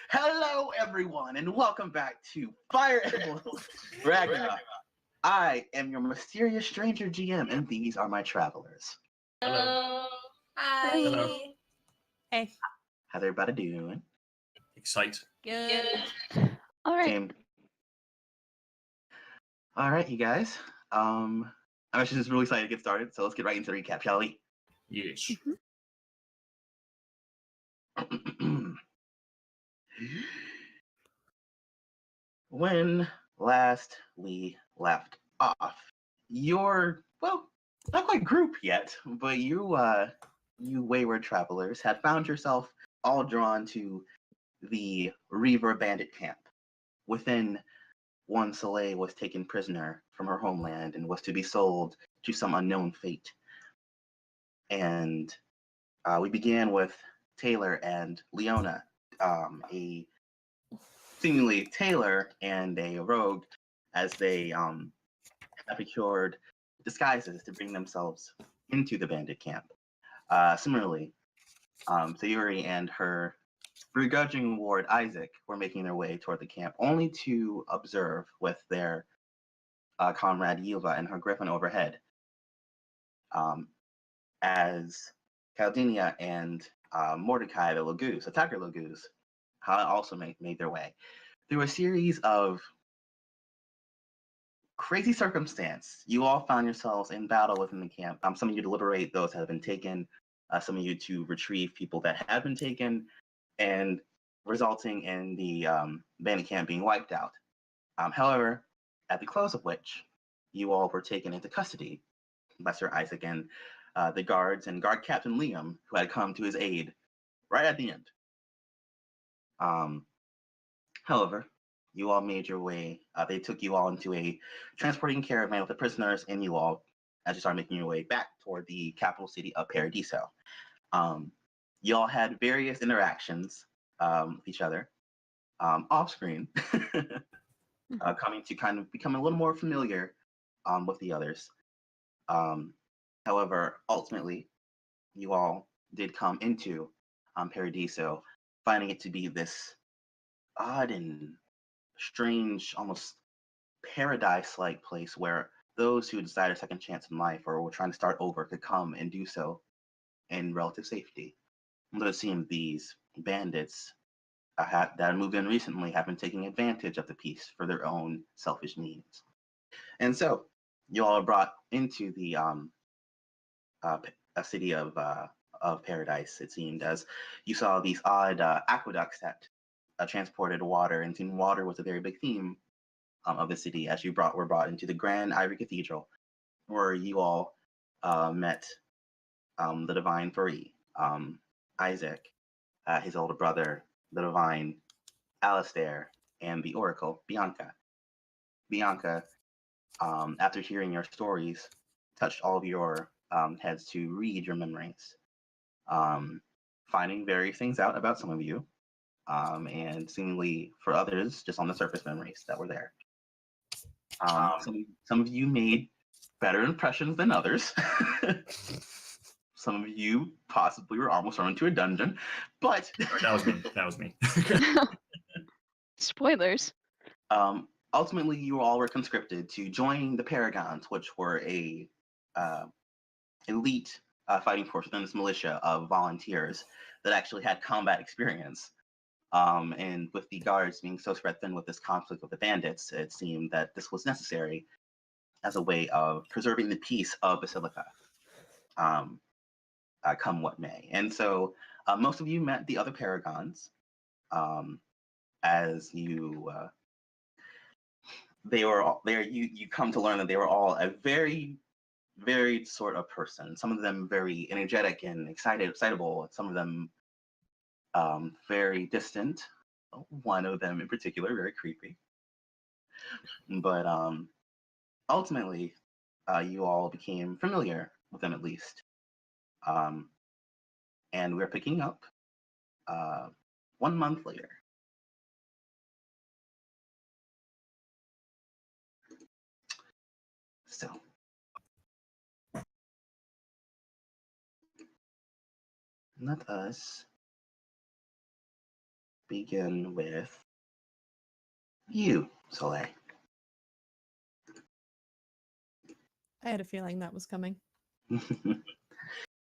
Hello, everyone, and welcome back to Fire Emblem Ragnarok. I am your mysterious stranger GM, and these are my travelers. Hello. Hi. Hello. Hey. How's everybody doing? Excite. Good. All right. Same. All right, you guys. I'm actually just really excited to get started, so let's get right into the recap, shall we? Yes. When last we left off, your not quite group yet, but you wayward travelers had found yourself all drawn to the Reaver bandit camp. Within one, Soleil was taken prisoner from her homeland and was to be sold to some unknown fate. And we began with Taylor and Leona, a seemingly Taylor and a rogue, as they have procured disguises to bring themselves into the bandit camp. Similarly, Sayuri and her begrudging ward Isaac were making their way toward the camp, only to observe with their comrade Yilva and her griffin overhead, as Caladenia and Mordecai, the Lagoose, attacker Lagoose, also made their way through a series of crazy circumstance. You all found yourselves in battle within the camp. Some of you to liberate those that have been taken, some of you to retrieve people that have been taken, and resulting in the bandit camp being wiped out. However, at the close of which, you all were taken into custody by Sir Isaac and the guards and guard captain Liam, who had come to his aid right at the end. However, you all made your way. They took you all into a transporting caravan with the prisoners, and you all, as you started making your way back toward the capital city of Paradiso. You all had various interactions with each other off screen, coming to kind of become a little more familiar with the others. However, ultimately, you all did come into Paradiso, finding it to be this odd and strange, almost paradise-like place where those who desire a second chance in life or were trying to start over could come and do so in relative safety. Although it seemed these bandits that moved in recently have been taking advantage of the peace for their own selfish needs. And so you all are brought into the a city of paradise, it seemed, as you saw these odd aqueducts that transported water, and seemed water was a very big theme of the city as you were brought into the Grand Ivory Cathedral, where you all met the Divine Three, Isaac, his older brother, the Divine Alistair, and the Oracle, Bianca. Bianca, after hearing your stories, touched all of your heads to read your memories, finding various things out about some of you, and seemingly for others, just on the surface memories that were there. Some of you made better impressions than others. Some of you possibly were almost thrown into a dungeon, but That was me. That was me. Spoilers. Ultimately, you all were conscripted to join the Paragons, which were a elite fighting force within this militia of volunteers that actually had combat experience. And with the guards being so spread thin with this conflict with the bandits, it seemed that this was necessary as a way of preserving the peace of Basilica, come what may. And so most of you met the other Paragons as you they were all there. You come to learn that they were all a very varied sort of person. Some of them very energetic and excitable. Some of them very distant. One of them in particular, very creepy. But ultimately, you all became familiar with them at least. And we're picking up 1 month later. So, let us begin with you, Soleil. I had a feeling that was coming.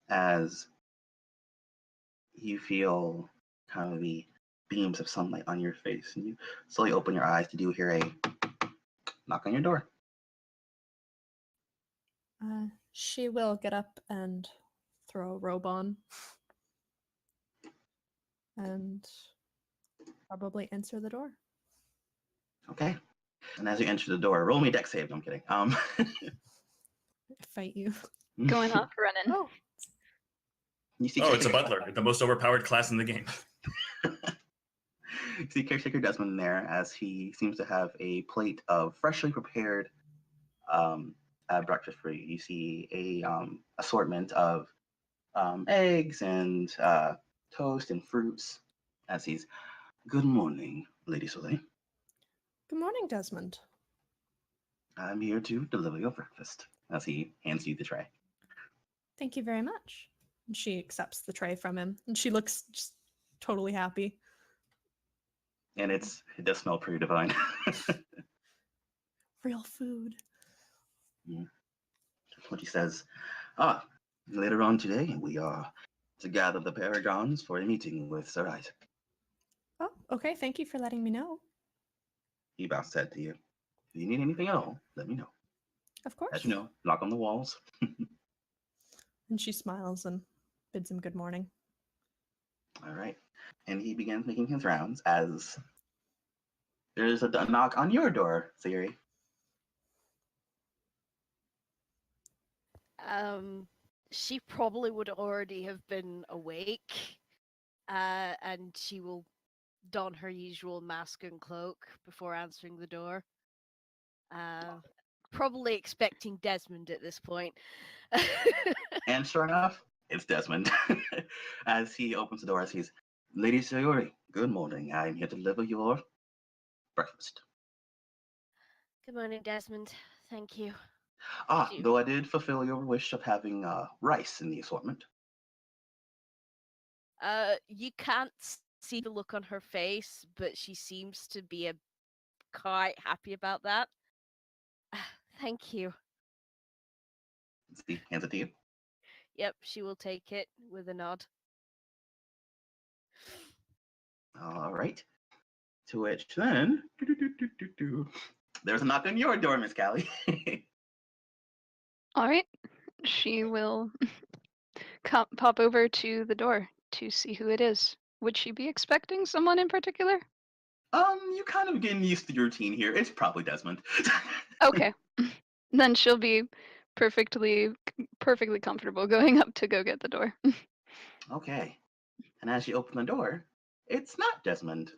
As you feel kind of the beams of sunlight on your face, and you slowly open your eyes, you do hear a knock on your door. She will get up and throw a robe on. And probably answer the door. Okay. And as you enter the door, roll me dex save. I'm kidding. Fight you. Going off running. Oh, You see Oh, it's a Caretaker- butler, the most overpowered class in the game. You see Caretaker Desmond there as he seems to have a plate of freshly prepared breakfast for you. You see a assortment of eggs and toast and fruits as he's, good morning, Lady Soleil. good morning, Desmond. I'm here to deliver your breakfast, as he hands you the tray. Thank you very much. And she accepts the tray from him, and she looks just totally happy. And it does smell pretty divine. Real food. What he says, later on today, we are to gather the Paragons for a meeting with Sir Isaac. Oh, okay. Thank you for letting me know. He bows his head to you. If you need anything at all, let me know. Of course. As you know, knock on the walls. And she smiles and bids him good morning. All right. And he begins making his rounds as there's a knock on your door, Sayuri. She probably would already have been awake, and she will don her usual mask and cloak before answering the door. Probably expecting Desmond at this point. And sure enough, it's Desmond. As he opens the door, as he's, Lady Sayuri, good morning. I'm here to deliver your breakfast. Good morning, Desmond. Thank you. Phew. Though I did fulfill your wish of having rice in the assortment. You can't see the look on her face, but she seems to be quite happy about that. Thank you. He hands it to you. Yep, she will take it with a nod. All right. To which then, there's a knock on your door, Miss Callie. All right. She will pop over to the door to see who it is. Would she be expecting someone in particular? You kind of getting used to your routine here. It's probably Desmond. Okay. Then she'll be perfectly comfortable going up to go get the door. Okay. And as you open the door, it's not Desmond.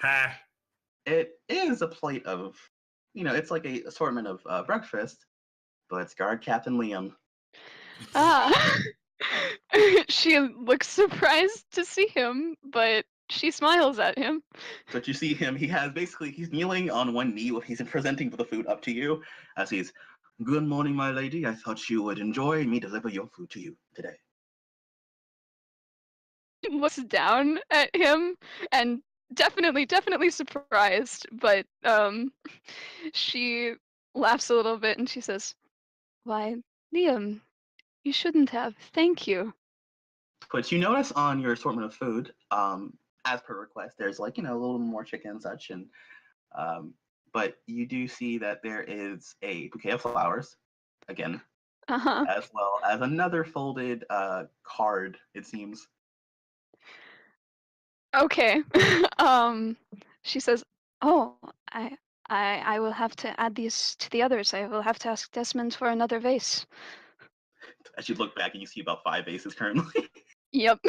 Ha! It is a plate of, it's like a assortment of breakfast, but it's guard Captain Liam. She looks surprised to see him, but she smiles at him. But you see him, he's kneeling on one knee while he's presenting the food up to you as he's, good morning, my lady. I thought you would enjoy me deliver your food to you today. She looks down at him and definitely surprised, but she laughs a little bit and she says, "Why, Liam, you shouldn't have. Thank you." But you notice on your assortment of food, as per request, there's a little more chicken and such, and but you do see that there is a bouquet of flowers, again, as well as another folded card. It seems. Okay. She says, "Oh, I will have to add these to the others. I will have to ask Desmond for another vase." As you look back and you see about 5 vases currently. Yep.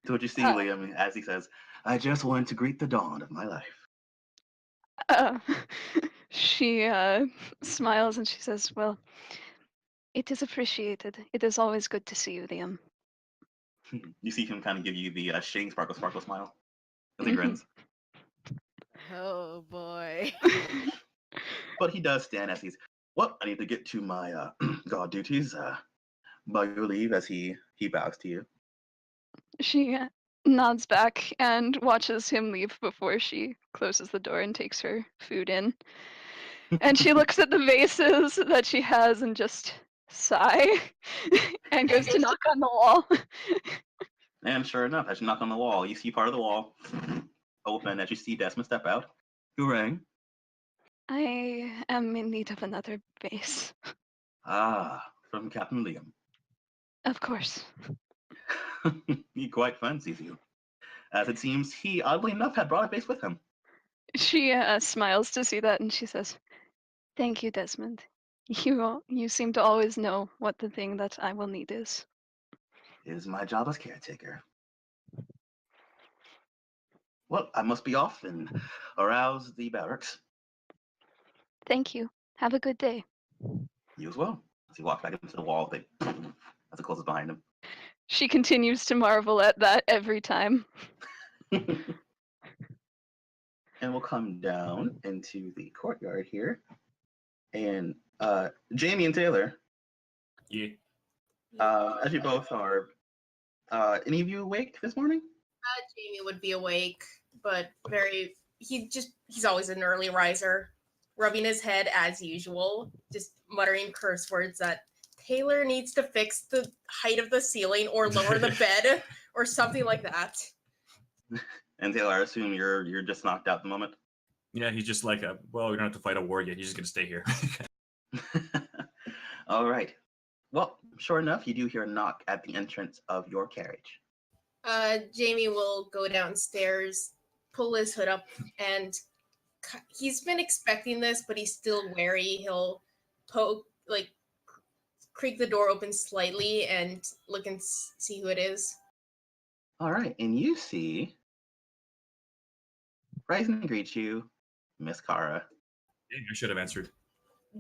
So what you see, Liam, as he says, I just wanted to greet the dawn of my life. She smiles and she says, "Well, it is appreciated. It is always good to see you, Liam." You see him kind of give you the Shane Sparkle smile as he grins. Oh boy. But he does stand as he's, well, I need to get to my god duties. By your leave, as he bows to you. She nods back and watches him leave before she closes the door and takes her food in. And she looks at the vases that she has and just sigh and goes to knock on the wall. And sure enough, as you knock on the wall, you see part of the wall open as you see Desmond step out. Who rang? I am in need of another vase. Ah, from Captain Liam. Of course. He quite fancies you. As it seems, he, oddly enough, had brought a base with him. She smiles to see that and she says, "Thank you, Desmond. You seem to always know what the thing that I will need is." It is my job as caretaker. Well, I must be off and arouse the barracks. Thank you. Have a good day. You as well. As he walks back into the wall, as it closes behind him. She continues to marvel at that every time. And we'll come down into the courtyard here. And Jamie and Taylor, Yeah. as you both are, any of you awake this morning? Jamie would be awake, but he's always an early riser, rubbing his head as usual, just muttering curse words that Taylor needs to fix the height of the ceiling or lower the bed or something like that. And Taylor, I assume you're just knocked out at the moment. Yeah, he's just like, well, we don't have to fight a war yet. He's just going to stay here. All right. Well, sure enough, you do hear a knock at the entrance of your carriage. Jamie will go downstairs, pull his hood up, and he's been expecting this, but he's still wary. He'll creak the door open slightly and look and see who it is. All right, and you see, rise and greet you, Miss Kara. I should have answered.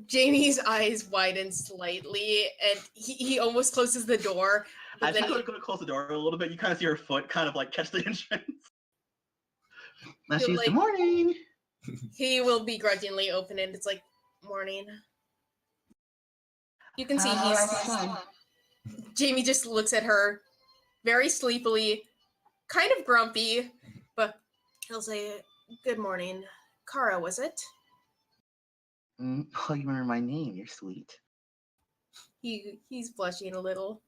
Jamie's eyes widen slightly, and he almost closes the door. As you go to close the door a little bit, you kind of see her foot kind of like catch the entrance. Now she's, good morning. He will begrudgingly open it. It's like, morning. You can see Jamie just looks at her very sleepily, kind of grumpy, but he'll say, good morning. Kara, was it? Oh, you remember my name. You're sweet. He's blushing a little.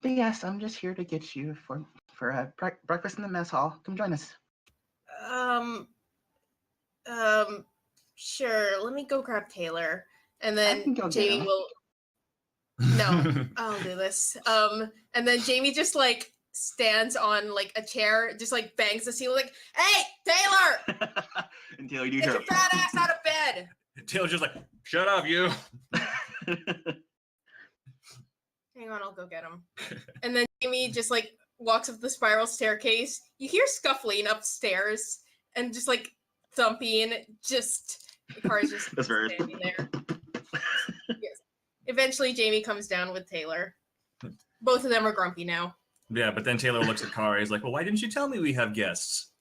But yes, I'm just here to get you for breakfast in the mess hall. Come join us. Sure. Let me go grab Taylor, and then go Jamie will. No, I'll do this. And then Jamie just like stands on like a chair, just like bangs the ceiling, like, "Hey, Taylor!" And Taylor, you Get hear your fat ass out of bed. Taylor's just like, shut up, you. Hang on, I'll go get him. And then Jamie just like walks up the spiral staircase. You hear scuffling upstairs and just like thumping. Just the car's just standing there. Yes. Eventually, Jamie comes down with Taylor. Both of them are grumpy now. Yeah, but then Taylor looks at Kara. He's like, well, why didn't you tell me we have guests?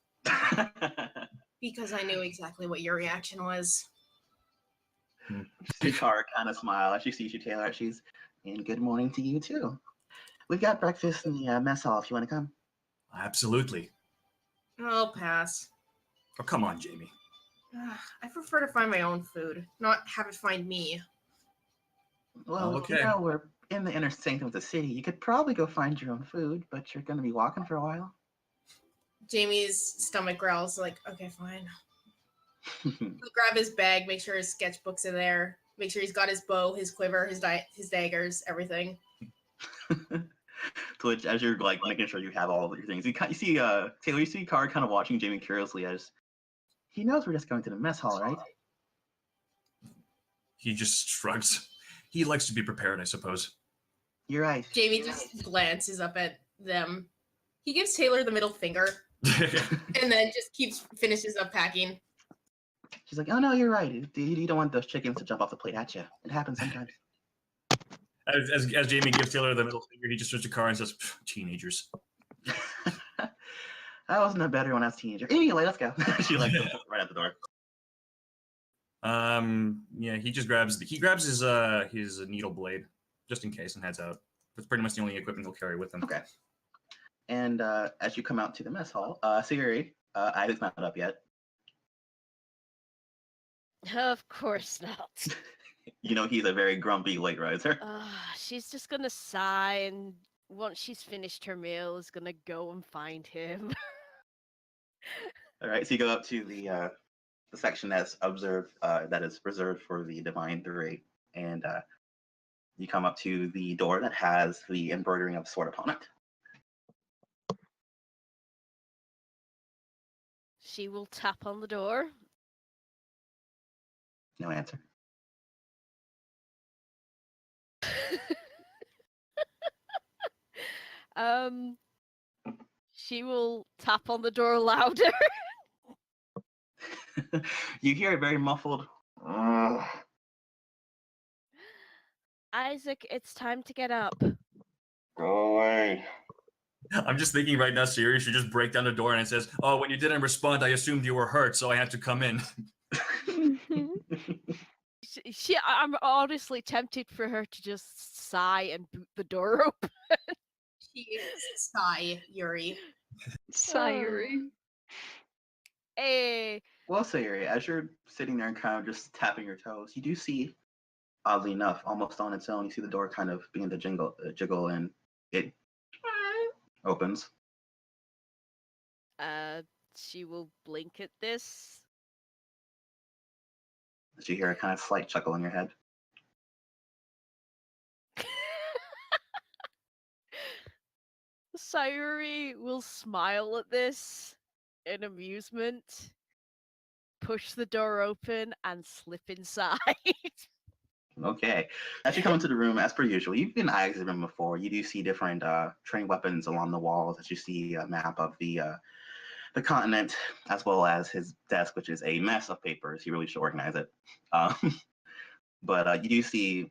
Because I knew exactly what your reaction was. Kara kind of smiles as she sees you, Taylor. She's, and good morning to you too. We've got breakfast in the mess hall if you want to come. Absolutely. I'll pass. Oh, come on, Jamie. I prefer to find my own food, not have it find me. Well, okay. You know, we're in the inner sanctum of the city. You could probably go find your own food, but you're going to be walking for a while. Jamie's stomach growls like, okay, fine. He'll grab his bag, make sure his sketchbooks are there, make sure he's got his bow, his quiver, his daggers, everything. To which, as you're like making sure you have all of your things, you see Taylor, you see Kara kind of watching Jamie curiously as he knows we're just going to the mess hall, right? He just shrugs. He likes to be prepared, I suppose. You're right. Jamie just glances up at them. He gives Taylor the middle finger and then just finishes up packing. She's like, oh no, you're right. You don't want those chickens to jump off the plate at you. It happens sometimes. As Jamie gives Taylor the middle finger, he just turns to Kara and says, teenagers. I wasn't a better when I was a teenager. Anyway, let's go. She like right at the door. Yeah, he grabs his needle blade just in case and heads out. That's pretty much the only equipment he'll carry with him. Okay. And as you come out to the mess hall, Sayuri, Isaac's not up yet. Of course not. You know he's a very grumpy late riser. She's just gonna sigh, and once she's finished her meal, is gonna go and find him. All right, so you go up to the section that's observed, that is reserved for the Divine Three, and you come up to the door that has the embroidering of sword upon it. She will tap on the door. No answer. She will tap on the door louder. You hear a very muffled. "Ugh." Isaac, it's time to get up. Go away. I'm just thinking right now, Sayuri should just break down the door and it says, "Oh, when you didn't respond, I assumed you were hurt, so I had to come in." I'm honestly tempted for her to just sigh and boot the door open. She is Sayuri. Sayuri. Hey, Well, Sayuri, as you're sitting there and kind of just tapping your toes, you do see, oddly enough, almost on its own, you see the door kind of begin to jiggle, and it opens. she will blink at this. As you hear a kind of slight chuckle in your head. Sayuri will smile at this in amusement, push the door open, and slip inside. Okay. As you come into the room, as per usual, you've been in Isaac's room before. You do see different trained weapons along the walls. As you see a map of the continent, as well as his desk, which is a mess of papers. He really should organize it. But you do see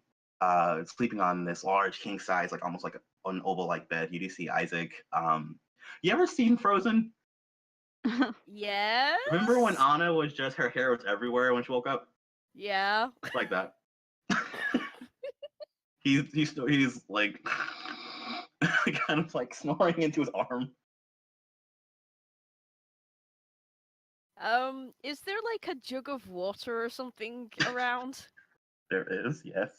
sleeping on this large king size, like almost like an oval-like bed. You do see Isaac. You ever seen Frozen? Yes. Remember when Anna was just her hair was everywhere when she woke up? Yeah. It's like that. he's like kind of like snoring into his arm. Is there like a jug of water or something around? There is, yes.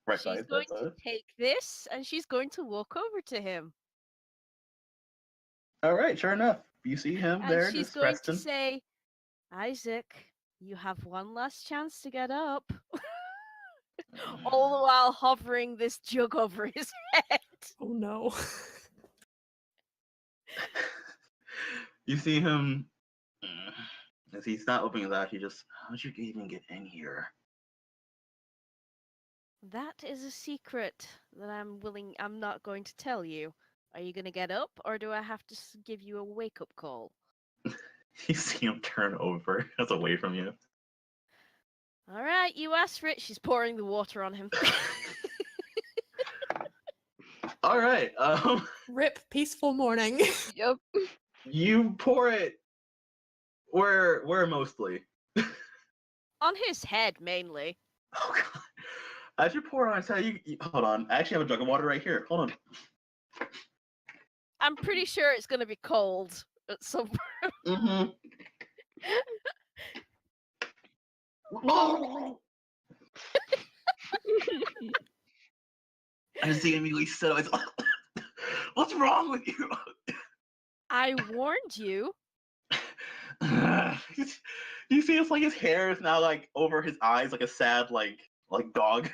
Right She's side, going right to side. take this and she's going to walk over to him. All right, sure enough. You see him And there she's just going resting. to say, Isaac, you have one last chance to get up. All the while hovering this jug over his head. Oh no. You see him as he's not opening his eyes, he just, how'd you even get in here? That is a secret that I'm not going to tell you. Are you going to get up or do I have to give you a wake-up call? You see him turn over. That's away from you. All right, you asked for it. She's pouring the water on him. All right. Rip, peaceful morning. Yep. You pour it where mostly? On his head, mainly. Oh god. As you pour it on his head, you hold on. I actually have a jug of water right here. Hold on. I'm pretty sure it's going to be cold at some point. Mm-hmm. I see immediately sit up. What's wrong with you? I warned you. You see, it's like his hair is now like over his eyes, like a sad, like dog.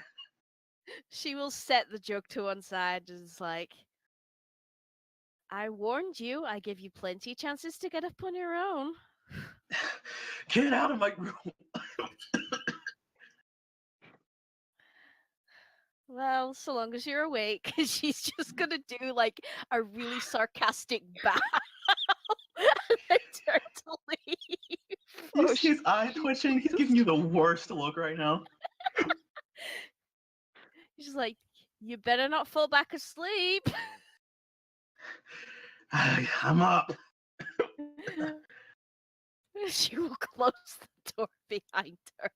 She will set the jug to one side and is like, I warned you. I give you plenty of chances to get up on your own. Get out of my room. Well, so long as you're awake, she's just gonna do like a really sarcastic bow and then turn to leave. You see his eye twitching. He's giving you the worst look right now. She's like, you better not fall back asleep. I'm up. She will close the door behind her.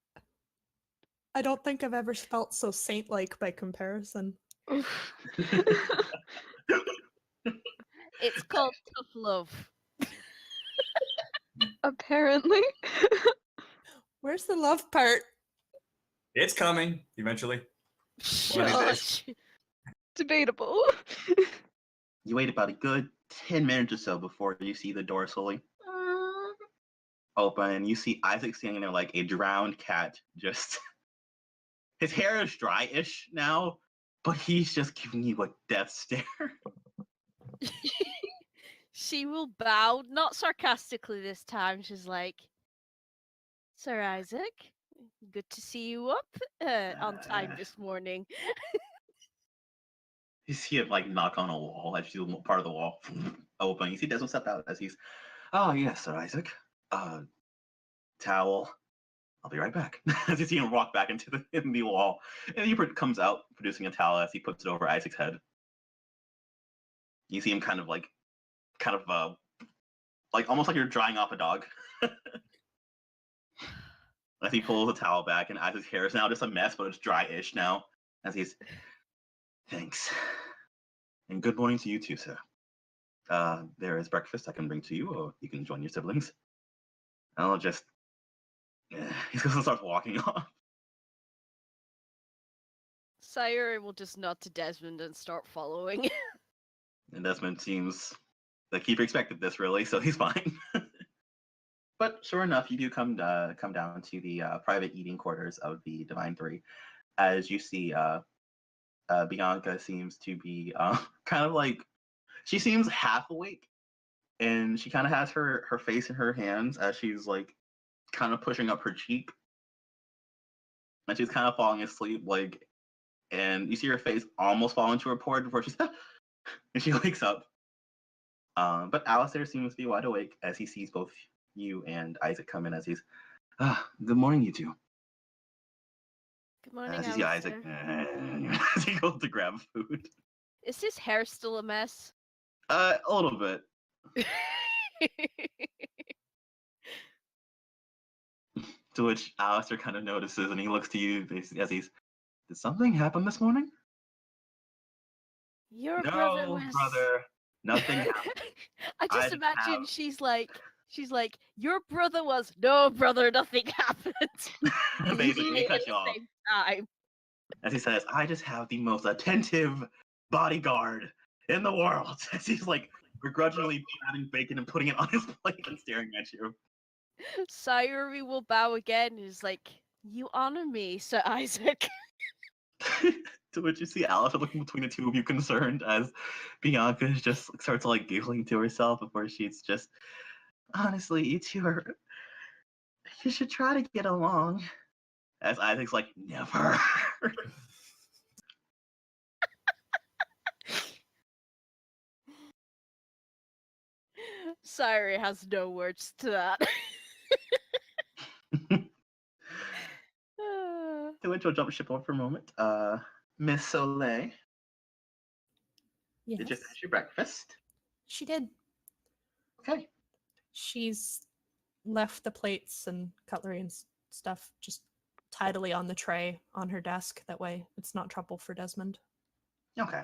I don't think I've ever felt so saint-like by comparison. It's called tough love. Apparently. Where's the love part? It's coming eventually. One of these days. Shush. Debatable. You wait about a good 10 minutes or so before you see the door slowly open, and you see Isaac standing there like a drowned cat. Just his hair is dry-ish now, but he's just giving you a death stare. She will bow, not sarcastically this time. She's like, Sir Isaac, good to see you up on time this morning. You see it like knock on a wall as you see part of the wall open. You see Desmond step out as he's, oh yes, Sir Isaac. Towel. I'll be right back. As you see him walk back into the wall, and he comes out producing a towel as he puts it over Isaac's head. You see him kind of like almost like you're drying off a dog. As he pulls the towel back, and Isaac's hair is now just a mess, but it's dry-ish now. As he's, thanks, and good morning to you too, sir. There is breakfast I can bring to you, or you can join your siblings. I'll just. He's gonna start walking off. Sayuri will just nod to Desmond and start following. And Desmond seems the keeper expected this, really, so he's fine. But sure enough, you do come down to the private eating quarters of the Divine Three, as you see Bianca seems to be kind of like, she seems half awake, and she kind of has her face in her hands as she's like kind of pushing up her cheek, and she's kind of falling asleep, like, and you see her face almost fall into her port before she's and she wakes up. But Alistair seems to be wide awake as he sees both you and Isaac come in, as he's, good morning, you two. Good morning, As you see Isaac, as he goes to grab food. Is his hair still a mess? A little bit. To which Alistair kind of notices, and he looks to you as he's, did something happen this morning? Your No, brother was... brother, nothing happened. I just I'd imagine have- she's like, your brother was, no, brother, nothing happened. Basically, he At cuts the you off. same time. As he says, I just have the most attentive bodyguard in the world. As he's like begrudgingly patting bacon and putting it on his plate and staring at you. Sayuri will bow again and is like, you honor me, Sir Isaac. To which you see Alice looking between the two of you concerned as Bianca just starts like giggling to herself before she's just, honestly, you two are, you should try to get along. As Isaac's like, never. Sayuri has no words to that. To which we'll jump ship over for a moment. Miss Soleil, Yes. did you finish your breakfast? She did. Okay. She's left the plates and cutlery and stuff just tidily on the tray on her desk. That way it's not trouble for Desmond. Okay.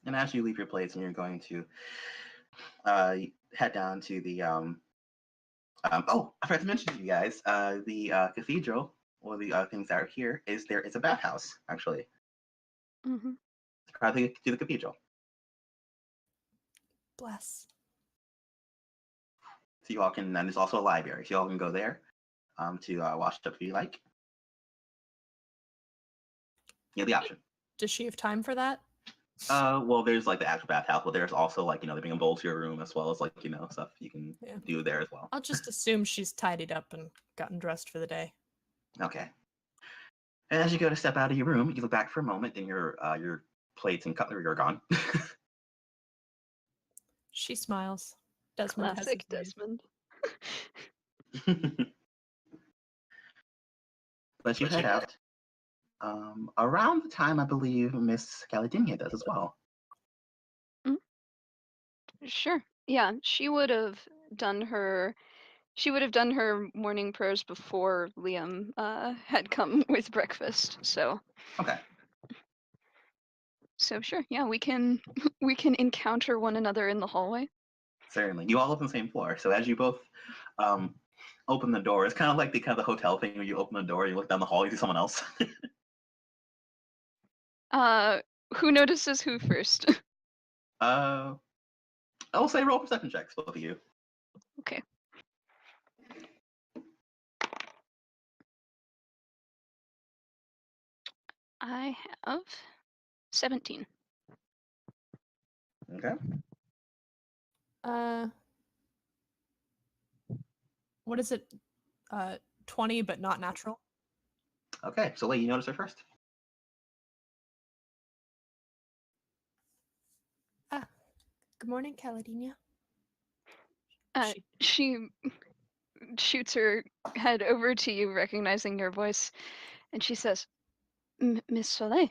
And as you leave your place and you're going to head down to the oh, I forgot to mention to you guys, the cathedral, or the things that are here, is there is a bathhouse, actually. Mm-hmm. It's probably to the cathedral. Bless. So you all can, and there's also a library, so you all can go there to watch up if you like. You have the option. Does she have time for that? Well, there's like the actual bathhouse, but there's also like, they bring a bowl to your room, as well as like, stuff you can do there as well. I'll just assume she's tidied up and gotten dressed for the day. Okay. And as you go to step out of your room, you look back for a moment, and your plates and cutlery are gone. She smiles. Desmond Classic has his ways. Desmond. But you head out. Around the time, I believe, Miss Caladenia does as well. Sure. Yeah, she would have done her morning prayers before Liam had come with breakfast. So Okay. So sure, yeah, we can encounter one another in the hallway. Certainly. You all live on the same floor. So as you both open the door, it's kind of like the hotel thing where you open the door, you look down the hall, you see someone else. Who notices who first? I will say roll perception checks, both of you. Okay. I have 17. Okay. What is it? 20, but not natural. Okay. Soleil, you notice her first. Good morning, Caladenia. She shoots her head over to you, recognizing your voice, and she says, Miss Soleil,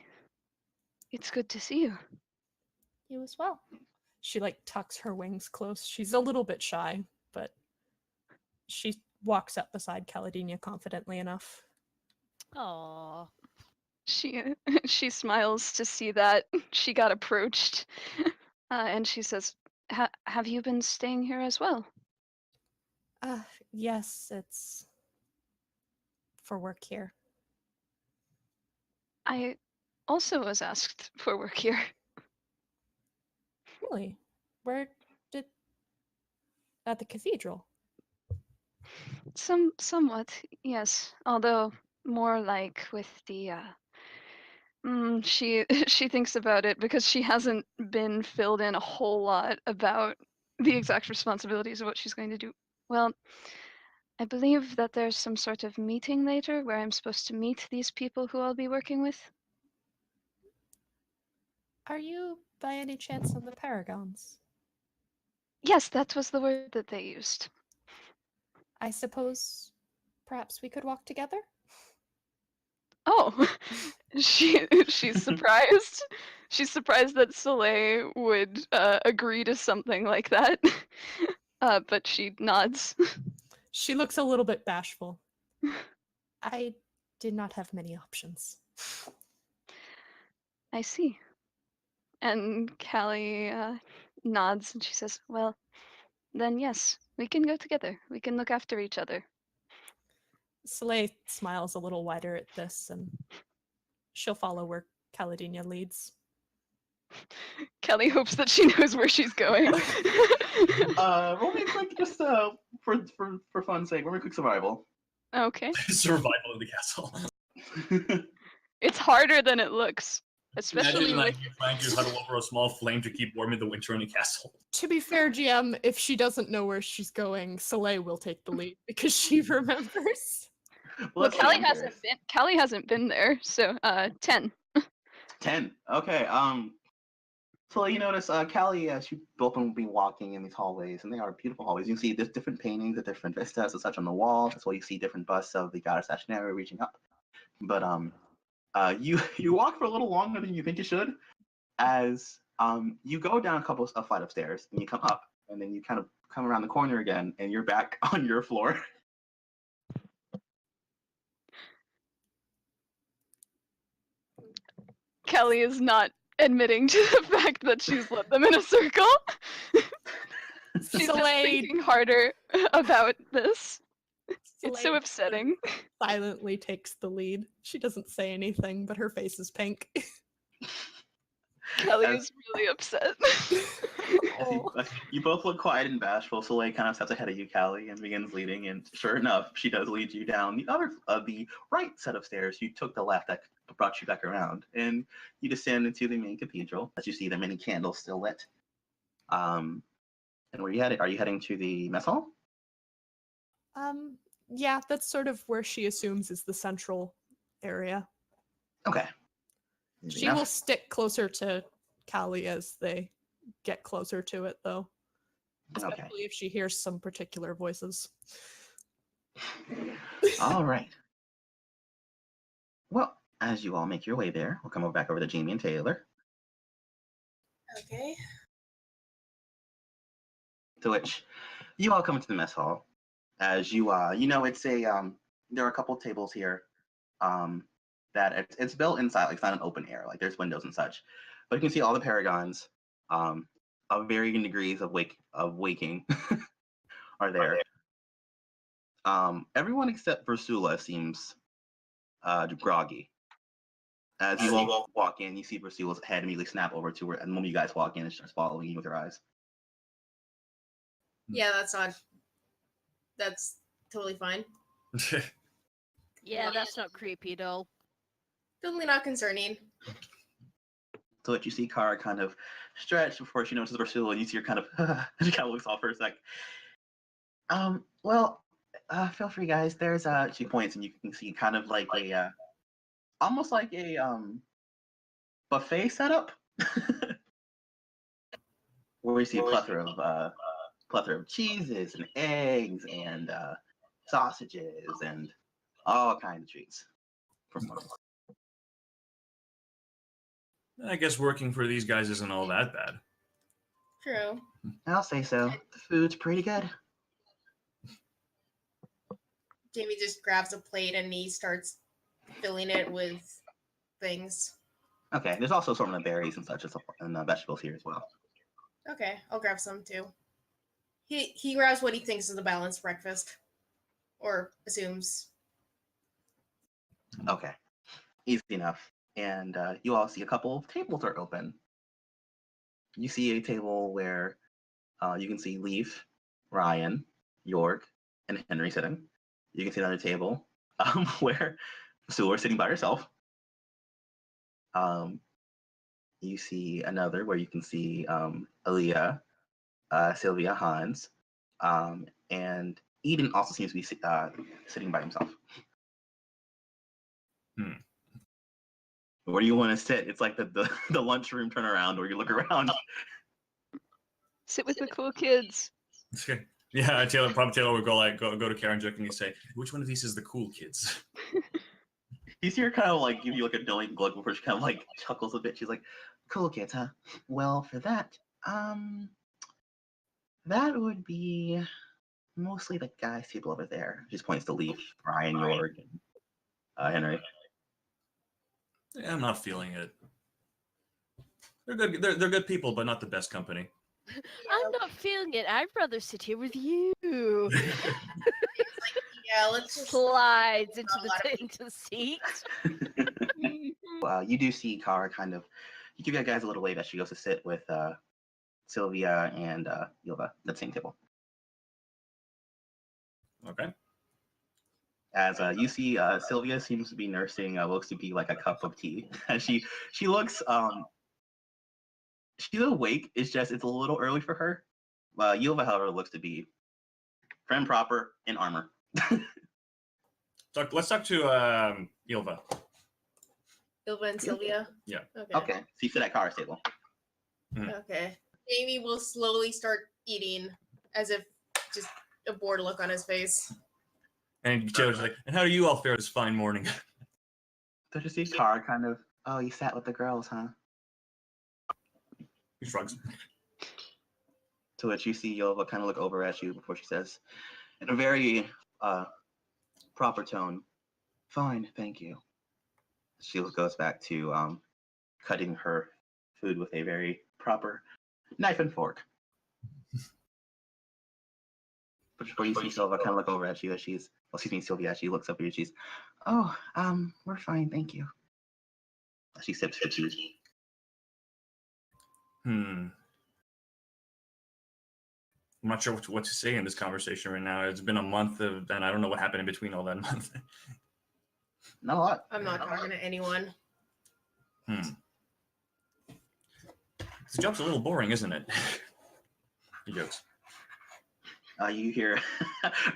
it's good to see you. You as well. She like tucks her wings close. She's a little bit shy, but she walks up beside Caladenia confidently enough. Aww. She smiles to see that she got approached, and she says, have you been staying here as well? Yes, it's for work here. I also was asked for work here. Really? Where did... At the cathedral? Somewhat, yes. Although more like with the she she thinks about it because she hasn't been filled in a whole lot about the exact responsibilities of what she's going to do. Well, I believe that there's some sort of meeting later where I'm supposed to meet these people who I'll be working with. Are you by any chance on the Paragons? Yes, that was the word that they used. I suppose perhaps we could walk together? Oh, she's surprised. She's surprised that Soleil would agree to something like that. But she nods. She looks a little bit bashful. I did not have many options. I see. And Callie nods and she says, well, then yes, we can go together. We can look after each other. Soleil smiles a little wider at this, and she'll follow where Caladenia leads. Kelly hopes that she knows where she's going. Roll me a quick, just for fun's sake, roll me a quick survival. Okay. Survival of the castle. It's harder than it looks. Especially Imagine like with... you trying to huddle over a small flame to keep warm in the winter in a castle. To be fair, GM, if she doesn't know where she's going, Soleil will take the lead because she remembers. Well, Callie hasn't been there, so 10. 10. Okay. So you notice, Callie, you both will be walking in these hallways, and they are beautiful hallways. You can see there's different paintings of different vistas and such on the walls. That's why you see different busts of the goddess Ashnari reaching up. But you walk for a little longer than you think you should, as you go down a flight of stairs, and you come up, and then you kind of come around the corner again, and you're back on your floor. Kelly is not admitting to the fact that she's led them in a circle. She's just thinking harder about this. It's so upsetting. Silently takes the lead. She doesn't say anything, but her face is pink. Kelly is really upset. You both look quiet and bashful. Soleil kind of steps ahead of you, Callie, and begins leading. And sure enough, she does lead you down the right set of stairs. You took the left that brought you back around, and you descend into the main cathedral. As you see, there are many candles still lit. And where are you headed? Are you heading to the mess hall? Yeah, that's sort of where she assumes is the central area. Okay. She will stick closer to Callie as they get closer to it, though. Especially if she hears some particular voices. All right. Well, as you all make your way there, we'll come back over to Jamie and Taylor. Okay. To which you all come into the mess hall. As you it's a there are a couple tables here that it's built inside, like it's not an open air, like there's windows and such. But you can see all the Paragons, of varying degrees of waking, are there. Everyone except Ursula seems groggy. As you all walk in, you see Ursula's head immediately snap over to her, and the moment you guys walk in, it starts following you with her eyes. Yeah, that's odd. That's totally fine. Yeah, that's not creepy at all. Totally not concerning. So that you see Kara kind of stretch before she notices Ursula, and you see her kind of, she kind of looks off for a sec. Well, feel free, guys. There's she points, and you can see kind of like a, almost like a buffet setup, where you see a plethora of cheeses and eggs and sausages and all kinds of treats for fun. I guess working for these guys isn't all that bad. True. I'll say so. The food's pretty good. Jamie just grabs a plate and he starts filling it with things. Okay, there's also some of the berries and such and vegetables here as well. Okay, I'll grab some too. He grabs what he thinks is a balanced breakfast. Or assumes. Okay, easy enough. And you all see a couple of tables are open. You see a table where you can see Leaf, Ryan, York, and Henry sitting. You can see another table where Sue is sitting by herself. You see another where you can see Aaliyah, Sylvia, Hans, and Eden also seems to be sitting by himself. Where do you want to sit? It's like the lunchroom turnaround where you look around. Sit with the cool kids. Yeah, Taylor would go to Karen jokingly and say, "Which one of these is the cool kids?" You see her kind of like give you like a knowing look before she kind of like chuckles a bit. She's like, "Cool kids, huh? Well, for that, that would be mostly the guys' table over there." She just points to Leaf, Brian, York, and Henry. Yeah, I'm not feeling it. They're good. They're good people, but not the best company. I'm not feeling it. I'd rather sit here with you. Yeah, let's just Slides into the seat. You do see Kara kind of. You give you guys a little wave as she goes to sit with Sylvia and Yilva at the same table. Okay. As you see, Sylvia seems to be nursing what looks to be like a cup of tea. And she looks she's awake. It's a little early for her. Yilva, however, looks to be prim proper in armor. So let's talk to Yilva. Ilva and Sylvia? Yeah. Okay. So you sit at Kara's table. Okay. Jamie will slowly start eating as if just a bored look on his face. And Taylor's like, "And how do you all fare this fine morning?" So you see Kara kind of, "Oh, you sat with the girls, huh?" He shrugs. To which you see Yilva kind of look over at you before she says, in a very proper tone, "Fine, thank you." She goes back to cutting her food with a very proper knife and fork. But before you see Sylvia kind of look over at you as Sylvia, as she looks up at you, she's, "Oh, we're fine, thank you." She sips her tea. I'm not sure what to say in this conversation right now. It's been a month and I don't know what happened in between all that month. Not a lot. I'm not talking to anyone. This job's a little boring, isn't it? He jokes. You hear,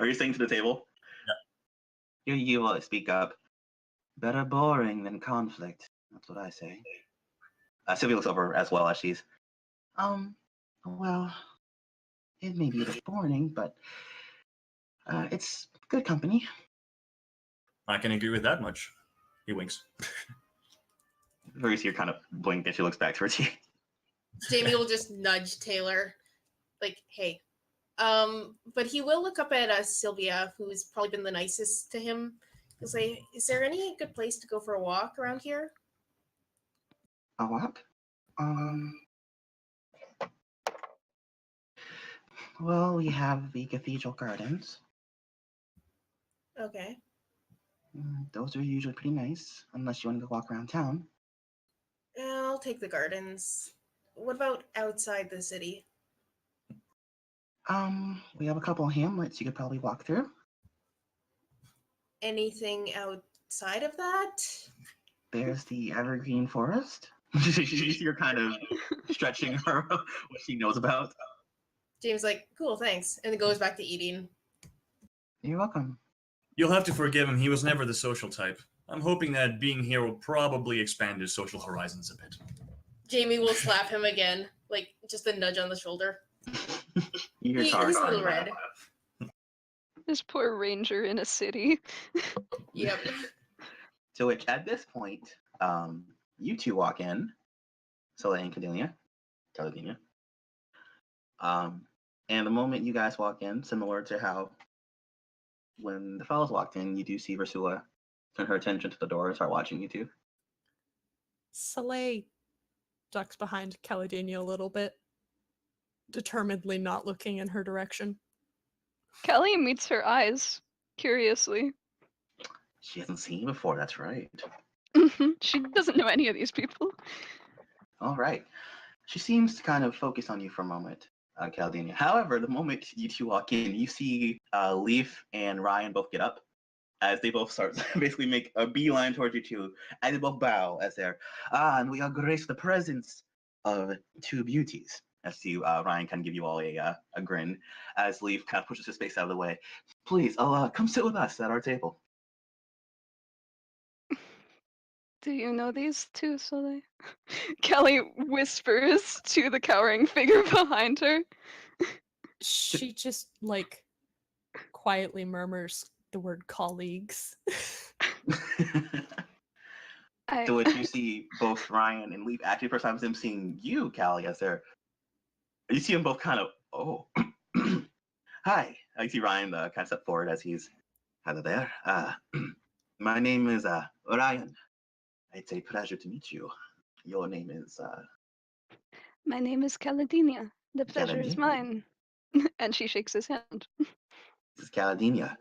are you saying to the table? Yeah. You speak up. Better boring than conflict. That's what I say. Sylvia looks over as well as she's, well, it may be a bit boring, but it's good company. I can agree with that much. He winks. Very see her kind of blink and she looks back towards you. Jamie will just nudge Taylor, like, "Hey." But he will look up at Sylvia, who's probably been the nicest to him. He'll say, "Is there any good place to go for a walk around here?" A walk? Um. Well, we have the Cathedral Gardens. Okay. Those are usually pretty nice, unless you want to go walk around town. I'll take the gardens. What about outside the city? We have a couple of hamlets you could probably walk through. Anything outside of that? There's the Evergreen Forest. You're kind of stretching her what she knows about. James like, cool, thanks, and then goes back to eating. You're welcome. You'll have to forgive him. He was never the social type. I'm hoping that being here will probably expand his social horizons a bit. Jamie will slap him again, like just a nudge on the shoulder. He's He's a little red. This poor ranger in a city. Yep. To which, at this point, you two walk in, Soleil and Caladenia. And the moment you guys walk in, similar to how when the fellows walked in, you do see Ursula turn her attention to the door and start watching you two. Soleil ducks behind Caladenia a little bit, determinedly not looking in her direction. Kelly meets her eyes, curiously. She hasn't seen you before, that's right. She doesn't know any of these people. All right. She seems to kind of focus on you for a moment, Caladenia. However, the moment you two walk in, you see Leaf and Ryan both get up as they both start basically make a beeline towards you two, and they both bow as they're, and we are graced the presence of two beauties. As you, Ryan kind of give you all a grin, as Leaf kind of pushes his face out of the way. Please, come sit with us at our table. Do you know these two, Soleil? Kelly whispers to the cowering figure behind her. She just, like, quietly murmurs the word colleagues. To which you see both Ryan and Leaf, actually first time them seeing you, Callie, as they're, you see them both kind of, oh, hi. I see Ryan kind of step forward as he's, hello there. My name is Ryan. It's a pleasure to meet you. Your name is My name is Caladenia. The pleasure is Caladenia. mine. And she shakes his hand. This is Caladenia.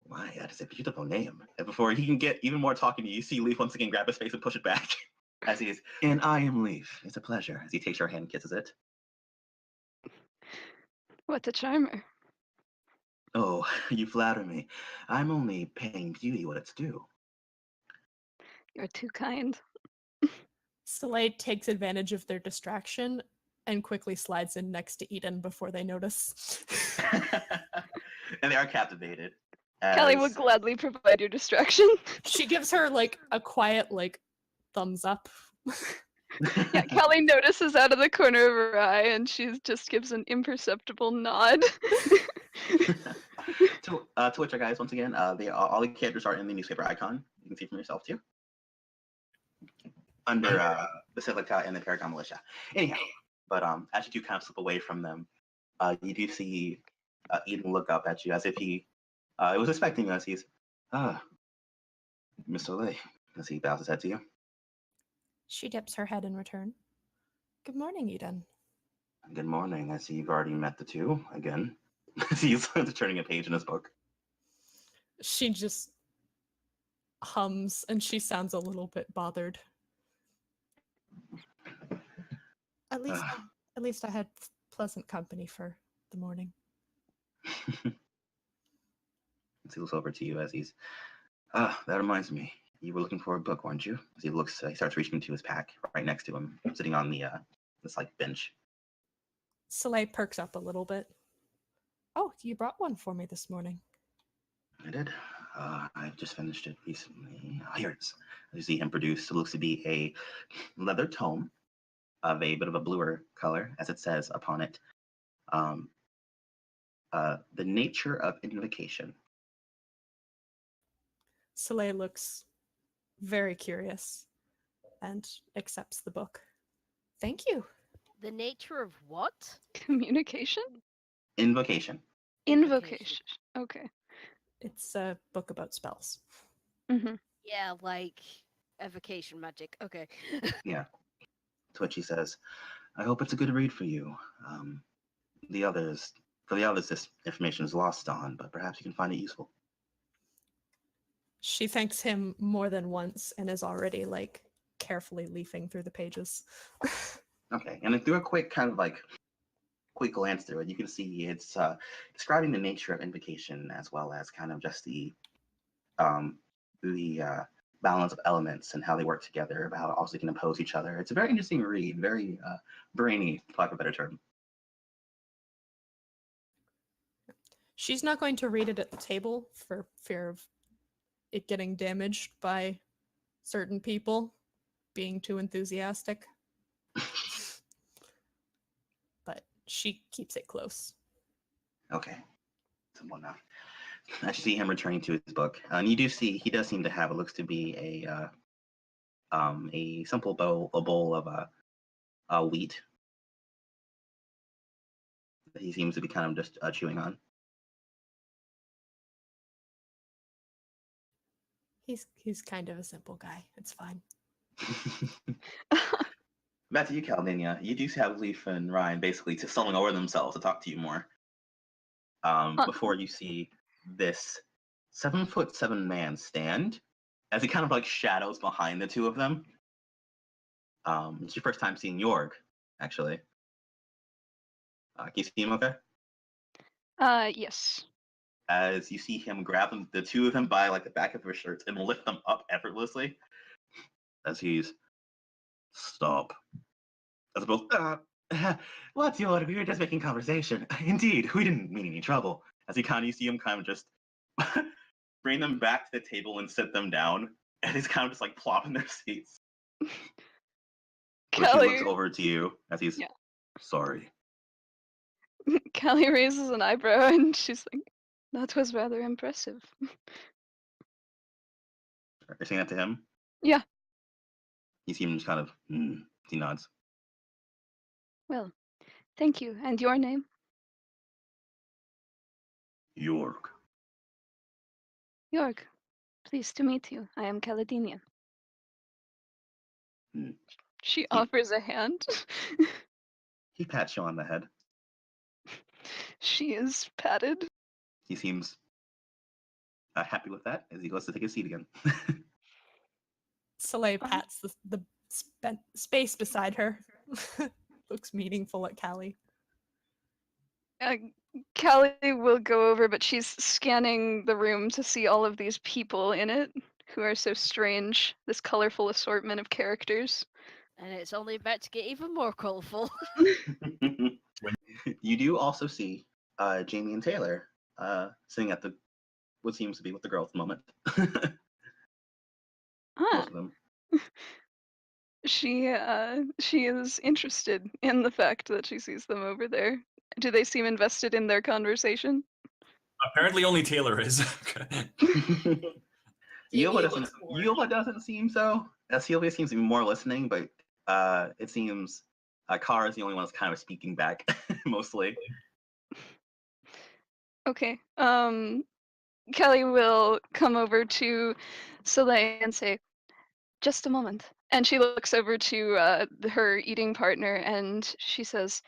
My, that is a beautiful name. And before he can get even more talking to you, you see Leaf once again grab his face and push it back. As he is, and I am Leaf. It's a pleasure. As he takes your hand and kisses it. What a charmer. Oh, you flatter me. I'm only paying beauty what it's due. You're too kind. Soleil takes advantage of their distraction and quickly slides in next to Eden before they notice. And they are captivated. Kelly would gladly provide your distraction. She gives her, like, a quiet, like, thumbs up. Yeah, Kelly notices out of the corner of her eye and she just gives an imperceptible nod. To which, guys, once again, all the characters are in the newspaper icon. You can see from yourself too, under Basilica and the Paragon Militia. Anyhow, but as you do kind of slip away from them, you do see Eden look up at you as if he was expecting you. As he's, Miss Soleil, as he bows his head to you. She dips her head in return. Good morning, Eden. Good morning. I see you've already met the two again. He's turning a page in his book. She just hums and she sounds a little bit bothered. At least I had pleasant company for the morning. He looks over to you as he's, that reminds me. You were looking for a book, weren't you? As he starts reaching into his pack right next to him, sitting on the this like bench. Soleil perks up a little bit. Oh, you brought one for me this morning. I did. I've just finished it recently. Here it is. You see him produce. It looks to be a leather tome of a bit of a bluer color, as it says upon it. The nature of invocation. Soleil looks very curious and accepts the book. Thank you. The nature of what? Communication? Invocation. Invocation. Okay. It's a book about spells. Mm-hmm. Yeah, like evocation magic. Okay. Yeah. To which he says, "I hope it's a good read for you. The others, for the others, this information is lost on, but perhaps you can find it useful." She thanks him more than once and is already like carefully leafing through the pages. Okay, and then through a quick kind of like quick glance through it, you can see it's describing the nature of invocation as well as kind of just the balance of elements and how they work together, about how also they can oppose each other. It's a very interesting read, very brainy, for lack of a better term. She's not going to read it at the table for fear of it getting damaged by certain people being too enthusiastic. But she keeps it close. Okay, simple enough. I see him returning to his book, and you do see he does seem to have what looks to be a simple bowl of wheat that he seems to be kind of just chewing on. He's kind of a simple guy. It's fine. Back to you, Caladenia. You do have Leaf and Ryan basically to stumbling over themselves to talk to you more. Before you see this 7'7" man stand as he kind of like shadows behind the two of them. It's your first time seeing Jorg, actually. Can you see him okay? Yes. As you see him grab them, the two of them by like the back of their shirts and lift them up effortlessly as he's stop. As both, what's your? We were just making conversation. Indeed, we didn't mean any trouble. As you see him kind of just bring them back to the table and sit them down, and he's kind of just like plop in their seats. When he Kelly, looks over to you as he's sorry. Kelly raises an eyebrow and she's like, "That was rather impressive." You're saying that to him? Yeah. You see him just kind of, he nods. Well, thank you. And your name? Jorg. Jorg. Pleased to meet you. I am Caladenia. She offers a hand. He pats you on the head. She is patted. He seems happy with that as he goes to take his seat again. Soleil pats the space beside her. Looks meaningful at Callie. Callie will go over, but she's scanning the room to see all of these people in it who are so strange. This colorful assortment of characters. And it's only about to get even more colorful. You do also see Jamie and Taylor sitting at what seems to be with the girl at the moment. Both of them. She is interested in the fact that she sees them over there. Do they seem invested in their conversation? Apparently, only Taylor is. Yulva doesn't seem so. Sylvia seems to be more listening, but it seems Kara is the only one that's kind of speaking back, mostly. Okay. Kelly will come over to Soleil and say, "Just a moment." And she looks over to her eating partner and she says,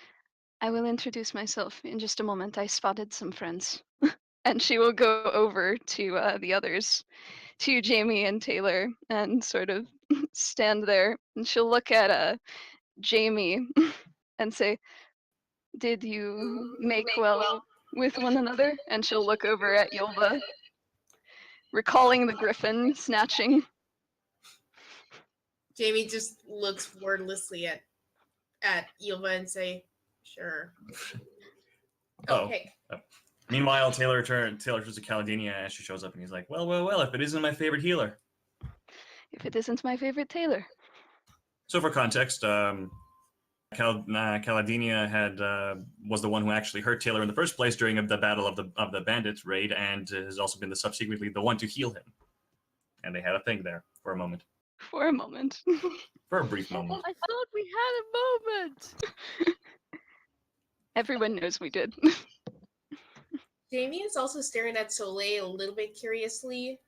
"I will introduce myself in just a moment. I spotted some friends." And she will go over to the others, to Jamie and Taylor, and sort of stand there. And she'll look at Jamie and say, "Did you make well with one another?" And she'll look over at Yulva, recalling the griffin snatching. Jamie just looks wordlessly at Yulva and say, "Sure." Okay. Meanwhile, Taylor turns to Caladenia as she shows up, and he's like, well, if it isn't my favorite healer. If it isn't my favorite Taylor. So for context, Caladenia was the one who actually hurt Taylor in the first place during the battle of the Bandit raid, and has also been subsequently the one to heal him. And they had a thing there for a moment. For a moment. For a brief moment. I thought we had a moment. Everyone knows we did. Jamie is also staring at Soleil a little bit curiously.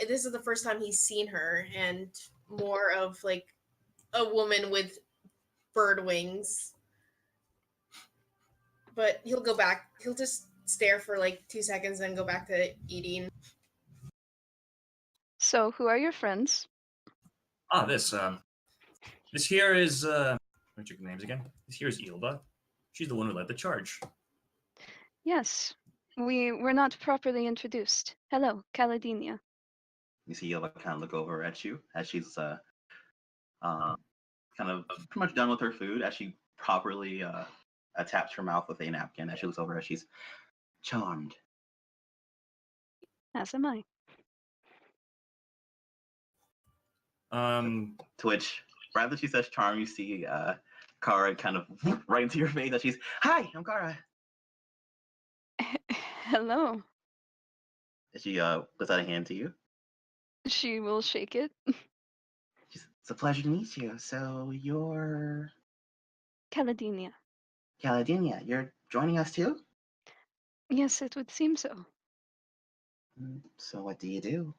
This is the first time he's seen her, and more of like a woman with bird wings. But he'll go back. He'll just stare for like 2 seconds and go back to eating. So, who are your friends? This here is what's your names again? This here is Ilva. She's the one who led the charge. Yes, we were not properly introduced. Hello, Caladenia. You see Yelva kind of look over at you as she's kind of pretty much done with her food, as she properly taps her mouth with a napkin. As she looks over, as she's charmed. As am I. To which, right after she says charm, you see Kara kind of right into your face as she's, "Hi, I'm Kara." Hello. She puts out a hand to you. She will shake it. She's, "It's a pleasure to meet you. So you're Caladenia. Caladenia. You're joining us too? Yes, it would seem so. So what do you do?"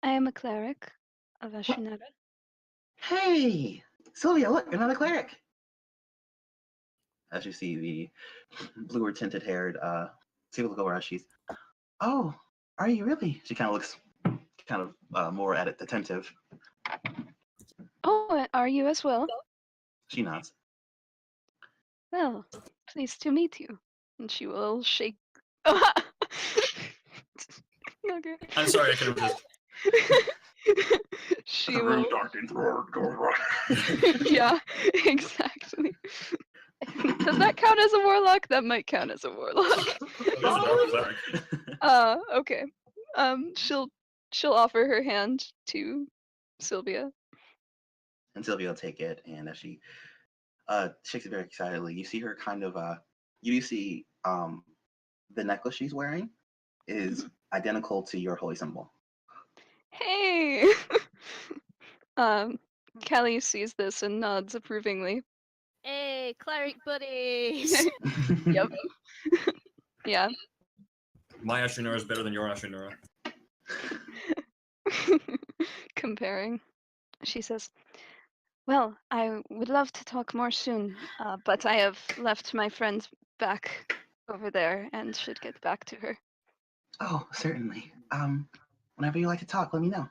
I am a cleric of Ashinara. "Hey, Sylvia, look, another cleric." As you see the bluer tinted haired Sylvia look over as she's, "Oh, are you really?" She kind of looks more at it attentive. Oh, are you as well? She nods. Well, pleased to meet you. And she will shake. Okay. I'm sorry, I couldn't resist. She The will. room darkens. Yeah, exactly. Does that count as a warlock? That might count as a warlock. This is more of a cleric. Okay. She'll offer her hand to Sylvia. And Sylvia will take it, and as she shakes it very excitedly, you see her kind of you see the necklace she's wearing is identical to your holy symbol. Hey. Callie sees this and nods approvingly. Hey, cleric buddies! Yep. Yeah. My Ashinura is better than your Ashinura. Comparing. She says, "Well, I would love to talk more soon, but I have left my friend back over there and should get back to her." "Oh, certainly. Whenever you like to talk, let me know."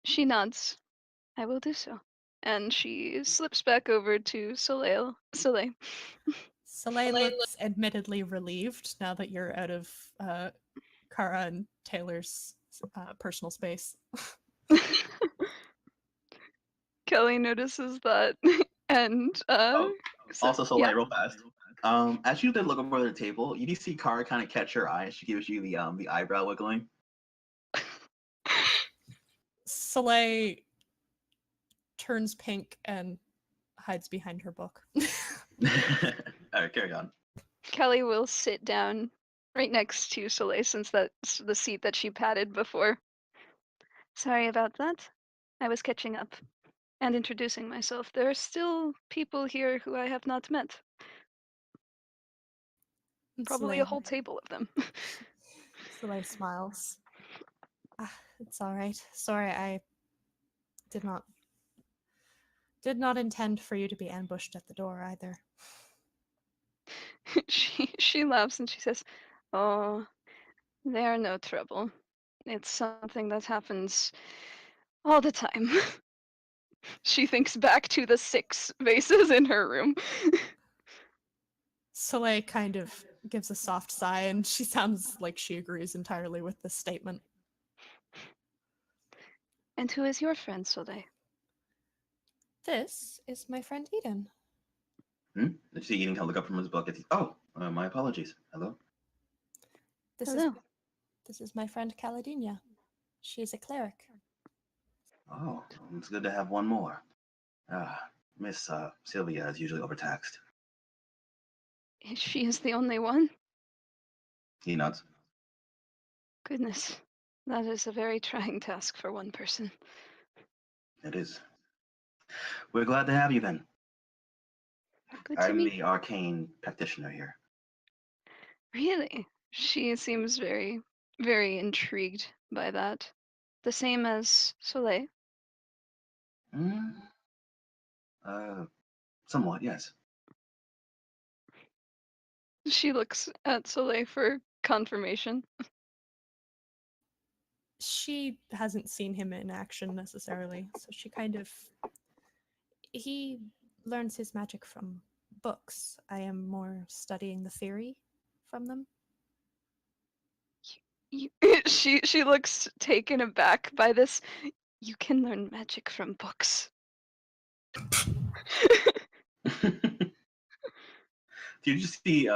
She nods. I will do so. And she slips back over to Soleil. Soleil looks admittedly relieved now that you're out of Kara and Taylor's personal space. Kelly notices that, and Also, yeah. real fast. As you then look over the table, you do see Kara kind of catch her eye. She gives you the eyebrow wiggling. Soleil turns pink and hides behind her book. All right, carry on. Kelly will sit down right next to Soleil since that's the seat that she patted before. Sorry about that. I was catching up and introducing myself. There are still people here who I have not met. Probably a whole table of them. Soleil smiles. It's all right. Sorry, I did not intend for you to be ambushed at the door either. She laughs and she says, "Oh, they're no trouble. It's something that happens all the time." She thinks back to the 6 vases in her room. Soleil kind of gives a soft sigh, and she sounds like she agrees entirely with this statement. And who is your friend, Soleil? This is my friend Eden. You see Eden kind of look up from his book. My apologies. Hello. Hello. This is my friend Caladenia. She's a cleric. Oh, it's good to have one more. Miss Sylvia is usually overtaxed. She is the only one? He nods. Goodness, that is a very trying task for one person. It is. We're glad to have you then. Good to I'm meet the you. arcane practitioner here. Really? She seems very, very intrigued by that. The same as Soleil. Somewhat, yes. She looks at Soleil for confirmation. She hasn't seen him in action necessarily, so she kind of. He learns his magic from books. I am more studying the theory from them. You, she looks taken aback by this. You can learn magic from books. You just see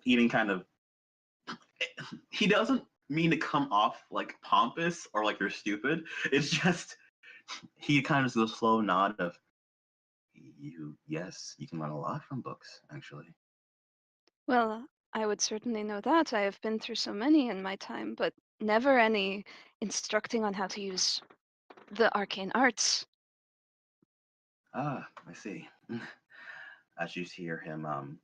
Eden kind of. He doesn't mean to come off like pompous or like you're stupid. It's just he kind of does a slow nod of yes, you can learn a lot from books, actually. Well, I would certainly know that. I have been through so many in my time, but never any instructing on how to use the arcane arts. Ah, I see. As you hear him,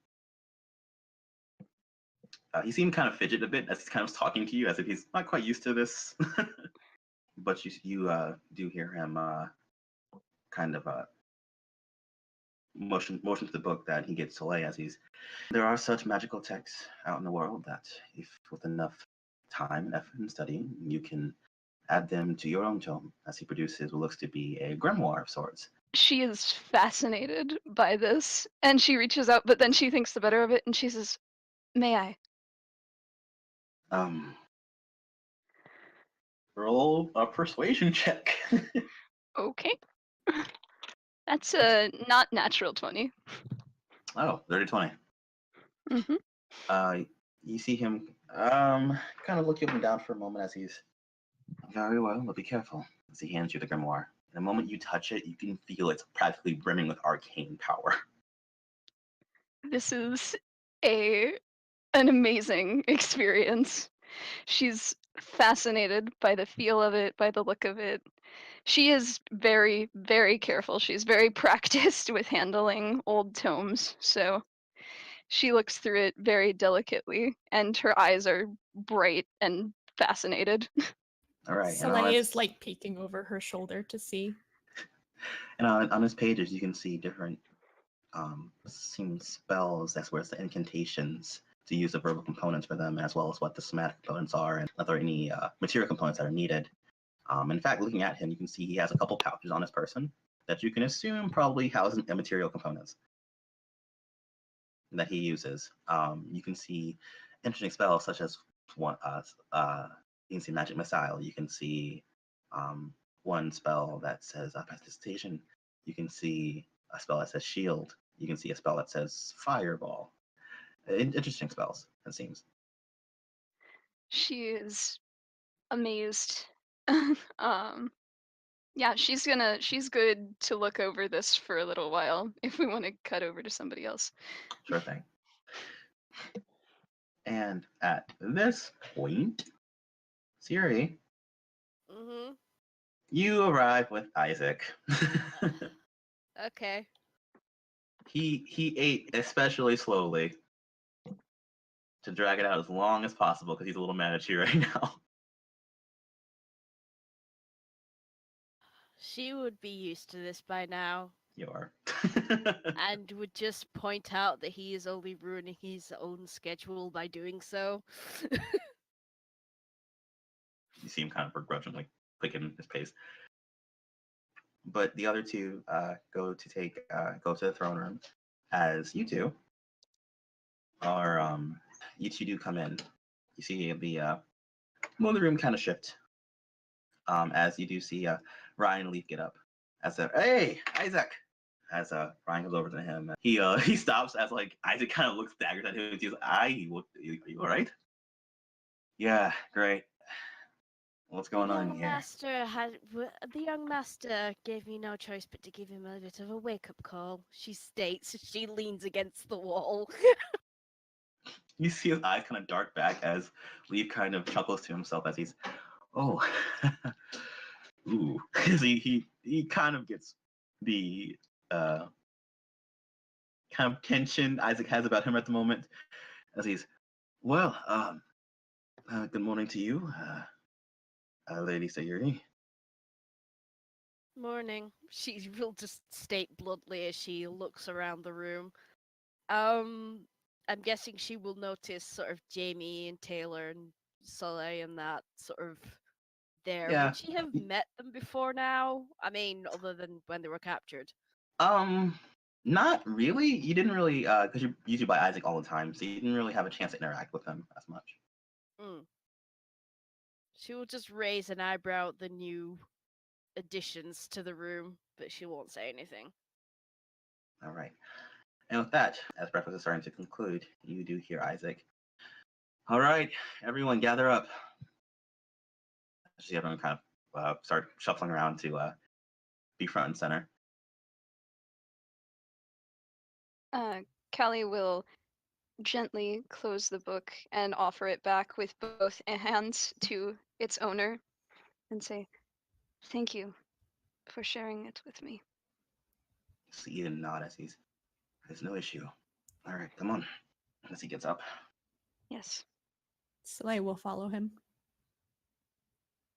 he seemed kind of fidget a bit as he's kind of talking to you, as if he's not quite used to this. But you do hear him kind of motion to the book that he gets Soleil as he's. There are such magical texts out in the world that, if with enough time and effort and studying, you can add them to your own tome, as he produces what looks to be a grimoire of sorts. She is fascinated by this, and she reaches out, but then she thinks the better of it, and she says, "May I?" Roll a persuasion check. Okay. That's a not natural 20. Oh, 30-20. Mm-hmm. You see him kind of look you up and down for a moment as he's very well, but be careful as he hands you the grimoire. The moment you touch it, you can feel it's practically brimming with arcane power. This is an amazing experience. She's fascinated by the feel of it, by the look of it. She is very, very careful. She's very practiced with handling old tomes, so she looks through it very delicately, and her eyes are bright and fascinated. All right. Soleil is like peeking over her shoulder to see. And on his pages, you can see different spells, that's where it's the incantations, to use the verbal components for them, as well as what the somatic components are, and if there are any material components that are needed. In fact, looking at him, you can see he has a couple pouches on his person that you can assume probably house immaterial components that he uses. You can see interesting spells such as one. You can see magic missile. You can see one spell that says prestidigitation. You can see a spell that says shield. You can see a spell that says fireball. Interesting spells, it seems. She is amazed. Yeah, she's good to look over this for a little while if we want to cut over to somebody else. Sure thing. And at this point, Sayuri, you arrive with Isaac. Okay. He ate especially slowly to drag it out as long as possible because he's a little mad at you right now. She would be used to this by now. You are. And would just point out that he is only ruining his own schedule by doing so. You see him kind of begrudgingly clicking his pace. But the other two go to the throne room, as you two are. You two do come in. You see the room kind of shift. As you do see Ryan and Leaf get up. Hey, Isaac! As Ryan goes over to him, he stops as like Isaac kind of looks daggers at him. And he's like, are you all right? Yeah, great. What's going on here? The young master gave me no choice but to give him a bit of a wake-up call. She states. She leans against the wall. You see his eyes kind of dart back as Leaf kind of chuckles to himself as he's, oh, ooh. he kind of gets the kind of tension Isaac has about him at the moment, as he's, well, good morning to you, Lady Sayuri. Morning. She will just state bluntly as she looks around the room. I'm guessing she will notice sort of Jamie and Taylor and Soleil and that sort of there. Yeah. Would she have met them before now? I mean, other than when they were captured. Not really. You didn't really, because you're usually by Isaac all the time, so you didn't really have a chance to interact with them as much. She will just raise an eyebrow at the new additions to the room, but she won't say anything. All right. And with that, as breakfast is starting to conclude, you do hear Isaac. All right, everyone, gather up. See everyone kind of start shuffling around to be front and center. Callie will gently close the book and offer it back with both hands to its owner and say, "Thank you for sharing it with me." See Eden nod as there's no issue. All right, come on. As he gets up. Yes. Soleil will follow him.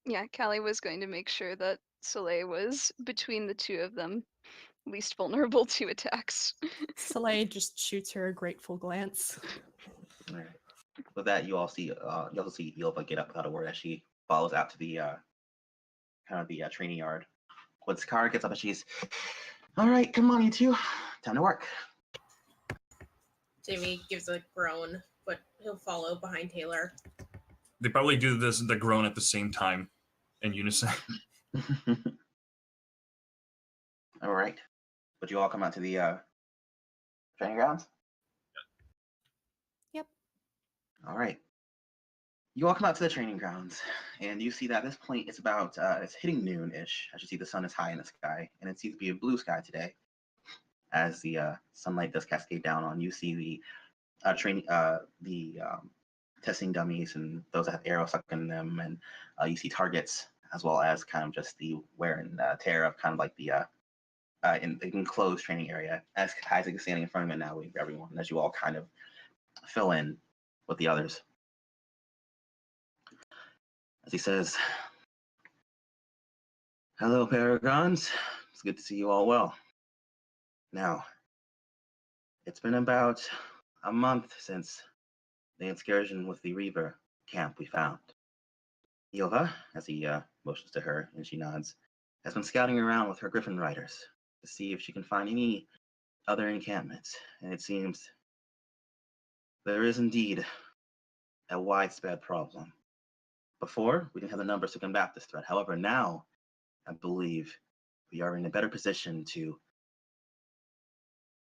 Yeah, Callie was going to make sure that Soleil was between the two of them, least vulnerable to attacks. Soleil just shoots her a grateful glance. All right. With that, you also see Yelva get up without a word as she follows out to the kind of the training yard. When Sakara gets up and she's, all right, come on, you two, time to work. Jamie gives a groan, but he'll follow behind Taylor. They probably do the groan at the same time in unison. All right. But you all come out to the training grounds? Yep. All right. You all come out to the training grounds, and you see that at this point it's about, it's hitting noon-ish. As you see, the sun is high in the sky, and it seems to be a blue sky today. As the sunlight does cascade down on, you see the testing dummies and those that have arrows stuck in them, and you see targets, as well as kind of just the wear and tear of kind of like the in the enclosed training area. As Isaac is standing in front of it now, waiting for everyone, as you all kind of fill in with the others. As he says, "Hello, Paragons. It's good to see you all well. Now, it's been about a month since the excursion with the Reaver camp we found. Yelva," as he motions to her and she nods, "has been scouting around with her Griffin riders to see if she can find any other encampments, and it seems there is indeed a widespread problem. Before, we didn't have the numbers to combat this threat. However, now, I believe we are in a better position to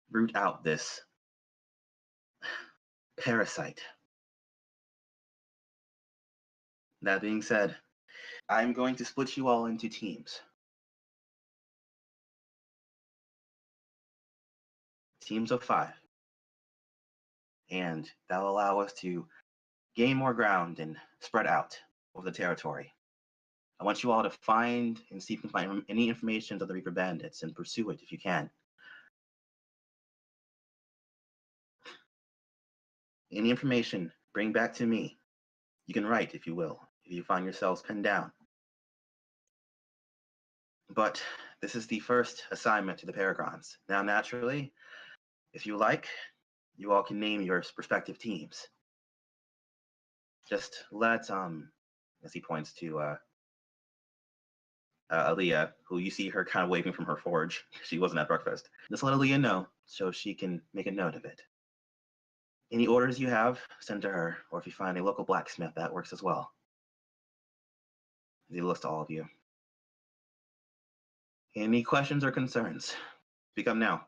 root out this parasite. That being said, I'm going to split you all into teams. Teams of 5. And that'll allow us to gain more ground and spread out over the territory. I want you all to find and see if you can find any information of the Reaper bandits and pursue it if you can. Any information, bring back to me. You can write, if you will, if you find yourselves pinned down. But this is the first assignment to the Paragons. Now, naturally, if you like, you all can name your respective teams. Just let, as he points to Aaliyah, who you see her kind of waving from her forge. She wasn't at breakfast. Just let Aaliyah know so she can make a note of it. Any orders you have, send to her, or if you find a local blacksmith, that works as well. He looks to all of you. Any questions or concerns? Speak up now.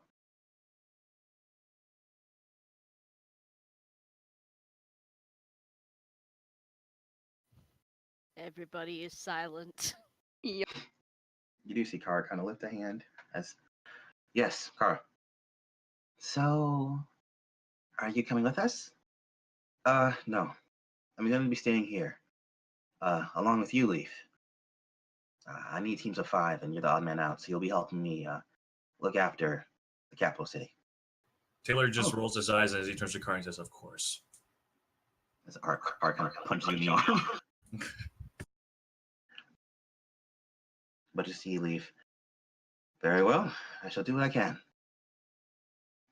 Everybody is silent. Yep. You do see Kara kind of lift a hand as, yes, Kara. So, are you coming with us? No. I'm going to be staying here, along with you, Leaf. I need teams of 5, and you're the odd man out, so you'll be helping me look after the capital city. Taylor just rolls his eyes as he turns to Car and says, "Of course." As Car kind of punches you in the arm. But you see, Leaf, Very well. I shall do what I can.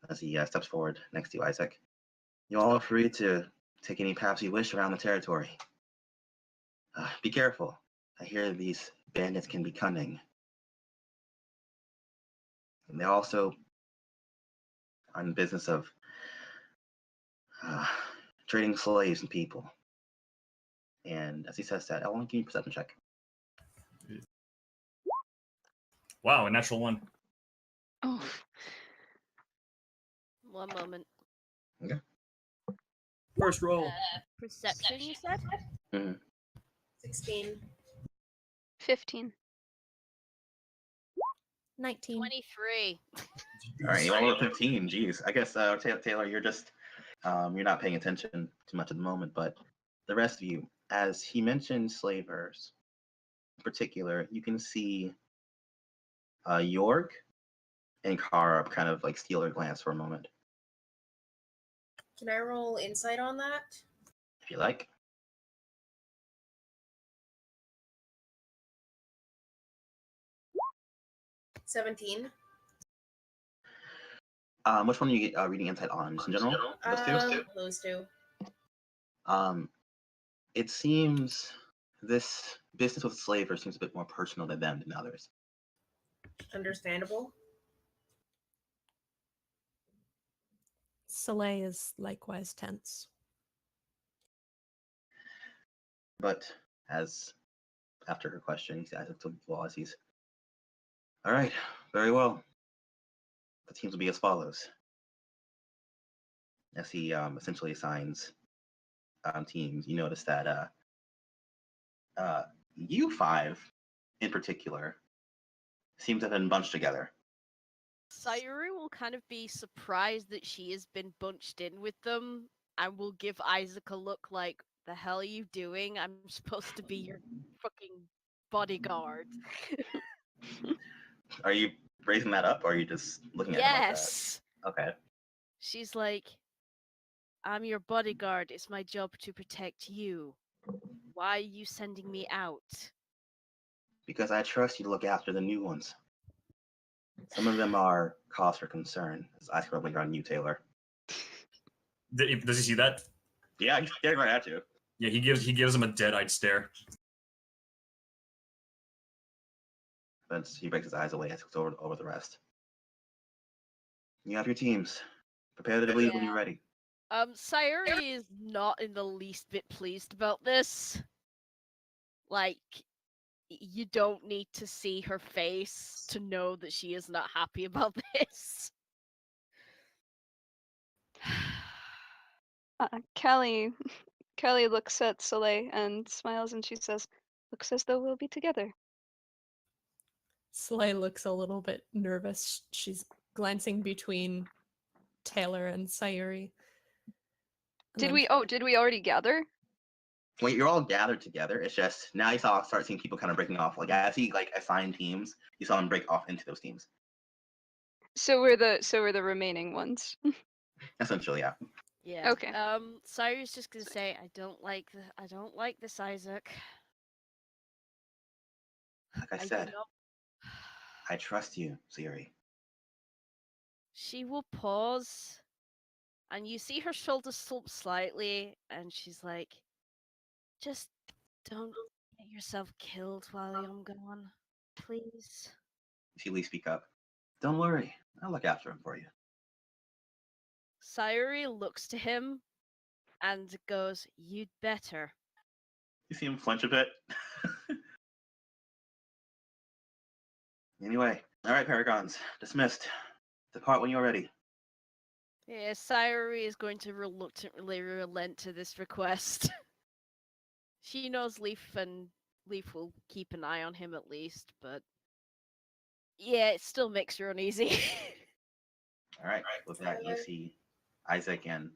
As he steps forward next to you, Isaac. You all are free to take any paths you wish around the territory. Be careful. I hear these bandits can be cunning. And they also are in the business of trading slaves and people. And as he says that, I want to give you a perception check. Wow, a natural one. Oh, One moment. First roll. Perception, you said? Mm-hmm. 16. 15. 19. 23. All right, you rolled a 15. Jeez, I guess Taylor, you're just you're not paying attention too much at the moment. But the rest of you, as he mentioned, slavers in particular, you can see York and Kara kind of like steal their glance for a moment, Can I roll insight on that? if you like. $17. Which one do you get reading insight on? Just in general? Those two? Those two. It seems this business with slavers seems a bit more personal to them than others. Understandable. Soleil is likewise tense. But as after her question, he says, he's all right, very well. The teams will be as follows. As he essentially assigns teams, you notice that you five in particular seem to have been bunched together. Sayuri will kind of be surprised that she has been bunched in with them and will give Isaac a look like, the hell are you doing? I'm supposed to be your fucking bodyguard. Are you raising that up, or are you just looking at him like that? Yes! Okay. She's like, I'm your bodyguard. It's my job to protect you. Why are you sending me out? Because I trust you to look after the new ones. Some of them are cause for concern. His eyes rubbing on you, Taylor. Does he see that? Yeah, he's staring right at you. Yeah, he gives him a dead-eyed stare. But he breaks his eyes away as he looks over the rest. You have your teams. Prepare to leave when you're ready. Sayuri is not in the least bit pleased about this. Like, you don't need to see her face to know that she is not happy about this. Callie looks at Soleil and smiles, and she says, "Looks as though we'll be together." Soleil looks a little bit nervous. She's glancing between Taylor and Sayuri. And Did then we already gather? When you're all gathered together, it's just now you start seeing people kind of breaking off. Like as he assigned teams, you saw them break off into those teams. So we're the remaining ones. Essentially, yeah. Yeah. Okay. Sayuri's just gonna say, I don't like this, Isaac. Like I do said, not- I trust you, Sayuri. She will pause, and you see her shoulders slump slightly, and she's like, just don't get yourself killed while I'm gone, please. You see Lee speak up. Don't worry, I'll look after him for you. Sayuri looks to him and goes, you'd better. You see him flinch a bit. Anyway, all right, Paragons, dismissed. Depart when you're ready. Yeah, Sayuri is going to reluctantly relent to this request. She knows Leaf will keep an eye on him at least, but yeah, it still makes her uneasy. All right, with that, you see Isaac and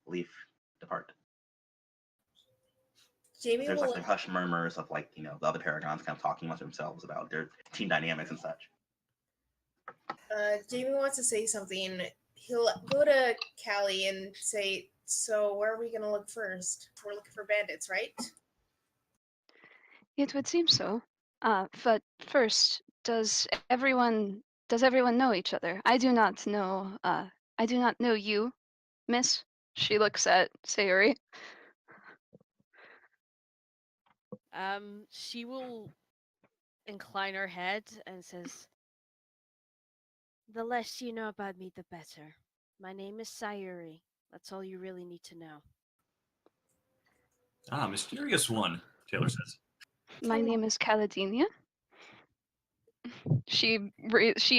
Leaf depart. Jamie There's will like hushed murmurs of the other Paragons kind of talking amongst themselves about their team dynamics and such. Jamie wants to say something. He'll go to Callie and say, so where are we going to look first? We're looking for bandits, right? It would seem so. But first, does everyone Does everyone know each other? I do not know. I do not know you, miss. She looks at Sayuri. She will incline her head and says, "The less you know about me, the better. My name is Sayuri. That's all you really need to know." Ah, mysterious one, Taylor says. My name is Caladenia. She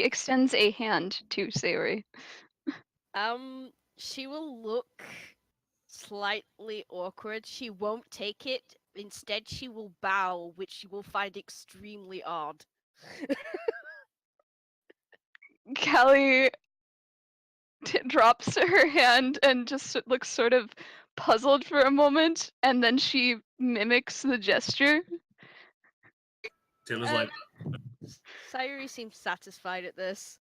extends a hand to Sayuri. She will look slightly awkward. She won't take it. Instead, she will bow, which you will find extremely odd. Callie drops her hand and just looks sort of puzzled for a moment, and then she mimics the gesture. Taylor's like, Sayuri seems satisfied at this.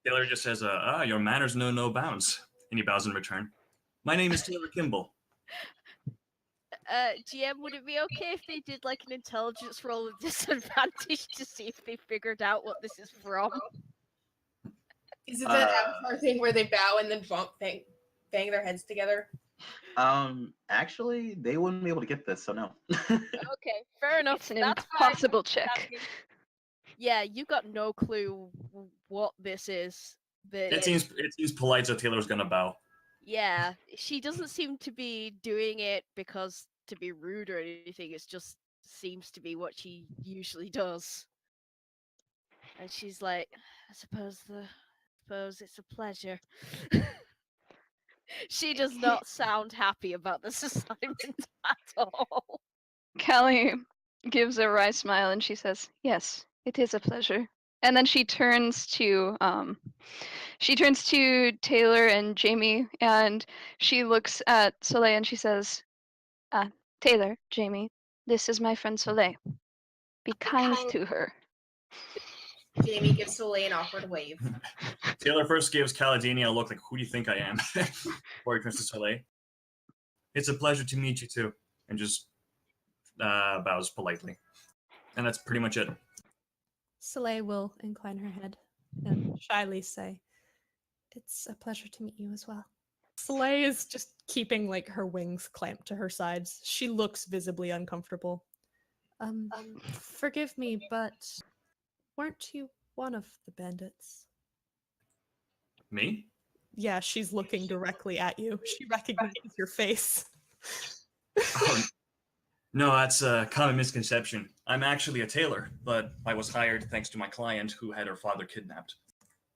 Taylor just says, your manners know no bounds. And he bows in return. My name is Taylor Kimball. GM, would it be okay if they did like an intelligence roll with disadvantage to see if they figured out what this is from? Is it that Avatar thing where they bow and then bang their heads together? Actually, they wouldn't be able to get this, so no. Okay, fair enough. It's an That's impossible fine. check. Yeah, you got no clue what this is. But It seems polite, so Taylor's gonna bow. yeah, she doesn't seem to be doing it because to be rude or anything. It just seems to be what she usually does. And she's like, I suppose it's a pleasure. She does not sound happy about this assignment at all. Callie gives a wry smile and she says, "Yes, it is a pleasure." And then she turns to Taylor and Jamie, and she looks at Soleil and she says, "Taylor, Jamie, this is my friend Soleil. Be kind to her." Jamie gives Soleil an awkward wave. Taylor first gives Caladenia a look like, who do you think I am? Before he turns to Soleil. It's a pleasure to meet you too. And just bows politely. And that's pretty much it. Soleil will incline her head and shyly say, "It's a pleasure to meet you as well." Soleil is just keeping like her wings clamped to her sides. She looks visibly uncomfortable. Forgive me, but weren't you one of the bandits? Me? Yeah, she's looking directly at you. She recognizes your face. Oh, no, that's a common misconception. I'm actually a tailor, but I was hired thanks to my client who had her father kidnapped.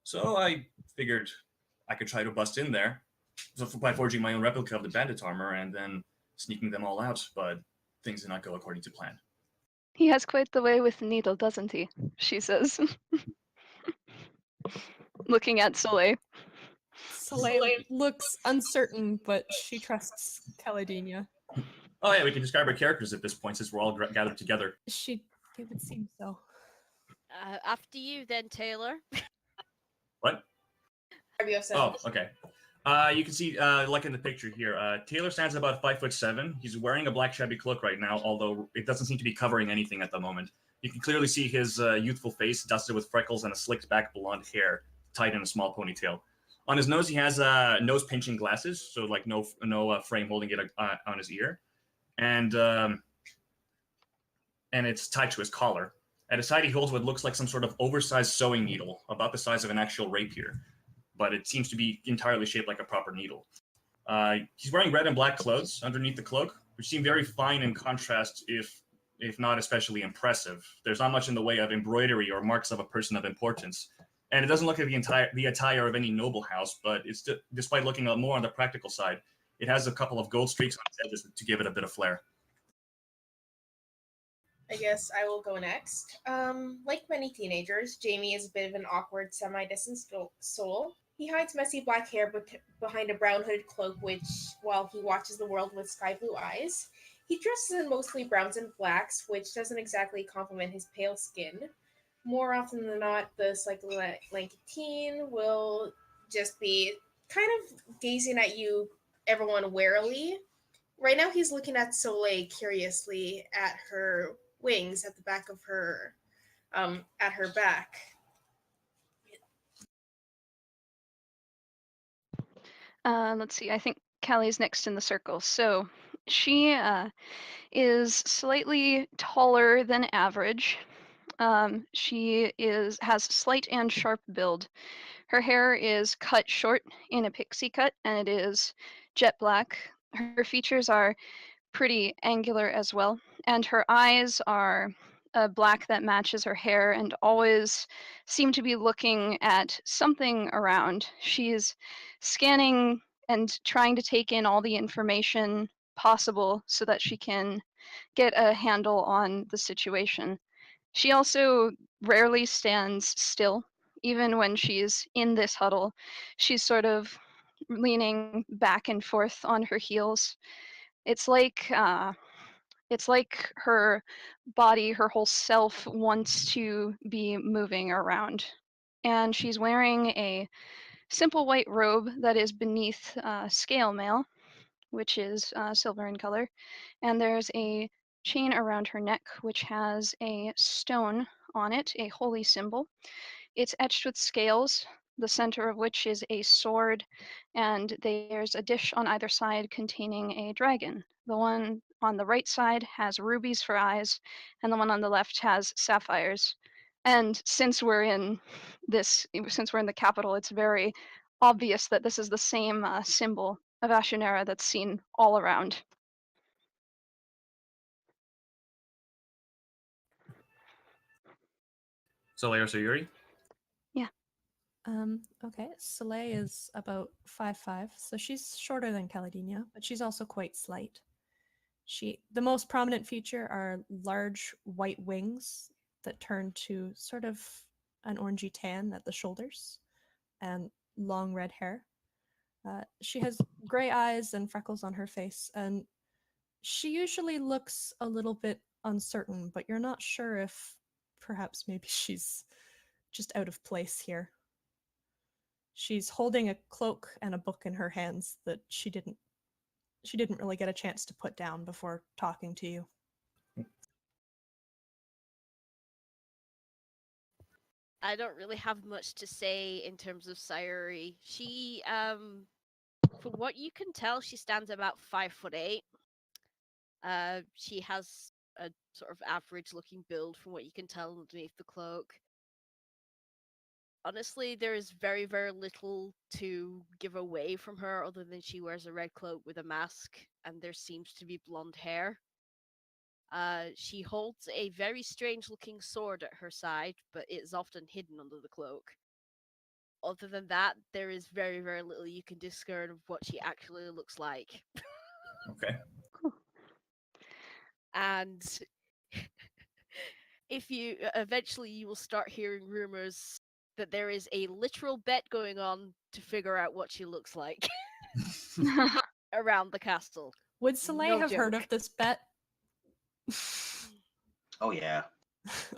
So I figured I could try to bust in there by forging my own replica of the bandit armor and then sneaking them all out, but things did not go according to plan. "He has quite the way with the needle, doesn't he?" she says, looking at Soleil. Soleil looks uncertain, but she trusts Caladenia. Oh yeah, we can describe our characters at this point since we're all gathered together. It would seem so. After you, then, Taylor. What? Oh, okay. You can see, like in the picture here, Taylor stands about 5'7". He's wearing a black shabby cloak right now, although it doesn't seem to be covering anything at the moment. You can clearly see his youthful face dusted with freckles and a slicked back blonde hair tied in a small ponytail. On his nose, he has nose pinching glasses, so like no frame holding it on his ear, and it's tied to his collar. At his side, he holds what looks like some sort of oversized sewing needle, about the size of an actual rapier, but it seems to be entirely shaped like a proper needle. He's wearing red and black clothes underneath the cloak, which seem very fine in contrast, if not especially impressive. There's not much in the way of embroidery or marks of a person of importance, and it doesn't look like the attire of any noble house, but it's despite looking more on the practical side, it has a couple of gold streaks on its edges to give it a bit of flair. I guess I will go next. Like many teenagers, Jamie is a bit of an awkward, semi-distant soul. He hides messy black hair behind a brown hooded cloak, while he watches the world with sky blue eyes. He dresses in mostly browns and blacks, which doesn't exactly complement his pale skin. More often than not, the slightly lanky teen will just be kind of gazing at you, everyone warily. Right now, he's looking at Soleil curiously at her wings at the back of her, at her back. Let's see. I think Callie's next in the circle. So she is slightly taller than average. She has slight and sharp build. Her hair is cut short in a pixie cut, and it is jet black. Her features are pretty angular as well, and her eyes are black that matches her hair and always seem to be looking at something around. She's scanning and trying to take in all the information possible so that she can get a handle on the situation. She also rarely stands still, even when she's in this huddle. She's sort of leaning back and forth on her heels. It's like her body, her whole self wants to be moving around. And she's wearing a simple white robe that is beneath scale mail, which is silver in color. And there's a chain around her neck, which has a stone on it, a holy symbol. It's etched with scales, the center of which is a sword, and there's a dish on either side containing a dragon. The one on the right side has rubies for eyes, and the one on the left has sapphires. And since we're in the capital, it's very obvious that this is the same symbol of Ashenera that's seen all around. Soleil or Sayuri? Okay. Soleil is about 5'5", so she's shorter than Caladenia, but she's also quite slight. The most prominent feature are large white wings that turn to sort of an orangey tan at the shoulders, and long red hair. She has gray eyes and freckles on her face, and she usually looks a little bit uncertain, but you're not sure if perhaps maybe she's just out of place here. She's holding a cloak and a book in her hands that she didn't really get a chance to put down before talking to you. I don't really have much to say in terms of Sayuri. She, from what you can tell, she stands about 5'8". She has a sort of average-looking build from what you can tell underneath the cloak. Honestly, there is very, very little to give away from her other than she wears a red cloak with a mask, and there seems to be blonde hair. She holds a very strange-looking sword at her side, but it is often hidden under the cloak. Other than that, there is very, very little you can discern of what she actually looks like. Okay. And if you eventually you will start hearing rumors that there is a literal bet going on to figure out what she looks like around the castle. Would Soleil No have heard joke. of this bet? Oh yeah.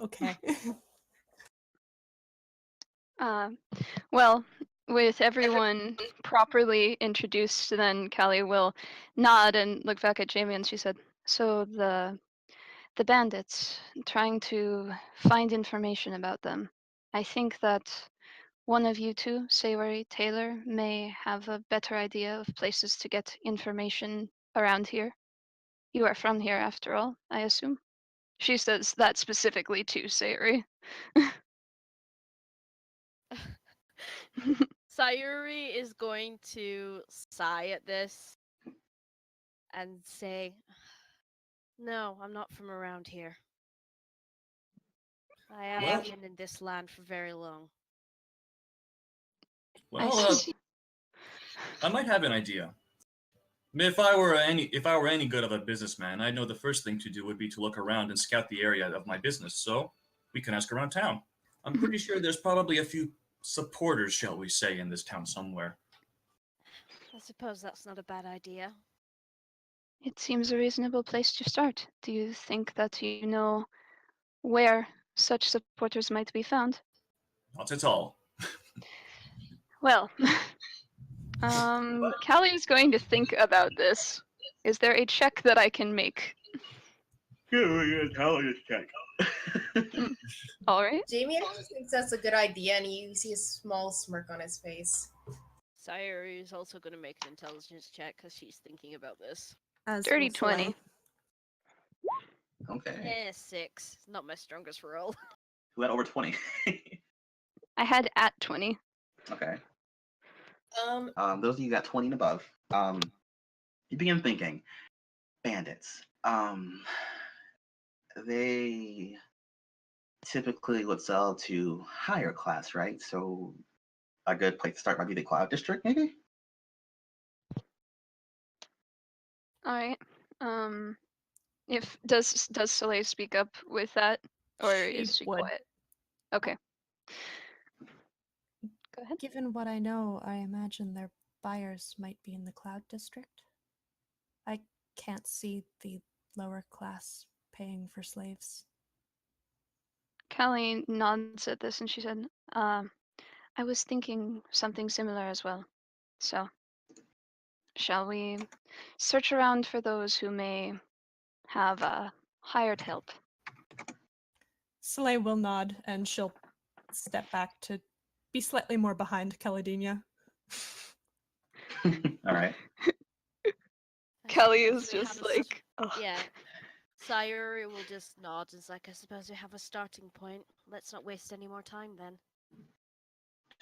Okay. Well, with everyone properly introduced, then Callie will nod and look back at Jamie, and she said, "So the bandits, trying to find information about them. I think that one of you two, Sayuri, Taylor, may have a better idea of places to get information around here. You are from here, after all, I assume." She says that specifically to Sayuri. Sayuri is going to sigh at this and say, "No, I'm not from around here. I haven't been in this land for very long." Well, I might have an idea. If I were any good of a businessman, I know the first thing to do would be to look around and scout the area of my business. So we can ask around town. I'm pretty sure there's probably a few supporters, shall we say, in this town somewhere. I suppose that's not a bad idea. It seems a reasonable place to start. Do you think that you know where such supporters might be found? Not at all. Well, Callie is going to think about this. Is there a check that I can make? check. All right. Jamie actually thinks that's a good idea, and you see a small smirk on his face. Sayuri is also going to make an intelligence check because she's thinking about this. As Dirty will Soleil. 20. Okay. 6. Not my strongest roll. Who had over 20? I had at 20. Okay. Um, Those of you got 20 and above. You begin thinking, bandits. They typically would sell to higher class, right? So a good place to start might be the Cloud District, maybe? All right. If does Soleil speak up with that, or She is she would. quiet? Okay. Go ahead. Given what I know, I imagine their buyers might be in the Cloud District. I can't see the lower class paying for slaves. Callie nods at this and she said, I was thinking something similar as well. So, shall we search around for those who may have hired help? Soleil will nod and she'll step back to be slightly more behind Caladenia. All right. Kelly suppose is we just have a s- like, ugh. Yeah. Sayuri will just nod and is like, I suppose we have a starting point. Let's not waste any more time then.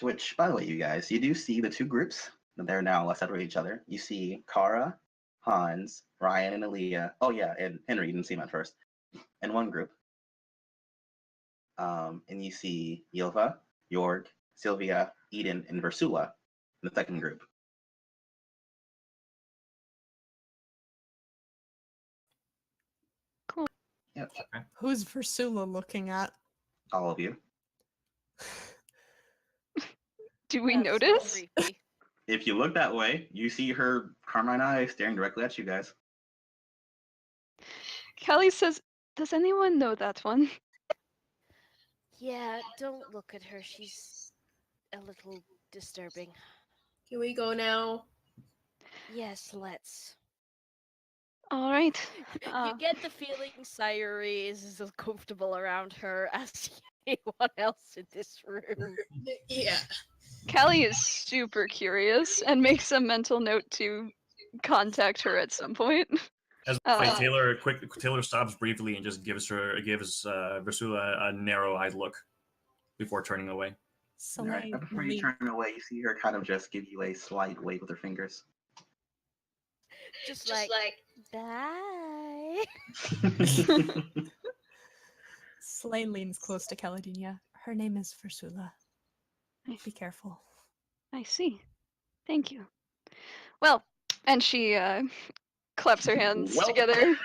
Which, by the way, you guys, you do see the two groups. They're now separated each other. You see Kara, Hans, Ryan, and Aaliyah. Oh, yeah, and Henry. You didn't see him at first. In one group. And you see Yilva, Jorg, Sylvia, Eden, and Versula in the second group. Cool. Yep, Who's Versula looking at? all of you. Do we That's so notice? creepy. If you look that way, you see her carmine eyes staring directly at you guys. Kelly says, does anyone know that one? Yeah, don't look at her. She's a little disturbing. can we go now? Yes, let's. All right. You get the feeling Sayuri is as comfortable around her as anyone else in this room. Yeah. Kelly is super curious and makes a mental note to contact her at some point. As Taylor stops briefly and just gives Versula a narrow-eyed look before turning away. All Soleil right, but before you leans- turn away, you see her kind of just give you a slight wave with her fingers. Just like, bye. Soleil leans close to Caladenia. Her name is Versula. Be careful. I see. Thank you. Well, and she claps her hands Well. together.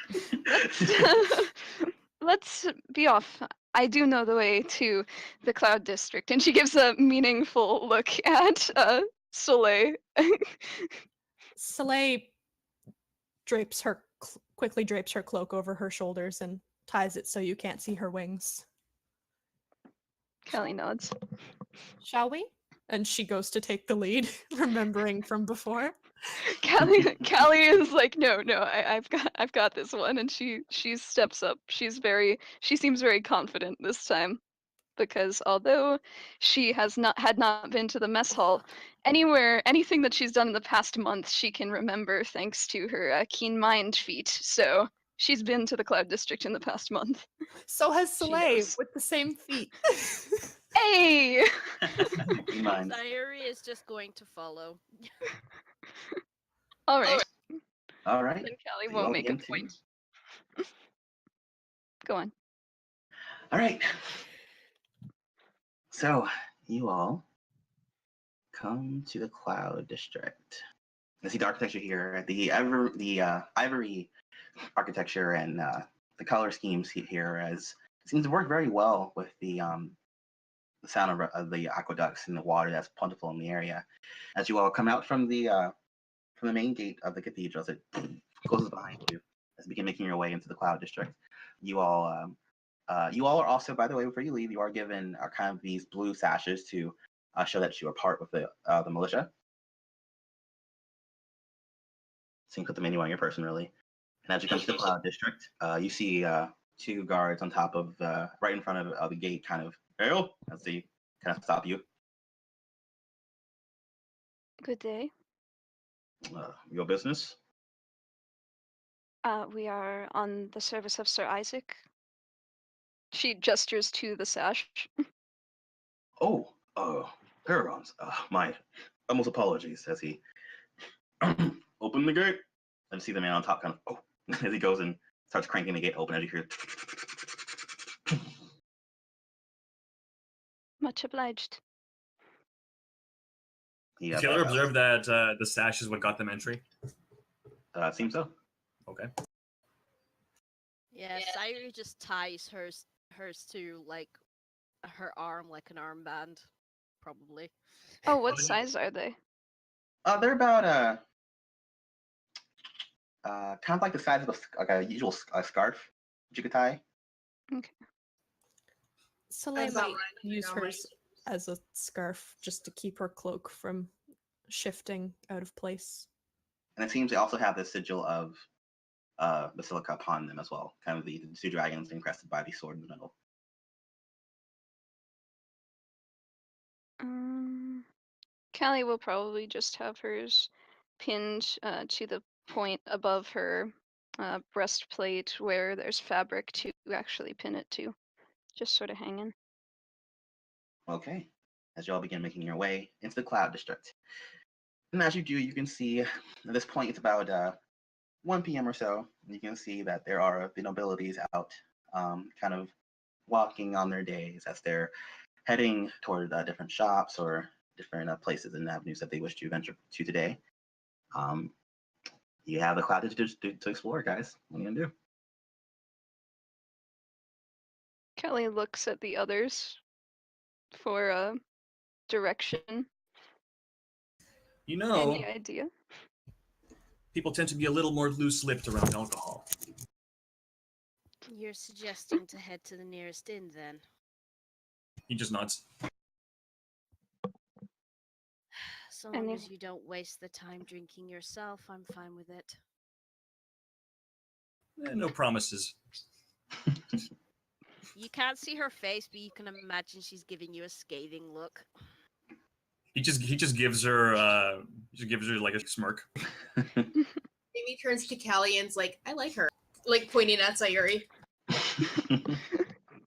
Let's be off. I do know the way to the Cloud District. And she gives a meaningful look at Soleil. Soleil quickly drapes her cloak over her shoulders and ties it so you can't see her wings. Kelly nods. Shall we? And she goes to take the lead, remembering from before. Callie is like, no, I've got this one, and she steps up. She seems very confident this time, because although she had not been to the mess hall, anything that she's done in the past month, she can remember thanks to her keen mind feat. So she's been to the Cloud District in the past month. So has She Soleil knows. with the same feet. Hey! Keep in mind. Sayuri is just going to follow. All right. All right. Then Callie you won't all make a begin to- point. Go on. All right. So you all come to the Cloud District. You see the architecture here, the ivory architecture, and the color schemes here as seems to work very well with the sound of the aqueducts and the water that's plentiful in the area. As you all come out from the main gate of the cathedral, as it closes behind you, as you begin making your way into the Cloud District, you all are also, by the way, before you leave, you are given kind of these blue sashes to show that you are part with the militia. So you can put them anywhere on your person, really. And as you come to the Cloud District, you see two guards on top of, right in front of the gate, kind of, as they kind of stop you. Good day. Your business? We are on the service of Sir Isaac. She gestures to the sash. Oh, Paragons. My almost apologies as he open the gate and see the man on top kind of as he goes and starts cranking the gate open as you hear. Much obliged. Yeah, Taylor observed that the sash is what got them entry. Seems so. Okay. Yeah, Sayuri just ties hers to like her arm like an armband, probably. Oh, what size are they? They're about kind of like the size of a usual scarf that you could tie. Okay. Soleil That's about might right, use I know, hers as a scarf just to keep her cloak from shifting out of place. And it seems they also have the sigil of Basilica upon them as well. Kind of the two dragons encrusted by the sword in the middle. Callie will probably just have hers pinned to the point above her breastplate where there's fabric to actually pin it to. Just sort of hanging. Okay. As you all begin making your way into the Cloud District. And as you do, you can see at this point it's about 1 p.m. or so. You can see that there are the nobilities out kind of walking on their days as they're heading toward different shops or different places and avenues that they wish to venture to today. You have the Cloud District to explore, guys. What are you going to do? Kelly looks at the others for direction. You know, Any idea? people tend to be a little more loose-lipped around alcohol. You're suggesting to head to the nearest inn, then? He just nods. So long as you don't waste the time drinking yourself, I'm fine with it. No promises. You can't see her face, but you can imagine she's giving you a scathing look. He just gives her like a smirk. Amy turns to Callie and's like, I like her. Like pointing at Sayuri.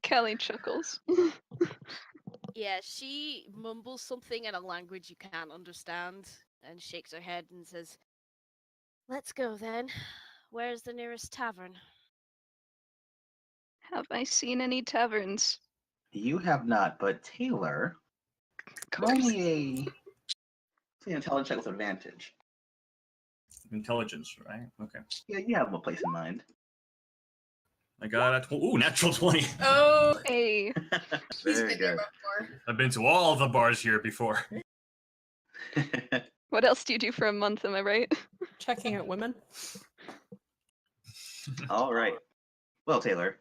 Kelly chuckles. Yeah, she mumbles something in a language you can't understand and shakes her head and says, Let's go then. Where's the nearest tavern? Have I seen any taverns? You have not, but Taylor, roll me an intelligence check with advantage. Intelligence, right? Okay. Yeah, you have a place in mind. I got a natural 20. Oh, Hey, he's Very been there good. before. I've been to all the bars here before. what else do you do for a month, am I right? Checking out women. All right. Well, Taylor,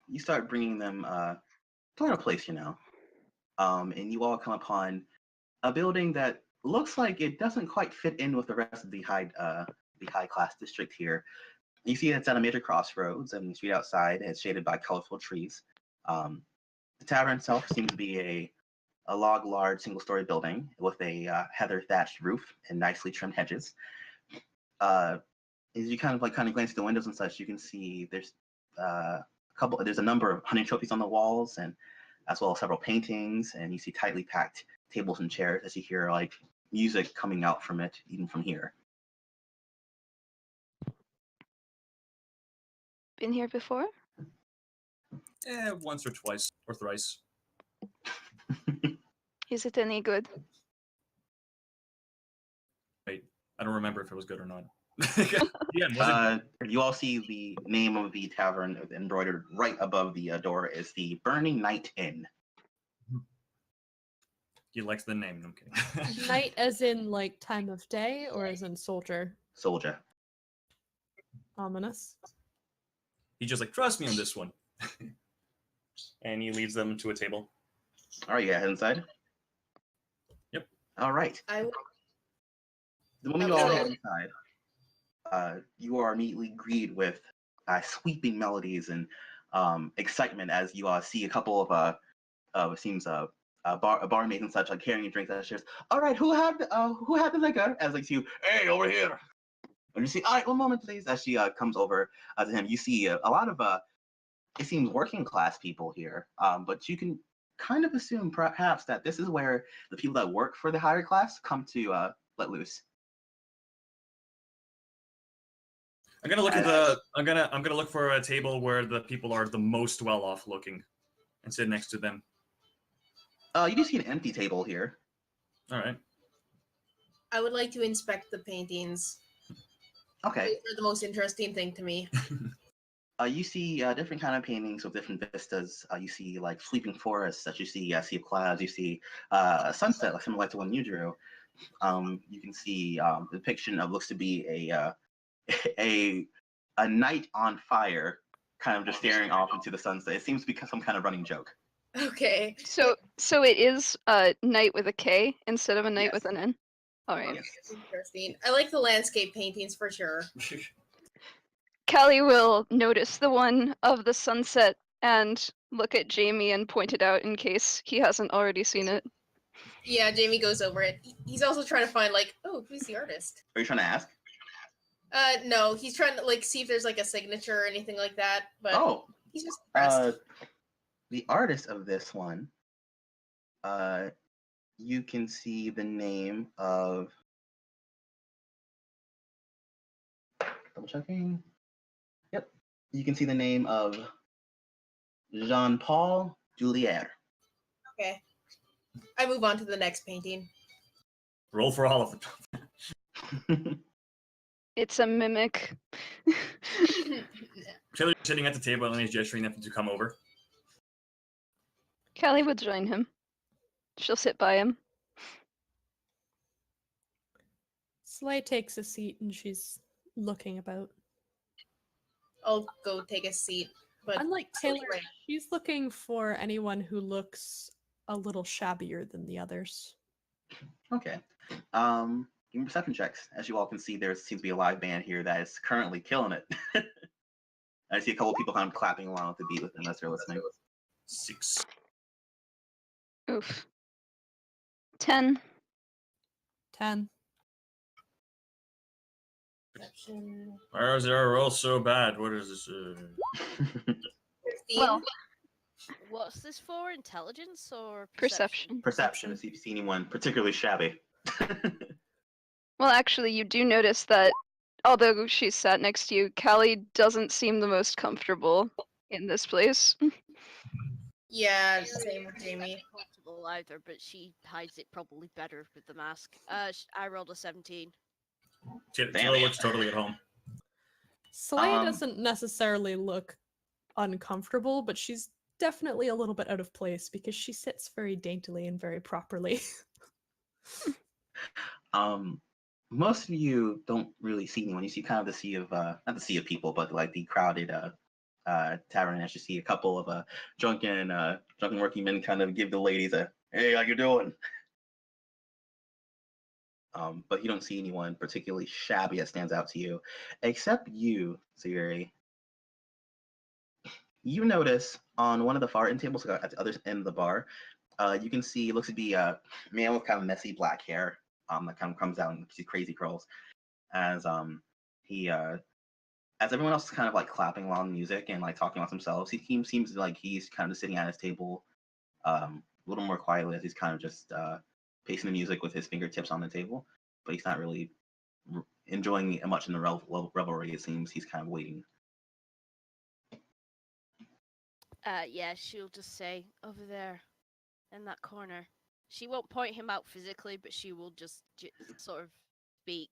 you start bringing them to a place, and you all come upon a building that looks like it doesn't quite fit in with the rest of the high class district here. You see it's at a major crossroads, and the street outside is shaded by colorful trees. The tavern itself seems to be a large single-story building with a heather thatched roof and nicely trimmed hedges. As you kind of glance through the windows and such, you can see there's a number of hunting trophies on the walls, and as well as several paintings, and you see tightly packed tables and chairs as you hear music coming out from it, even from here. Been here before? Once or twice or thrice. Is it any good? Wait, I don't remember if it was good or not. Yeah, you all see the name of the tavern embroidered right above the door is the Burning Night Inn. He likes the name. I'm kidding. Night as in like time of day or as in soldier? Soldier. Ominous. He's just like, trust me on this one. And he leads them to a table. All right, you head inside? Yep. All right. I The moment you all head inside, you are immediately greeted with sweeping melodies and excitement as you see a couple of, it seems, barmaids and such, like carrying drinks downstairs. All right, who had the liquor? As like you, hey, over here. And you see, all right, one moment, please. As she comes over to him, you see a lot of it seems working class people here. But you can kind of assume perhaps that this is where the people that work for the higher class come to let loose. I'm gonna look at the. I'm gonna look for a table where the people are the most well off looking, and sit next to them. You do see an empty table here. All right. I would like to inspect the paintings. Okay. They're the most interesting thing to me. You see different kind of paintings with different vistas. You see like sweeping forests that you see sea of clouds. You see a sunset, like something like the one you drew. You can see the depiction of looks to be a knight on fire, kind of just staring off into the sunset. It seems to be some kind of running joke. Okay. So it is a knight with a K instead of a knight Yes. with an N. All right. Yes. Interesting. I like the landscape paintings for sure. Callie will notice the one of the sunset and look at Jamie and point it out in case he hasn't already seen it. Yeah, Jamie goes over it. He's also trying to find like, oh, who's the artist? Are you trying to ask? No, he's trying to like see if there's like a signature or anything like that. But Oh, he's just impressed. the artist of this one, you can see the name of. Double checking. Yep, you can see the name of Jean-Paul Julier. Okay. I move on to the next painting. Roll for all of them. It's a mimic. Taylor's sitting at the table and he's gesturing them to come over. Callie would join him. She'll sit by him. Soleil takes a seat and she's looking about. I'll go take a seat. But Unlike Taylor, she's looking for anyone who looks a little shabbier than the others. Okay. Give me perception checks. As you all can see, there seems to be a live band here that is currently killing it. I see a couple of people kind of clapping along with the beat with them as they're listening. 6. Oof. 10. 10. perception. Why is our roll so bad? What is this? 15. Well, What's this for? Intelligence or perception. Perception to see if you see anyone particularly shabby. Well, actually, you do notice that although she's sat next to you, Callie doesn't seem the most comfortable in this place. Yeah, same with Jamie. Not comfortable either, but she hides it probably better with the mask. I rolled a 17. Taylor looks totally at home. Soleil doesn't necessarily look uncomfortable, but she's definitely a little bit out of place because she sits very daintily and very properly. Most of you don't really see anyone. You see kind of the sea of not the sea of people, but like the crowded tavern. As you see a couple of drunken working men kind of give the ladies a hey, how you doing? But you don't see anyone particularly shabby that stands out to you, except you, Sayuri. You notice on one of the far end tables at the other end of the bar, you can see it looks to be a man with kind of messy black hair that kind of comes out in these crazy curls. As as everyone else is kind of like clapping along the music and like talking amongst themselves, he seems like he's kind of sitting at his table a little more quietly as he's kind of just pacing the music with his fingertips on the table, but he's not really enjoying it much in the revelry. It seems he's kind of waiting. Yeah, she'll just say, over there, in that corner. She won't point him out physically, but she will just sort of speak.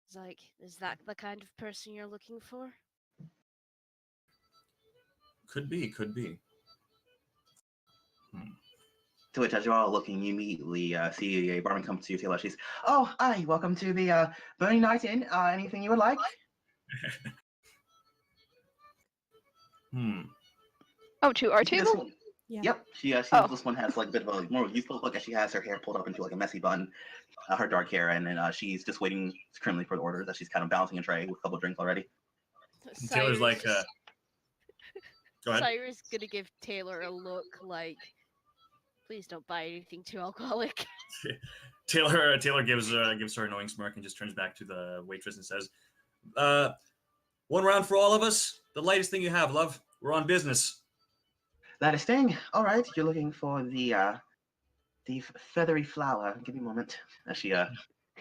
It's like, is that the kind of person you're looking for? Could be. To which, as you're all looking, you immediately see a barman come to you, Taylor. She's, oh, hi, welcome to the Burning Night Inn. Anything you would like? Oh, to our You see this table? one? Yeah. Yep. She Oh. this one has like a bit of a more youthful look as she has her hair pulled up into like a messy bun, her dark hair, and then she's just waiting currently for the orders as she's kind of balancing a tray with a couple of drinks already. Taylor's like, go ahead. Cyrus gonna give Taylor a look like, Please don't buy anything too alcoholic. Taylor gives her annoying smirk and just turns back to the waitress and says, one round for all of us. The lightest thing you have, love. We're on business. Lightest thing. All right, you're looking for the feathery flower. Give me a moment. As she runs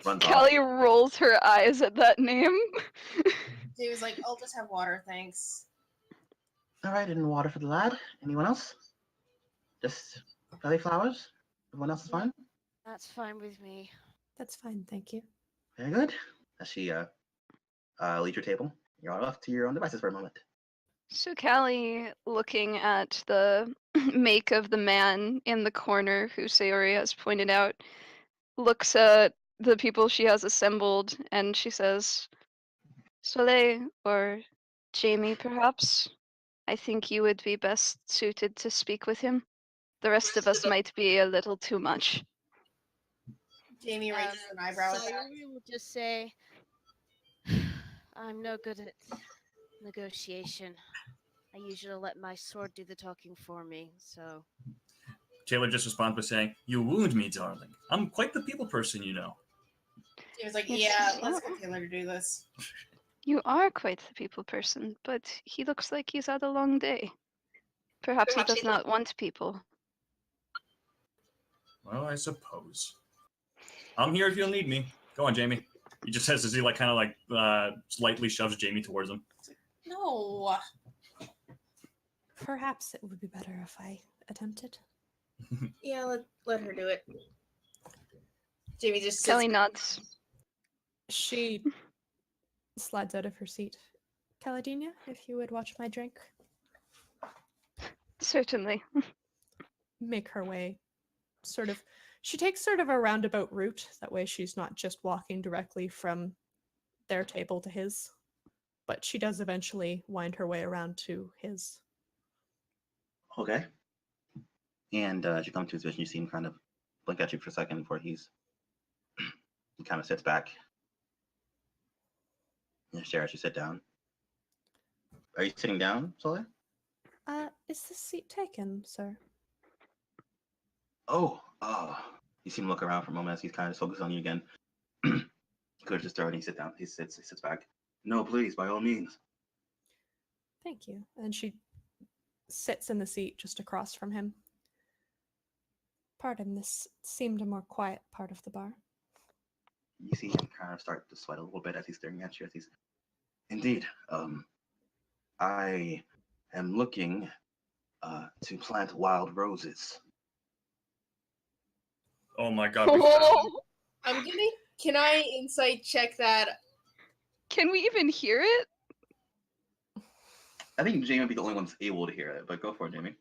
off. Callie rolls her eyes at that name. He was like, I'll just have water, thanks. All right, and water for the lad. Anyone else? Just feathery flowers. Everyone else is fine. That's fine with me. That's fine, thank you. Very good. As she leaves your table, you're all left to your own devices for a moment. So Callie, looking at the make of the man in the corner who Sayuri has pointed out, looks at the people she has assembled and she says, Soleil, or Jamie perhaps, I think you would be best suited to speak with him. The rest of us might be a little too much. Jamie raises an eyebrow at that. Sayuri will just say, I'm no good at negotiation. I usually let my sword do the talking for me, so... Taylor just responds by saying, you wound me, darling. I'm quite the people person, you know. Jamie's like, Yes, yeah, let's get Taylor to do this. You are quite the people person, but he looks like he's had a long day. Perhaps he does not want people. Well, I suppose. I'm here if you'll need me. Go on, Jamie. He just says as he slightly shoves Jamie towards him. No. Perhaps it would be better if I attempted. Yeah, let her do it. Jamie just Callie sits. nods. She slides out of her seat. Caladenia, if you would watch my drink. Certainly. Make her way. She takes sort of a roundabout route. That way she's not just walking directly from their table to his. But she does eventually wind her way around to his. Okay. And as you come to his vision, you see him kind of blink at you for a second before he kind of sits back. And stare as you sit down. Are you sitting down, Soleil? Is this seat taken, sir? Oh, you see him look around for a moment as he's kind of focused on you again. Clears his throat and he sits down. He sits back. No, please, by all means. Thank you. And she sits in the seat just across from him. Pardon, this seemed a more quiet part of the bar. You see him kind of start to sweat a little bit as he's staring at you. As he's, indeed, I am looking to plant wild roses. Oh my god. Can I insight check that? Can we even hear it? I think Jamie would be the only one that's able to hear it, but go for it, Jamie.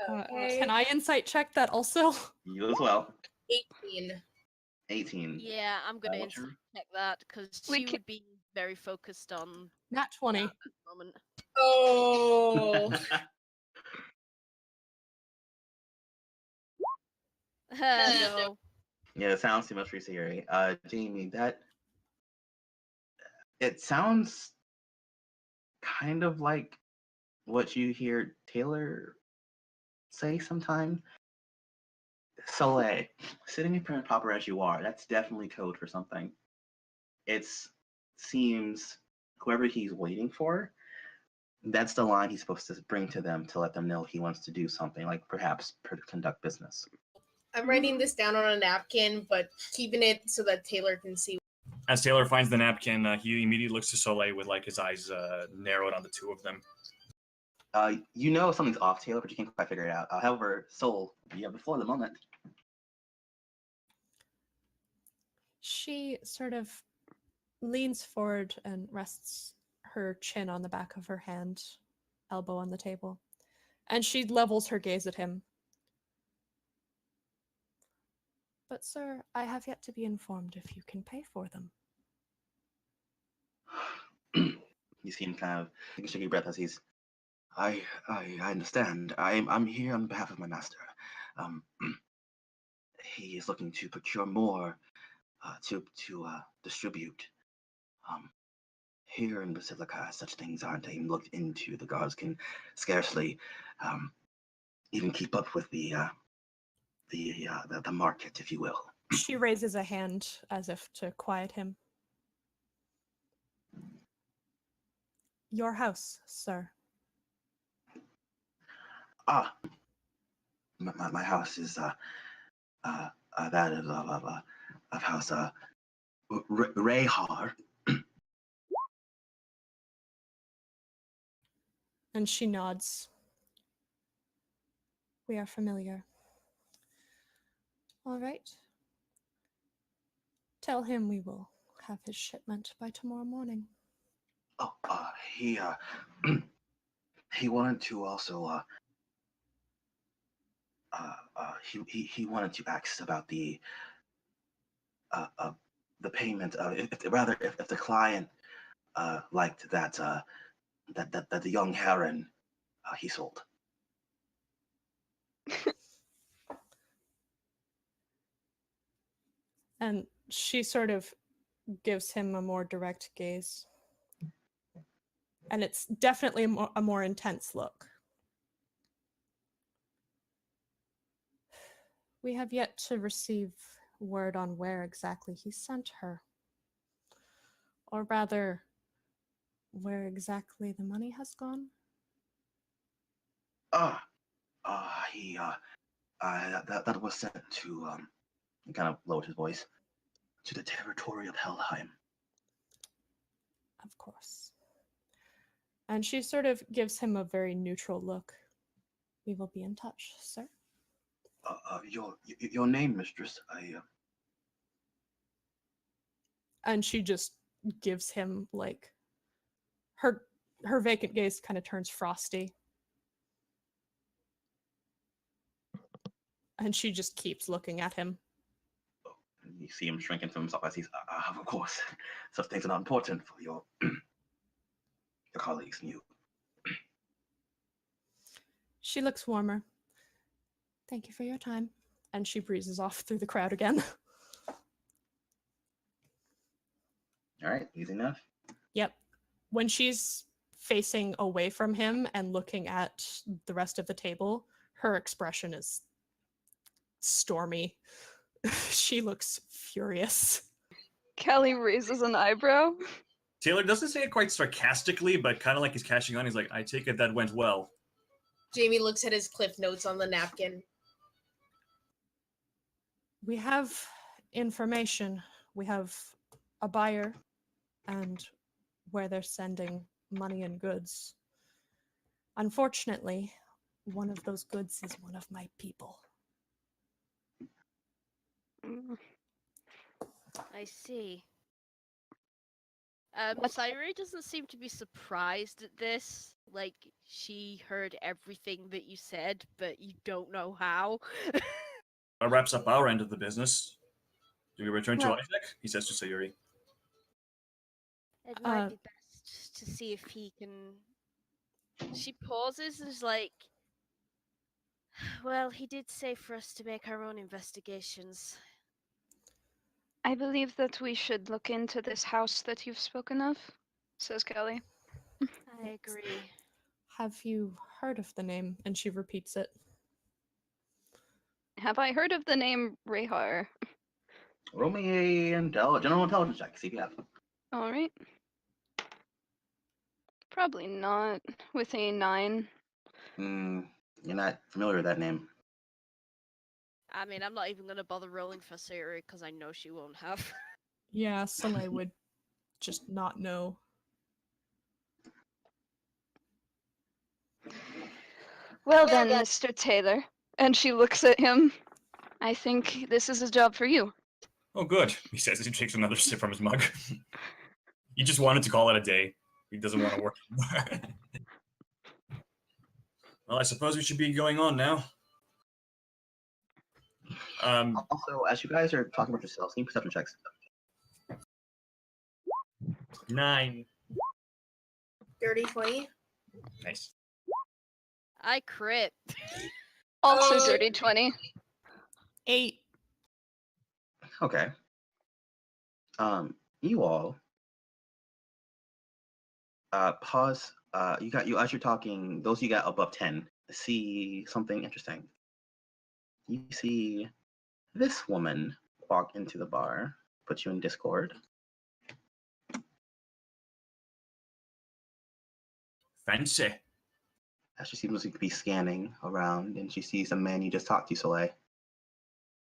Okay. Can I insight check that also? You as well. 18. 18. Yeah, I'm gonna what's your- check that, because We she ca- would be very focused on Nat 20. that at the moment. Oh. No. Yeah, it sounds too much for you, Sayuri. Jamie, it sounds kind of like what you hear Taylor say sometime. Soleil, sitting in front of proper as you are, that's definitely code for something. It seems whoever he's waiting for, that's the line he's supposed to bring to them to let them know he wants to do something, like perhaps conduct business. I'm writing this down on a napkin, but keeping it so that Taylor can see. As Taylor finds the napkin, he immediately looks to Soleil with his eyes narrowed on the two of them. You know something's off, Taylor, but you can't quite figure it out. However, Soul, you have the floor at the moment. She sort of leans forward and rests her chin on the back of her hand, elbow on the table, and she levels her gaze at him. But sir, I have yet to be informed if you can pay for them. You see him kind of taking a shaky breath as he's, I understand. I'm here on behalf of my master. He is looking to procure more to distribute. Here in Basilica, such things aren't even looked into. The guards can scarcely even keep up with the the market, if you will. She raises a hand as if to quiet him. Your house, sir. Ah, my house is that of House Rehar. And she nods. We are familiar. All right. Tell him we will have his shipment by tomorrow morning. Oh, he he wanted to also he wanted to ask about the payment. If the client liked that that the young heron he sold. And she sort of gives him a more direct gaze. And it's definitely a more intense look. We have yet to receive word on where exactly he sent her. Or rather, where exactly the money has gone. That was sent to he kind of lowered his voice, to the territory of Helheim. Of course. And she sort of gives him a very neutral look. We will be in touch, sir. Your name, mistress. And she just gives him like her vacant gaze kind of turns frosty. And she just keeps looking at him. You see him shrinking to himself as he's, of course, such things are not important for your colleagues and you. She looks warmer. Thank you for your time. And she breezes off through the crowd again. All right, easy enough. Yep. When she's facing away from him and looking at the rest of the table, her expression is stormy. She looks furious. Kelly raises an eyebrow. Taylor doesn't say it quite sarcastically, but kind of like he's catching on. He's like, I take it that went well. Jamie looks at his cliff notes on the napkin. We have information. We have a buyer and where they're sending money and goods. Unfortunately, one of those goods is one of my people. I see. Sayuri doesn't seem to be surprised at this. Like, she heard everything that you said, but you don't know how. That wraps up our end of the business. Do we return to Well- Isaac? He says to Sayuri. It might be best to see if he can... She pauses and is like, well, he did say for us to make our own investigations. I believe that we should look into this house that you've spoken of, says Kelly. I agree. Have you heard of the name? And she repeats it. Have I heard of the name Rehar? Roll me a general intelligence check. See if you have. All right. Probably not. With a 9. You're not familiar with that name. I mean, I'm not even going to bother rolling for Sayuri because I know she won't have. Yeah, Soleil would just not know. Well then, Mr. Taylor. And she looks at him. I think this is a job for you. Oh, good, he says as he takes another sip from his mug. He just wanted to call it a day. He doesn't want to work anymore. Well, I suppose we should be going on now. Also, as you guys are talking about yourselves, can you perception checks? 9. Dirty 20. Nice. I crit. Also Oh. dirty 20. 8. Okay. You all pause. You as you're talking, those you got above 10 see something interesting. you see this woman walk into the bar, put you in Discord. Fancy. As she seems to be scanning around, and she sees a man you just talked to, Soleil.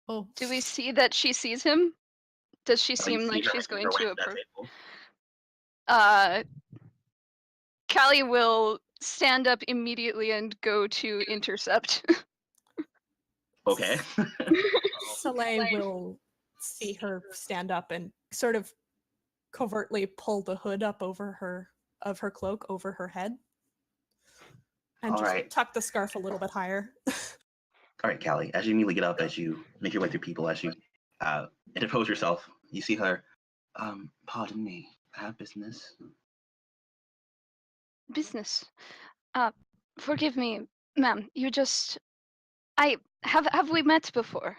Oh, Do we see that she sees him? Does she You seem see like her she's making going her way to to that approach? table. Callie will stand up immediately and go to intercept. Okay. Soleil will see her stand up and sort of covertly pull the hood up over her cloak over her head, and All just right. tuck the scarf a little bit higher. All right, Callie, as you immediately get up, as you make your way through people, as you interpose yourself, you see her. Pardon me, I have business. Business. Forgive me, ma'am. You just. Have we met before?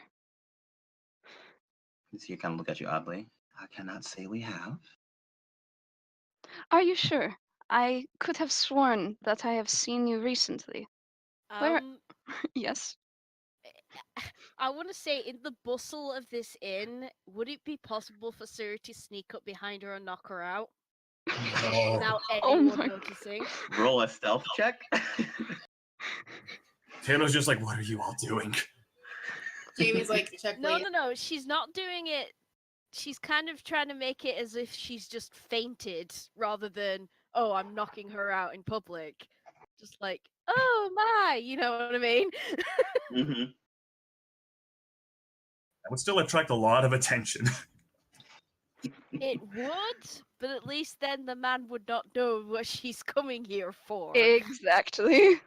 You see her kind of look at you oddly. I cannot say we have. Are you sure? I could have sworn that I have seen you recently. Where? Yes. I want to say, in the bustle of this inn, would it be possible for Sayuri to sneak up behind her and knock her out No. without Oh anyone my noticing? Roll a stealth check. Taylor's just like, what are you all doing? Jamie's like, check No, me. no, no. She's not doing it. She's kind of trying to make it as if she's just fainted rather than, oh, I'm knocking her out in public. Just like, oh my, you know what I mean? Mm-hmm. That would still attract a lot of attention. It would, but at least then the man would not know what she's coming here for. Exactly.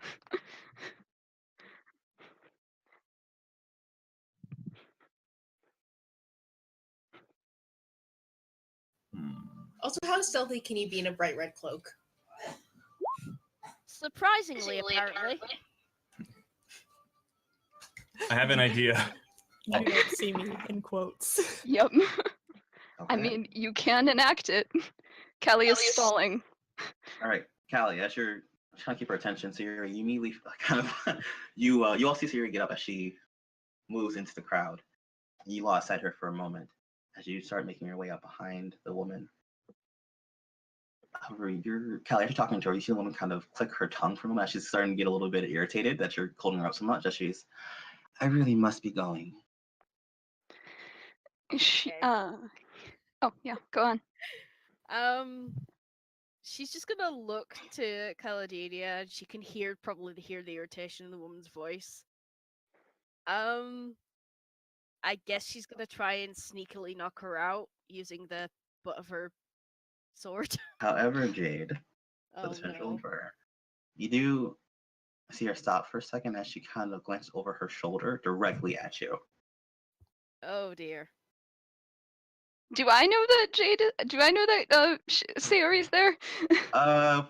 Also, how stealthy can you be in a bright red cloak? Surprisingly, apparently. I have an idea. You don't see me in quotes. Yep. I Okay. mean, you can enact it. Callie is stalling. All right, Callie, as you're trying to keep her attention, so you immediately kind of you all see Sayuri get up as she moves into the crowd. You lost sight of her for a moment as you start making your way up behind the woman. However, Callie, after talking to her, you see the woman kind of click her tongue for a moment as she's starting to get a little bit irritated that you're holding her up so much. As she's, I really must be going. She, Okay. oh yeah, go on. She's just gonna look to Caladenia, and she can probably hear the irritation in the woman's voice. I guess she's gonna try and sneakily knock her out using the butt of her sword. However, Jade, for Oh the central no. infer, you do see her stop for a second as she kind of glances over her shoulder directly at you. Oh dear. Do I know that Jade? Do I know that Sayuri's there?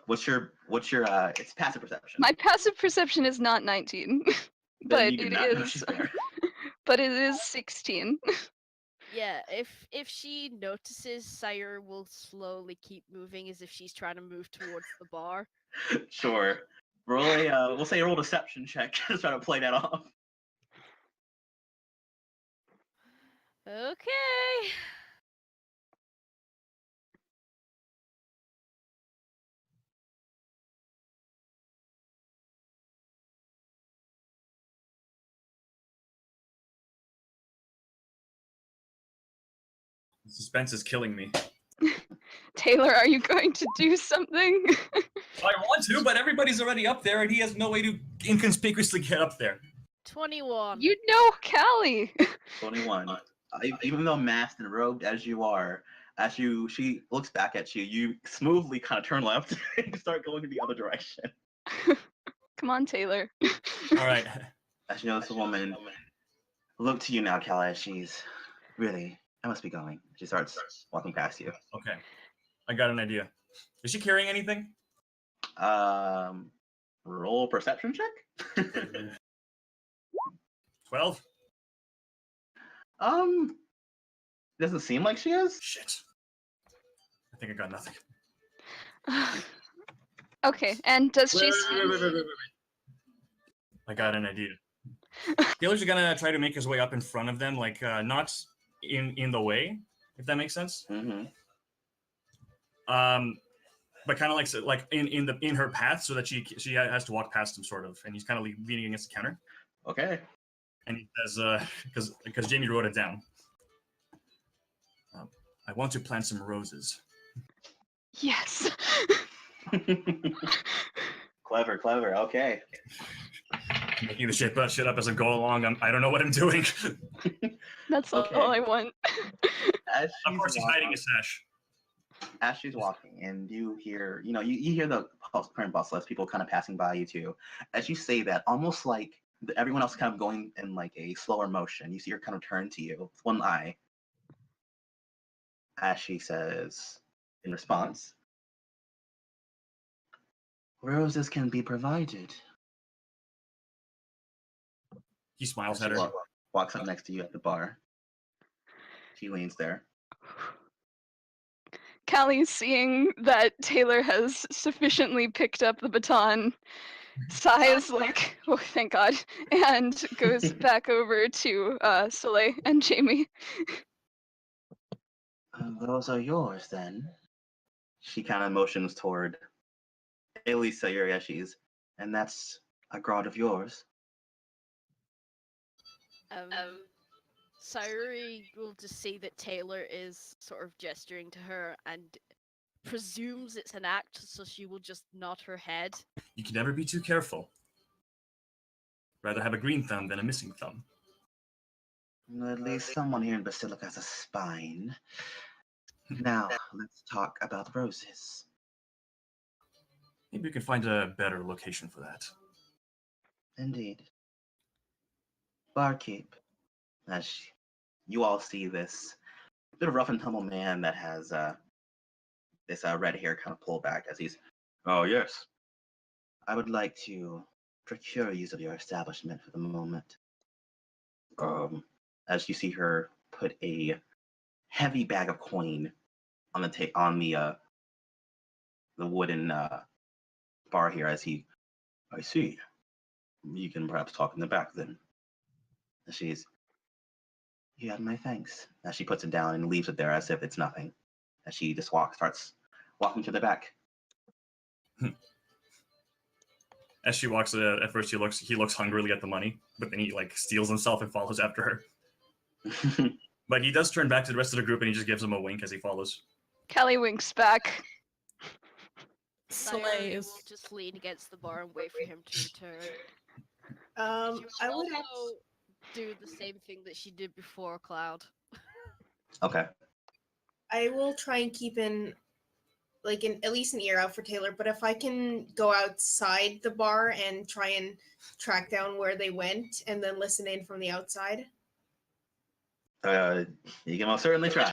What's your it's passive perception. My passive perception is not 19, Then but you do it not know is. she's there. But it is 16. Yeah, if she notices, Sayuri will slowly keep moving as if she's trying to move towards the bar. Sure. Roll a we'll say roll a deception check to try to play that off. Okay. The suspense is killing me. Taylor, are you going to do something? I want to, but everybody's already up there, and he has no way to inconspicuously get up there. 21. You know Callie. 21. Even though masked and robed as you are, she looks back at you, you smoothly kind of turn left and start going in the other direction. Come on, Taylor. All right. As you notice the woman look to you now, Callie, as she's really, I must be going. She starts walking past you. Okay. I got an idea. Is she carrying anything? Roll perception check. 12? Doesn't seem like she is. Shit. I think I got nothing. Okay, and does she see... Wait. I got an idea. Taylor's gonna try to make his way up in front of them, like not in the way, if that makes sense. Mm-hmm. But kind of like in her path, so that she has to walk past him, sort of, and he's kind of leaning against the counter. Okay. And he says, because Jamie wrote it down. I want to plant some roses. Yes. Clever. Okay. Making the shit up as I go along. I don't know what I'm doing. That's Okay. all I want. Of course, he's hiding his sash. As she's walking, and you hear, you hear the current bustle as people kind of passing by you too. As you say that, almost like everyone else kind of going in like a slower motion, you see her kind of turn to you with one eye. As she says, in response, roses can be provided. He smiles She at her. walks up next to you at the bar. She leans there. Callie, seeing that Taylor has sufficiently picked up the baton, sighs like, oh, thank God, and goes back over to Soleil and Jamie. Those are yours, then. She kind of motions toward Elisa, Sayuri, and that's a god of yours. Sayuri will just see that Taylor is sort of gesturing to her and presumes it's an act, so she will just nod her head. You can never be too careful. Rather have a green thumb than a missing thumb. At least someone here in Basilica has a spine. Now, let's talk about roses. Maybe we can find a better location for that. Indeed. Barkeep. As you all see this bit of rough and tumble man that has this red hair kind of pulled back as he's, oh yes, I would like to procure use of your establishment for the moment. As you see her put a heavy bag of coin on the wooden bar here, as he, I see. You can perhaps talk in the back then. And she's, you have my thanks. As she puts it down and leaves it there as if it's nothing. As she just starts walking to the back. As she walks, at first he looks hungrily at the money, but then he steals himself and follows after her. But he does turn back to the rest of the group and he just gives them a wink as he follows. Callie winks back. Soleil Sayuri is will just lean against the bar and wait for him to return. She I will would also do the same thing that she did before Cloud. Okay. I will try and keep at least an ear out for Taylor, but if I can go outside the bar and try and track down where they went and then listen in from the outside. You can most certainly try.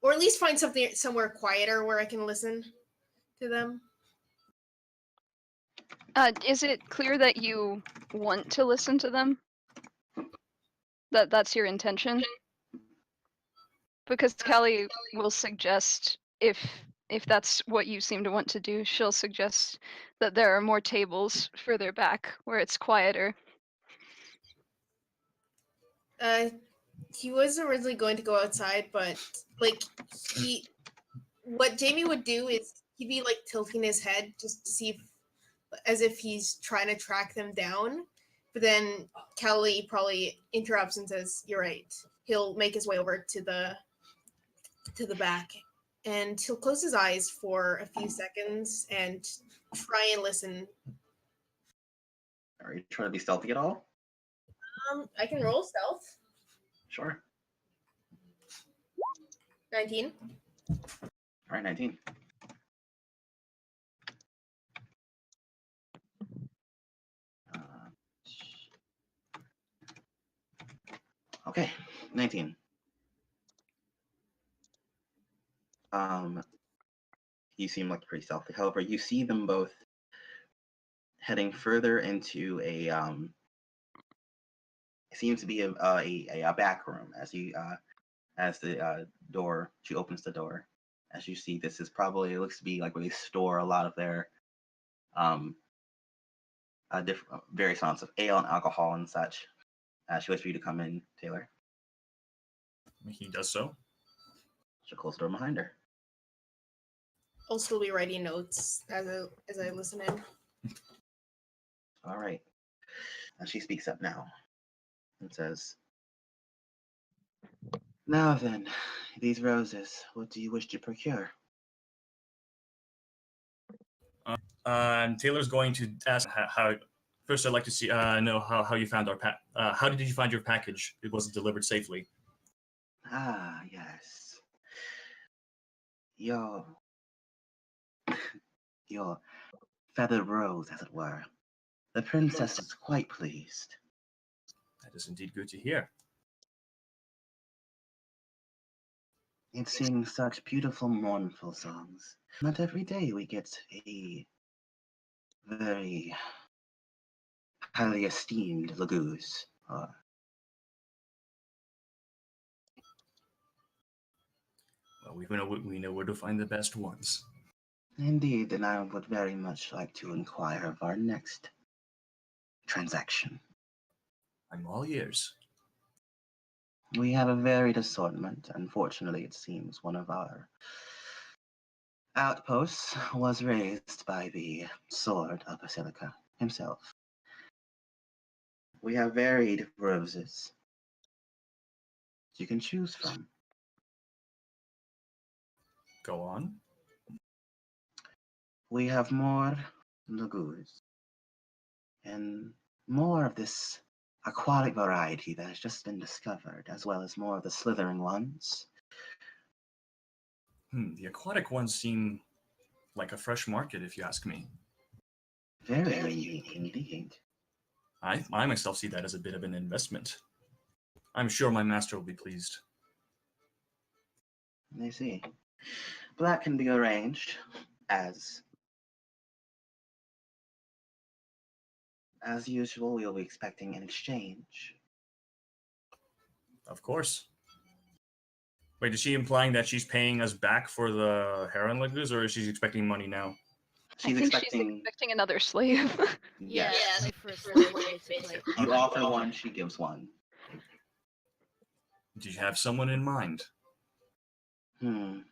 Or at least find somewhere quieter where I can listen to them. Is it clear that you want to listen to them? That's your intention? Because Callie will suggest, if that's what you seem to want to do, she'll suggest that there are more tables further back where it's quieter. He was originally going to go outside, but what Jamie would do is he'd be tilting his head just to see as if he's trying to track them down. But then Callie probably interrupts and says, "You're right." He'll make his way over to the back, and he'll close his eyes for a few seconds and try and listen. Are you trying to be stealthy at all? I can roll stealth. Sure. 19. All right, 19. Okay, 19. You seem like pretty stealthy. However, you see them both heading further into a it seems to be a back room as the door, she opens the door. As you see, this is probably, it looks to be where they store a lot of their various amounts of ale and alcohol and such. She waits for you to come in, Taylor. He does so. She'll close the door behind her. I'll still be writing notes as I listen in. All right. And she speaks up now and says, "Now then, these roses, what do you wish to procure?" Taylor's going to ask how. First, I'd like to see know how you found our how did you find your package? It wasn't delivered safely. Ah, yes. Your feathered rose, as it were. The princess is quite pleased. That is indeed good to hear. It sings such beautiful, mournful songs. Not every day we get a very highly esteemed Laguz. Well, we know where to find the best ones. Indeed, and I would very much like to inquire of our next transaction. I'm all ears. We have a varied assortment. Unfortunately, it seems one of our outposts was raised by the sword of Basilica himself. We have varied roses you can choose from. Go on. We have more Laguz and more of this aquatic variety that has just been discovered, as well as more of the slithering ones. The aquatic ones seem like a fresh market, if you ask me. Very unique indeed. I myself see that as a bit of an investment. I'm sure my master will be pleased. I see. That can be arranged as usual. We will be expecting an exchange. Of course. Wait, is she implying that she's paying us back for the heron legs, or is she expecting money now? I think she's expecting another slave. Yeah, Yes. like for a slave, basically. You offer one, she gives one. Do you have someone in mind? I'll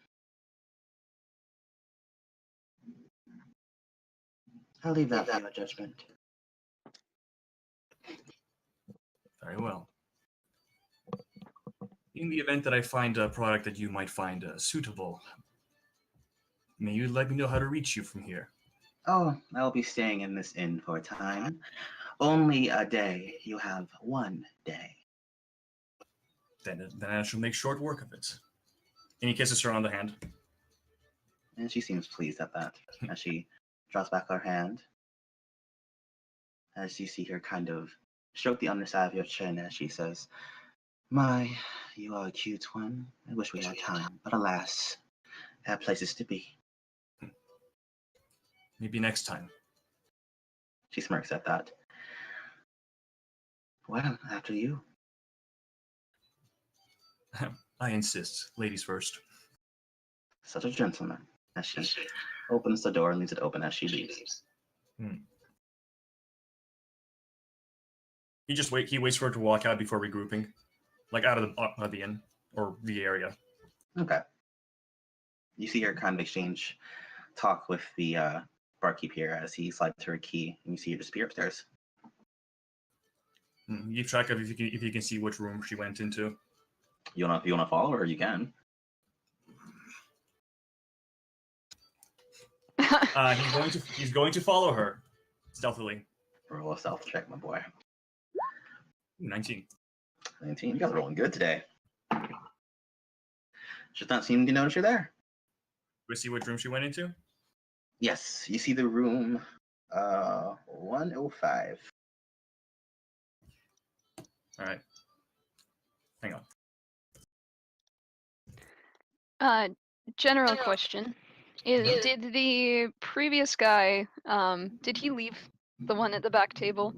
leave that for your judgment. Very well. In the event that I find a product that you might find suitable, may you let me know how to reach you from here? Oh, I'll be staying in this inn for a time. Only a day. You have one day. Then I shall make short work of it. And he kisses her on the hand. And she seems pleased at that as she draws back her hand. As you see her kind of stroke the underside of your chin as she says, "My, you are a cute one. I wish we had time, but alas, I have places to be." Maybe next time. She smirks at that. Well, after you. I insist. Ladies first. Such a gentleman. As she opens the door and leaves it open as she leaves. He waits for her to walk out before regrouping, like out of the inn or the area. Okay. You see her kind of exchange talk with the barkeep here as he slides her a key, and you see her disappear upstairs. You keep track of if you can see which room she went into. You wanna follow her? You can. He's going to follow her stealthily. Roll a stealth check, my boy. 19. 19. You guys are rolling good today. She's not seeming to notice you're there. Do we see which room she went into? Yes, you see the room 105. All right. Hang on. General question. Did the previous guy, did he leave the one at the back table?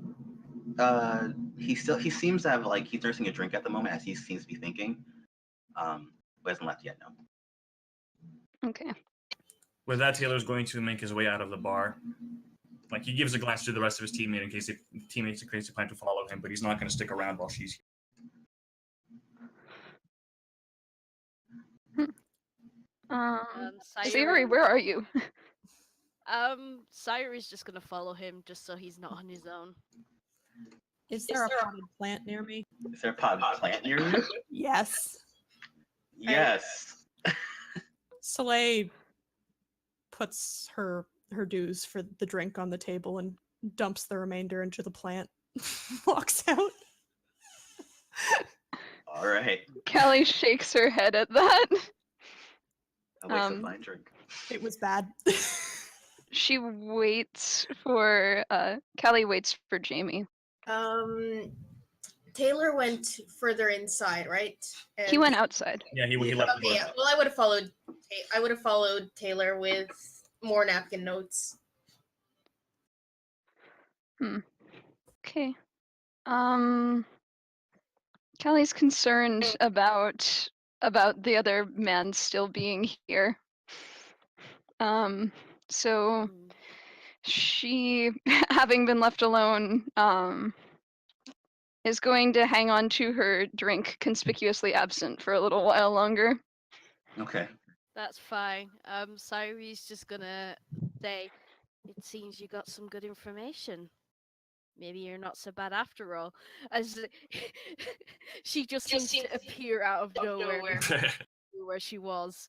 He seems to have, like, he's nursing a drink at the moment as he seems to be thinking. But hasn't left yet, no. Okay. With that, Taylor's going to make his way out of the bar. Like, he gives a glance to the rest of his teammates in case they plan to follow him, but he's not going to stick around while she's here. Sayuri, Sayuri, where are you? Sayuri's just gonna follow him just so he's not on his own. Is there a potted plant near me? Is there a potted plant near you? Yes. Yes. Soleil puts her dues for the drink on the table and dumps the remainder into the plant. Walks out. All right. Callie shakes her head at that. A waste of my drink. It was bad. She waits for Callie waits for Jamie. Taylor went further inside, right? He went outside. Yeah, he left the Okay, door. yeah. Well, I would have followed Taylor with more napkin notes. Okay. Callie's concerned about the other man still being here. So she, having been left alone, is going to hang on to her drink conspicuously absent for a little while longer. Okay. That's fine. Sayuri's just gonna say, it seems you got some good information. Maybe you're not so bad after all. As she just seems to appear out of nowhere where she was.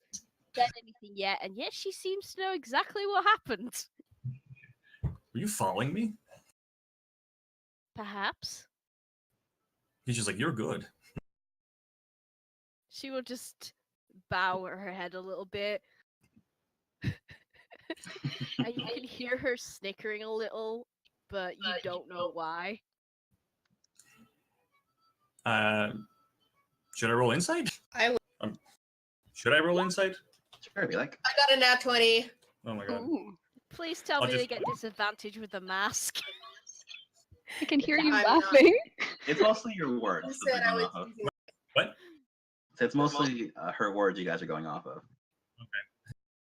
Said anything yet, and yet she seems to know exactly what happened. Were you following me? Perhaps. He's just like, you're good. She will just bow her head a little bit. And you can hear her snickering a little, but you don't know why. Should I roll insight? I would. Should I roll insight? Sure, if you like. I got a nat 20. Oh my god. Ooh, Please tell me they get disadvantage with the mask. I can hear you I'm not. laughing. It's mostly your words. Who that said they're I going was off of. using- What? So it's mostly her words you guys are going off of.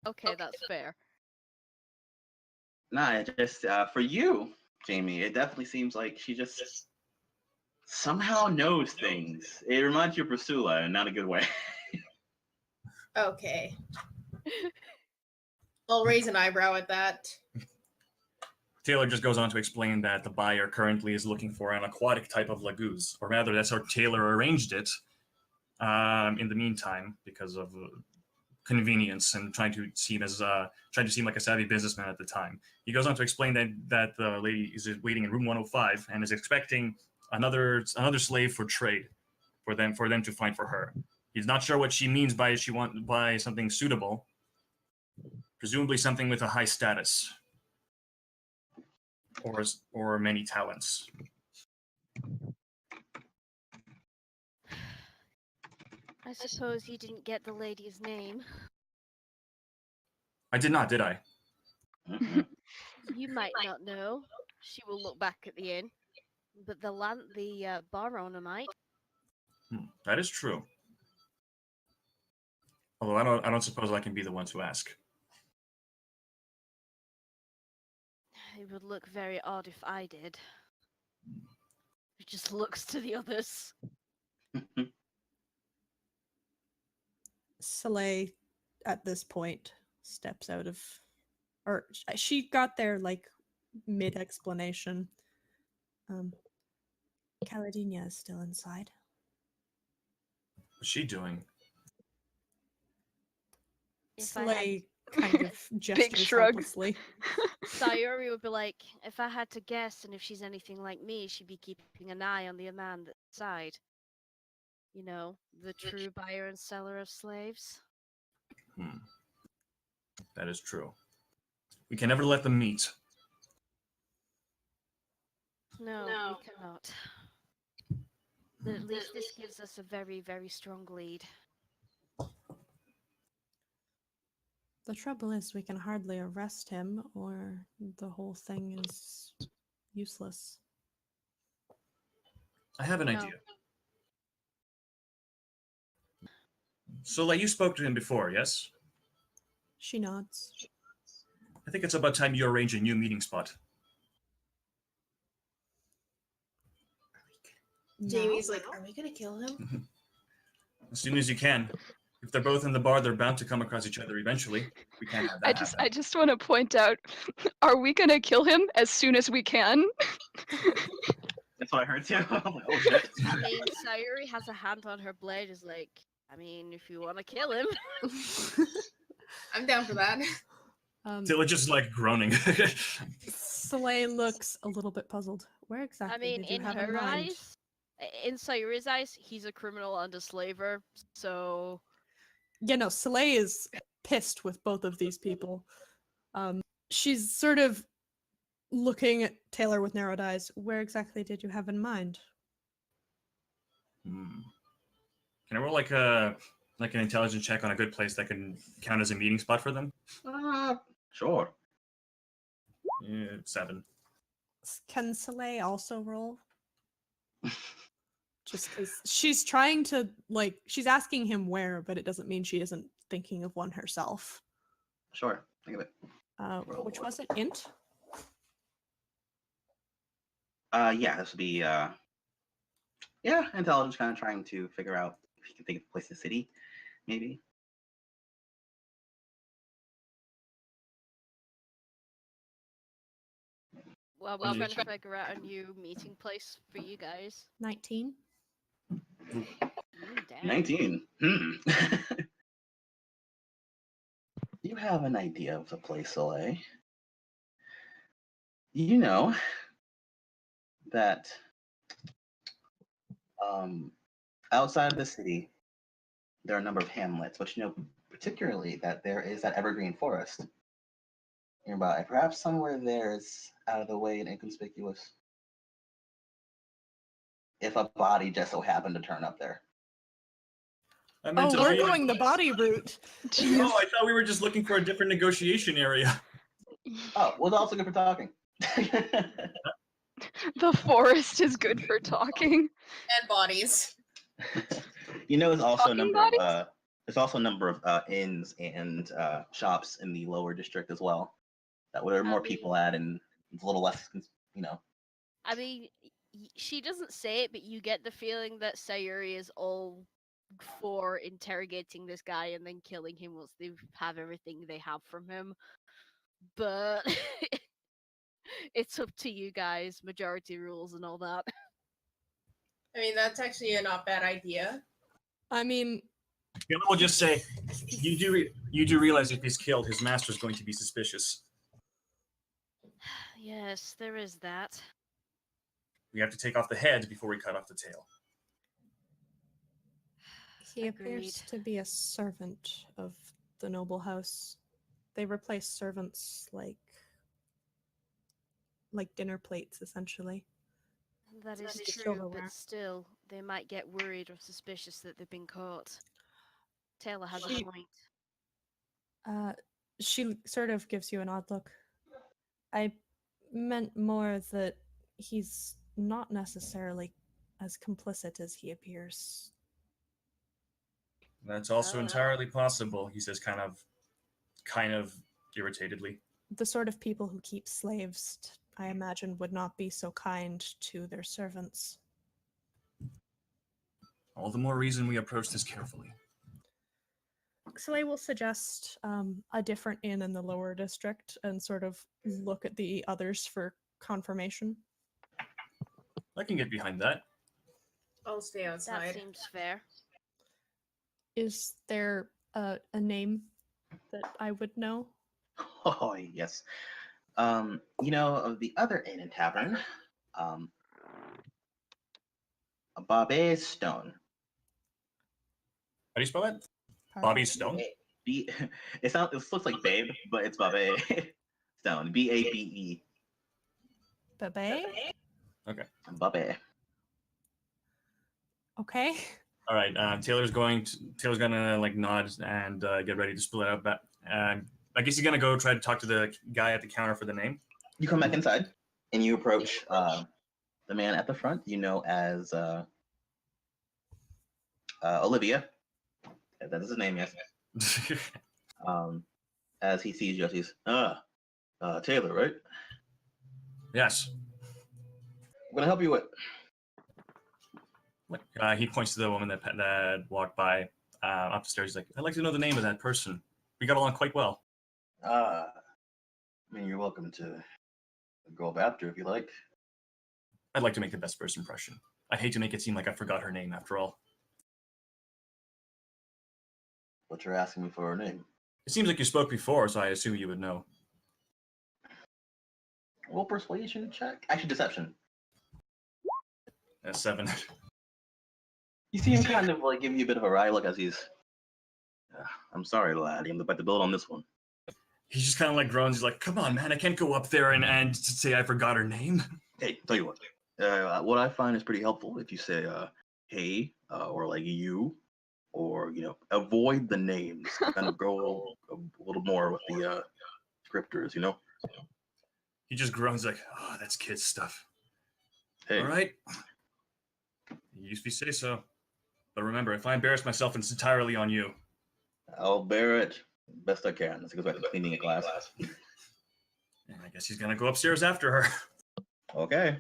Okay, that's fair. Nah, it just for you, Jamie, it definitely seems like she just somehow knows things. It reminds you of Priscilla in not a good way. Okay. I'll raise an eyebrow at that. Taylor just goes on to explain that the buyer currently is looking for an aquatic type of laguz, or rather, that's how Taylor arranged it. In the meantime, because of convenience and trying to seem like a savvy businessman at the time, he goes on to explain that the lady is waiting in room 105 and is expecting another slave for trade, for them to find for her. He's not sure what she means by something suitable. Presumably something with a high status, or many talents. I suppose you didn't get the lady's name. I did not, did I? Mhm. You might not know. She will look back at the inn, but the bar owner might. That is true. Although I don't suppose I can be the one to ask. It would look very odd if I did. It just looks to the others. Soleil, at this point, steps out of, or she got there like mid-explanation. Caladenia is still inside. What's she doing? If I had Soleil kind of gestures shrug. helplessly. Sayuri would be like, if I had to guess, and if she's anything like me, she'd be keeping an eye on the man side. You know, the true buyer and seller of slaves. That is true. We can never let them meet. No, we cannot. But at least this gives us a very, very strong lead. The trouble is we can hardly arrest him, or the whole thing is useless. I have an No. idea. So, like, you spoke to him before, yes? She nods. I think it's about time you arrange a new meeting spot. Jamie's like, are we gonna kill him? As soon as you can. If they're both in the bar, they're bound to come across each other eventually. We can't have that happen. I just want to point out, are we gonna kill him as soon as we can? That's what I heard too. I'm like, oh shit. I mean, Sayuri has a hand on her blade. Is like, I mean, if you want to kill him, I'm down for that. Tilla just like groaning. Soleil looks a little bit puzzled. Where exactly I mean, did you in have her mind? eyes, in Sayuri's eyes, he's a criminal and a slaver. So Yeah, no, Soleil is pissed with both of these people. She's sort of looking at Taylor with narrowed eyes. Where exactly did you have in mind? Can I roll like an intelligence check on a good place that can count as a meeting spot for them? Sure. Yeah, 7. Can Soleil also roll? Just because she's trying to, like, she's asking him where, but it doesn't mean she isn't thinking of one herself. Sure. Think of it. Which was it? Int? Yeah, this would be intelligence, kind of trying to figure out if you can think of a place in the city, maybe. well, we're trying to figure out a new meeting place for you guys. 19. Damn. 19. You have an idea of the place, Soleil. You know that outside of the city, there are a number of hamlets, but you know particularly that there is that evergreen forest nearby. Perhaps somewhere there is out of the way and inconspicuous. If a body just so happened to turn up there. I meant Oh, to we're read- going the body route. Jeez. Oh, I thought we were just looking for a different negotiation area. Oh, well, also good for talking. The forest is good for talking. And bodies. You know, there's also Talking bodies? a number of inns and shops in the lower district as well. That where there are more people at, and it's a little less, you know. I mean, she doesn't say it, but you get the feeling that Sayuri is all for interrogating this guy and then killing him once they have everything they have from him. But it's up to you guys, majority rules and all that. I mean, that's actually a not bad idea. I mean, Taylor will just say, you do realize if he's killed, his master's going to be suspicious. Yes, there is that. We have to take off the head before we cut off the tail. he Agreed. appears to be a servant of the noble house. They replace servants like dinner plates, essentially. That is Just true, silverware. but still, they might get worried or suspicious that they've been caught. Taylor has She- a point. She sort of gives you an odd look. I meant more that he's not necessarily as complicit as he appears. That's also entirely possible, he says kind of irritatedly. The sort of people who keep slaves, I imagine, would not be so kind to their servants. All the more reason we approach this carefully. So I will suggest a different inn in the lower district and sort of look at the others for confirmation. I can get behind that. I'll stay That outside. seems fair. Is there a name that I would know? Oh yes. You know, of the other inn and tavern, Bobby Stone. How do you spell that? Bobby Stone? It looks like Babe, but it's Bobby Stone. Babe. Babe? Bobby. Okay. All right. Taylor's gonna like nod and get ready to split out. But I guess he's gonna go try to talk to the guy at the counter for the name. You come back inside and you approach the man at the front. You know as Olivia. That is his name, yes. As he sees you, he's Taylor, right? Yes. What can I help you with? He points to the woman that walked by up the stairs. He's like, I'd like to know the name of that person. We got along quite well. I mean, you're welcome to go up after if you like. I'd like to make the best first impression. I hate to make it seem like I forgot her name after all. But you're asking me for her name. It seems like you spoke before, so I assume you would know. Well, persuasion check. Actually, deception. A 7. You see him kind of like give you a bit of a wry look as he's. I'm sorry, lad. I'm about to build on this one. He just kind of like groans. He's like, come on, man. I can't go up there and say I forgot her name. Hey, tell you what I find is pretty helpful if you say, hey, or like you, or, avoid the names. Kind of go a little more with the scripters, He just groans like, oh, that's kid stuff. Hey. All right. You usually say so. But remember, if I embarrass myself, it's entirely on you. I'll bear it best I can. Let's go back to cleaning a glass. And I guess he's going to go upstairs after her. Okay.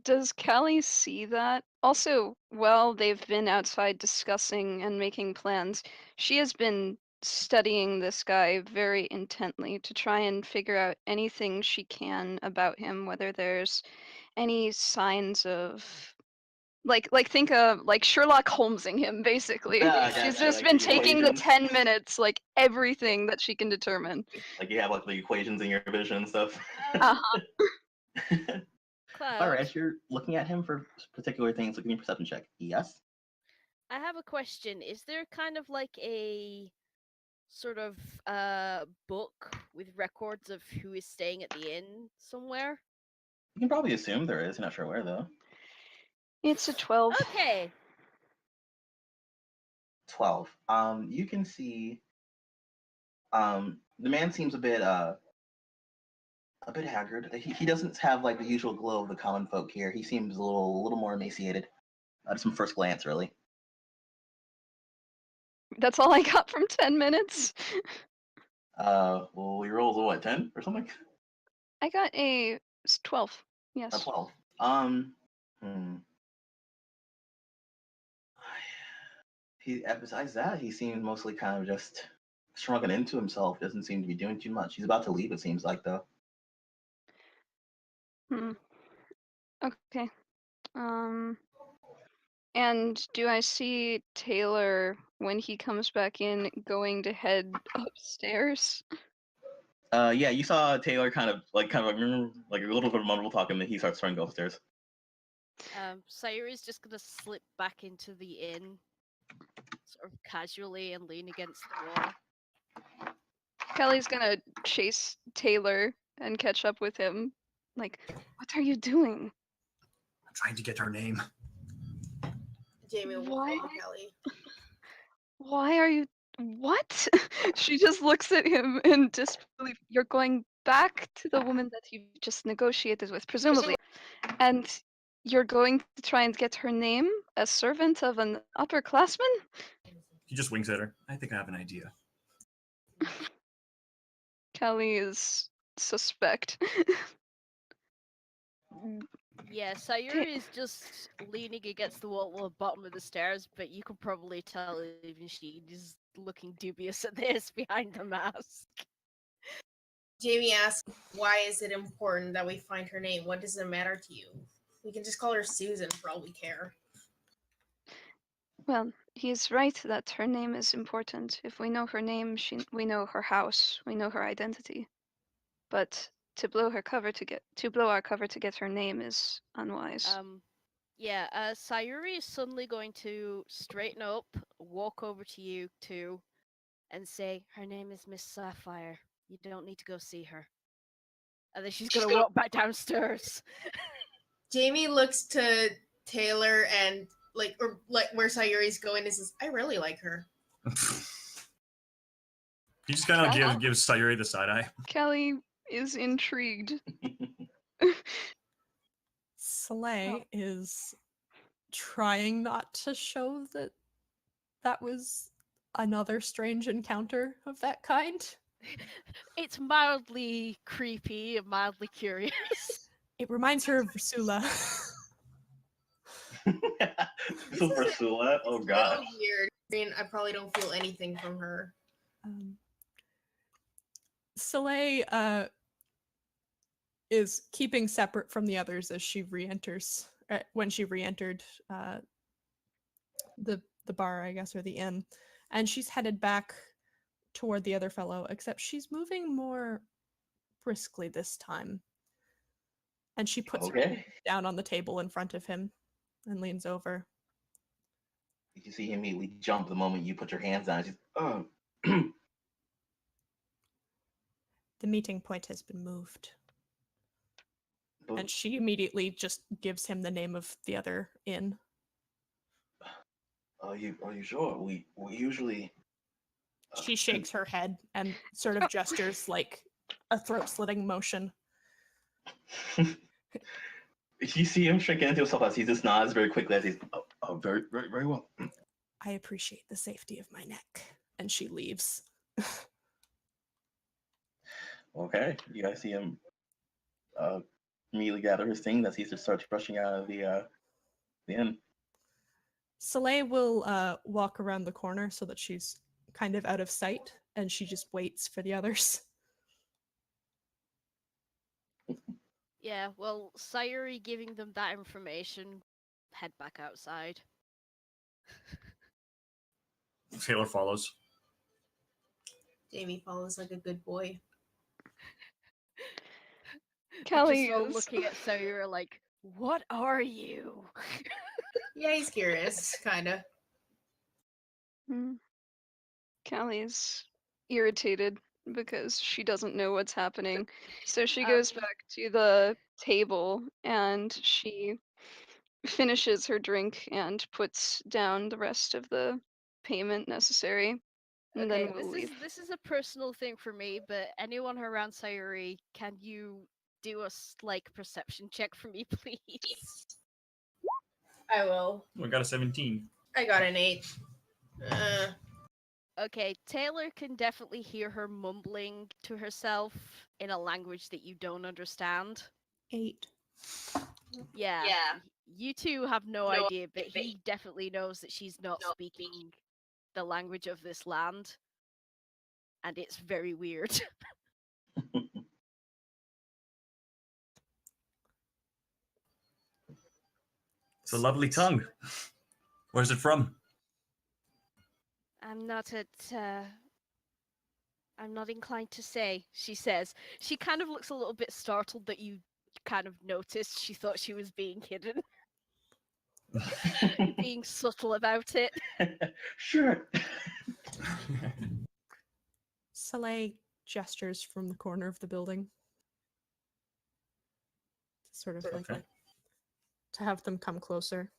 Does Callie see that? Also, while they've been outside discussing and making plans, she has been studying this guy very intently to try and figure out anything she can about him, whether there's any signs of think of like Sherlock Holmesing him, basically. Yeah, She's gotcha, just like been the taking the equations. 10 minutes, like everything that she can determine. Like you have like the equations in your vision and stuff. Uh-huh. Cloud, All right, as you're looking at him for particular things, give me a perception check. Yes. I have a question. Is there kind of like a sort of book with records of who is staying at the inn somewhere? You can probably assume there is. You're not sure where though. It's a 12. Okay. 12. You can see. The man seems a bit haggard. He doesn't have like the usual glow of the common folk here. He seems a little more emaciated. Just from first glance, really. That's all I got from 10 minutes. Well, your rolls are what, 10 or something? I got a 12. Yes. 12. Besides that, he seems mostly kind of just shrunken into himself. Doesn't seem to be doing too much. He's about to leave, it seems like, though. Okay. And do I see Taylor when he comes back in going to head upstairs? Yeah, you saw Taylor kind of like a little bit of mumble talk, and then he starts trying to go upstairs. Sayuri's just gonna slip back into the inn, sort of casually, and lean against the wall. Kelly's gonna chase Taylor and catch up with him. Like, what are you doing? I'm trying to get her name. Jamie will Why? follow Kelly. Why are you? What? She just looks at him in disbelief. You're going back to the woman that you just negotiated with, presumably, and you're going to try and get her name? A servant of an upperclassman? He just winks at her. I think I have an idea. Kelly is suspect. Yeah, Sayuri is just leaning against the wall at the bottom of the stairs, but you can probably tell even she is looking dubious at this behind the mask. Jamie asks, why is it important that we find her name? What does it matter to you? We can just call her Susan for all we care. Well, he's right that her name is important. If we know her name, we know her house, we know her identity. But to blow our cover to get her name is unwise. Sayuri is suddenly going to straighten up, walk over to you two, and say, her name is Miss Sapphire. You don't need to go see her. And then she's gonna walk back downstairs. Jamie looks to Taylor and where Sayuri's going and says, I really like her. He just kind of gives Sayuri the side eye. Kelly is intrigued. Soleil is trying not to show that was another strange encounter of that kind. It's mildly creepy and mildly curious. It reminds her of Ursula. So for Sula, oh gosh. So weird. I mean, I probably don't feel anything from her. Soleil is keeping separate from the others as she re-enters. When she re-entered the bar, I guess, or the inn, and she's headed back toward the other fellow. Except she's moving more briskly this time, and she puts her Okay. down on the table in front of him and leans over. You see him immediately jump the moment you put your hands down. She's, oh. The meeting point has been moved. But, And she immediately just gives him the name of the other inn. are you sure? We usually. She shakes her head and sort of gestures like a throat-slitting motion. You see him shrinking into himself as he just nods very quickly as he's, very, very, very well. I appreciate the safety of my neck. And she leaves. Okay, you guys see him immediately gather his things as he just starts rushing out of the inn. Soleil will walk around the corner so that she's kind of out of sight, and she just waits for the others. Yeah, well, Sayuri giving them that information, head back outside. Taylor follows. Jamie follows like a good boy. Callie Just all is looking at Sayuri like, what are you? Yeah, he's curious, kinda. Callie's irritated because she doesn't know what's happening. So she Um, goes back to the table and she finishes her drink and puts down the rest of the payment necessary. And Okay, then we'll leave. this is a personal thing for me, but anyone around Sayuri, can you do a perception check for me, please? I will. We got a 17. I got an 8. Okay, Taylor can definitely hear her mumbling to herself in a language that you don't understand. 8. Yeah. You two have no idea, but he definitely knows that she's not speaking the language of this land. And it's very weird. It's a lovely tongue. Where's it from? I'm not inclined to say, she says. She kind of looks a little bit startled that you kind of noticed. She thought she was being hidden. Being subtle about it. Sure. Soleil gestures from the corner of the building. Sort of like Okay. to have them come closer.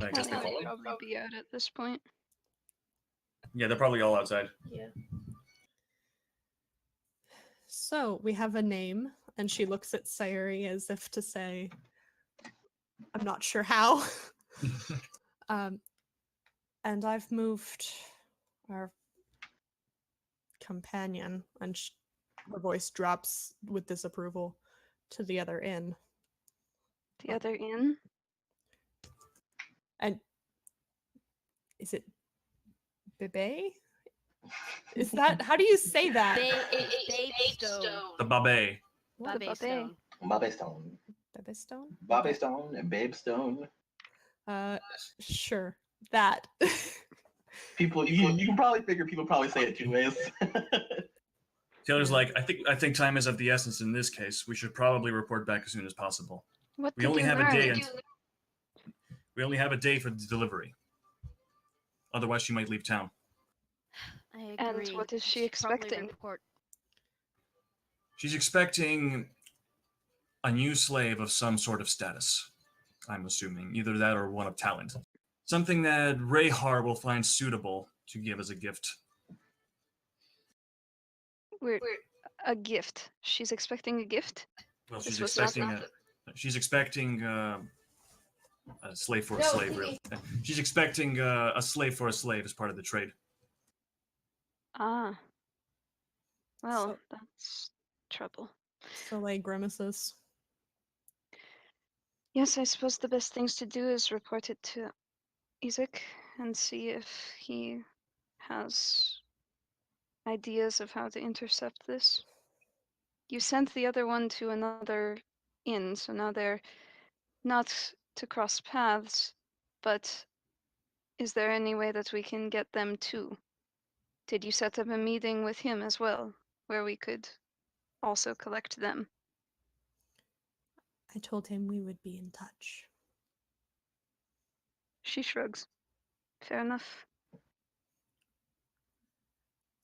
I guess they I'll follow. probably be out at this point. Yeah, they're probably all outside. Yeah. So we have a name, and she looks at Sayuri as if to say, I'm not sure how. And I've moved our companion, and her voice drops with disapproval, to the other inn. The other inn? And is it Bebe? Is that, how do you say that? Babestone. The Babe. What? Babestone. Bobby Stone. Bebe Stone? Bobby Stone and Babe Stone. Sure. That. People, you can probably figure people probably say it 2 ways. Taylor's like, I think time is of the essence in this case. We should probably report back as soon as possible. What We did only you have a learn? day. We only have a day for the delivery. Otherwise, she might leave town. I And agree. what is she We should probably expecting? report- She's expecting a new slave of some sort of status. I'm assuming either that or one of talent. Something that Rehar will find suitable to give as a gift. We're a gift. She's expecting a gift? Well, This she's was not expecting a slave for a No, slave. he- Really, she's expecting a slave for a slave as part of the trade. Ah. Well, So- that's trouble. Soleil grimaces. Yes, I suppose the best things to do is report it to Isaac and see if he has ideas of how to intercept this. You sent the other one to another inn, so now they're not to cross paths, but is there any way that we can get them too? Did you set up a meeting with him as well, where we could also collect them? I told him we would be in touch. She shrugs. Fair enough.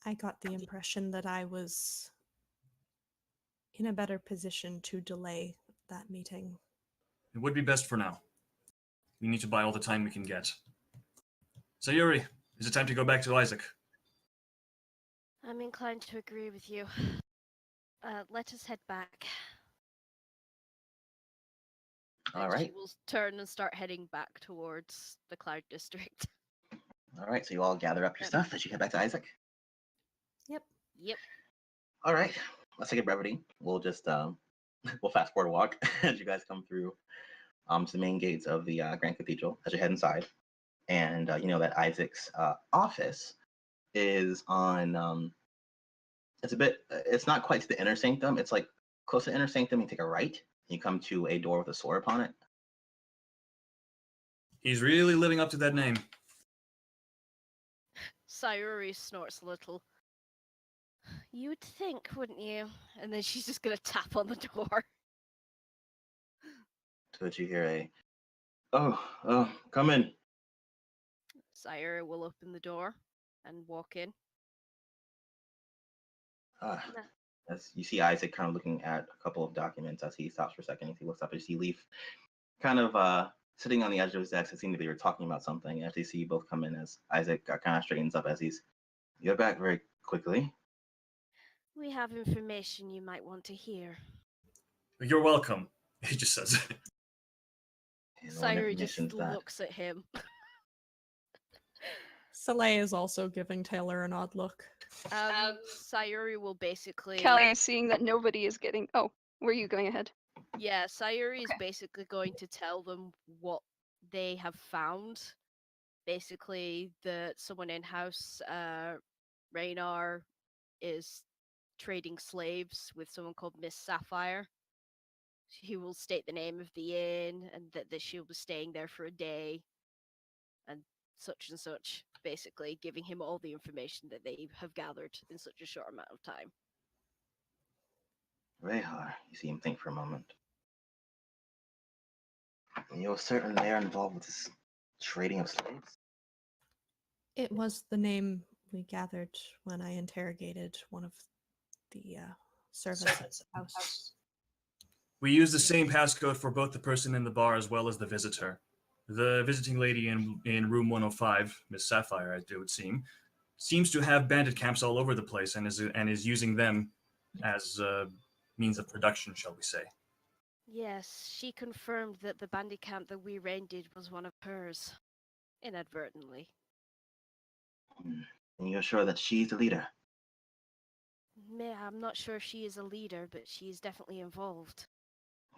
I got the impression that I was in a better position to delay that meeting. It would be best for now. We need to buy all the time we can get. Sayuri, is it time to go back to Isaac? I'm inclined to agree with you. Let us head back. All And right. she will turn and start heading back towards the Cloud District. All right. So you all gather up your stuff as you head back to Isaac. Yep. Yep. All right. Let's take a brevity. We'll just we'll fast forward walk as you guys come through to the main gates of the Grand Cathedral as you head inside, and you know that Isaac's office is on. It's not quite to the inner sanctum. It's like close to the inner sanctum. You take a right, and you come to a door with a sword upon it. He's really living up to that name. Sayuri snorts a little. You'd think, wouldn't you? And then she's just gonna tap on the door. To which you hear a, oh, come in. Sayuri will open the door and walk in. As you see Isaac kind of looking at a couple of documents as he stops for a second, as he looks up, and you see Leaf kind of sitting on the edge of his desk. It seemed that they were talking about something. As you see you both come in, as Isaac kind of straightens up as you're back very quickly. We have information you might want to hear. You're welcome, he just says. And what Sayuri just information's that? looks at him. Soleil is also giving Taylor an odd look. Sayuri will basically... Callie is seeing that nobody is getting. Oh, were you going ahead? Yeah, Sayuri is Okay. basically going to tell them what they have found. Basically, that someone in-house, Raynar, is trading slaves with someone called Miss Sapphire. He will state the name of the inn and that she'll be staying there for a day and such, basically giving him all the information that they have gathered in such a short amount of time. Rehar, you see him think for a moment. You're certain they're involved with this trading of slaves? It was the name we gathered when I interrogated one of the servants at the house. We use the same passcode for both the person in the bar as well as the visitor. The visiting lady in room 105, Miss Sapphire, it would seem, seems to have bandit camps all over the place and is using them as means of production, shall we say. Yes, she confirmed that the bandit camp that we raided was one of hers. Inadvertently. And you're sure that she's the leader? I'm not sure if she is a leader, but she is definitely involved.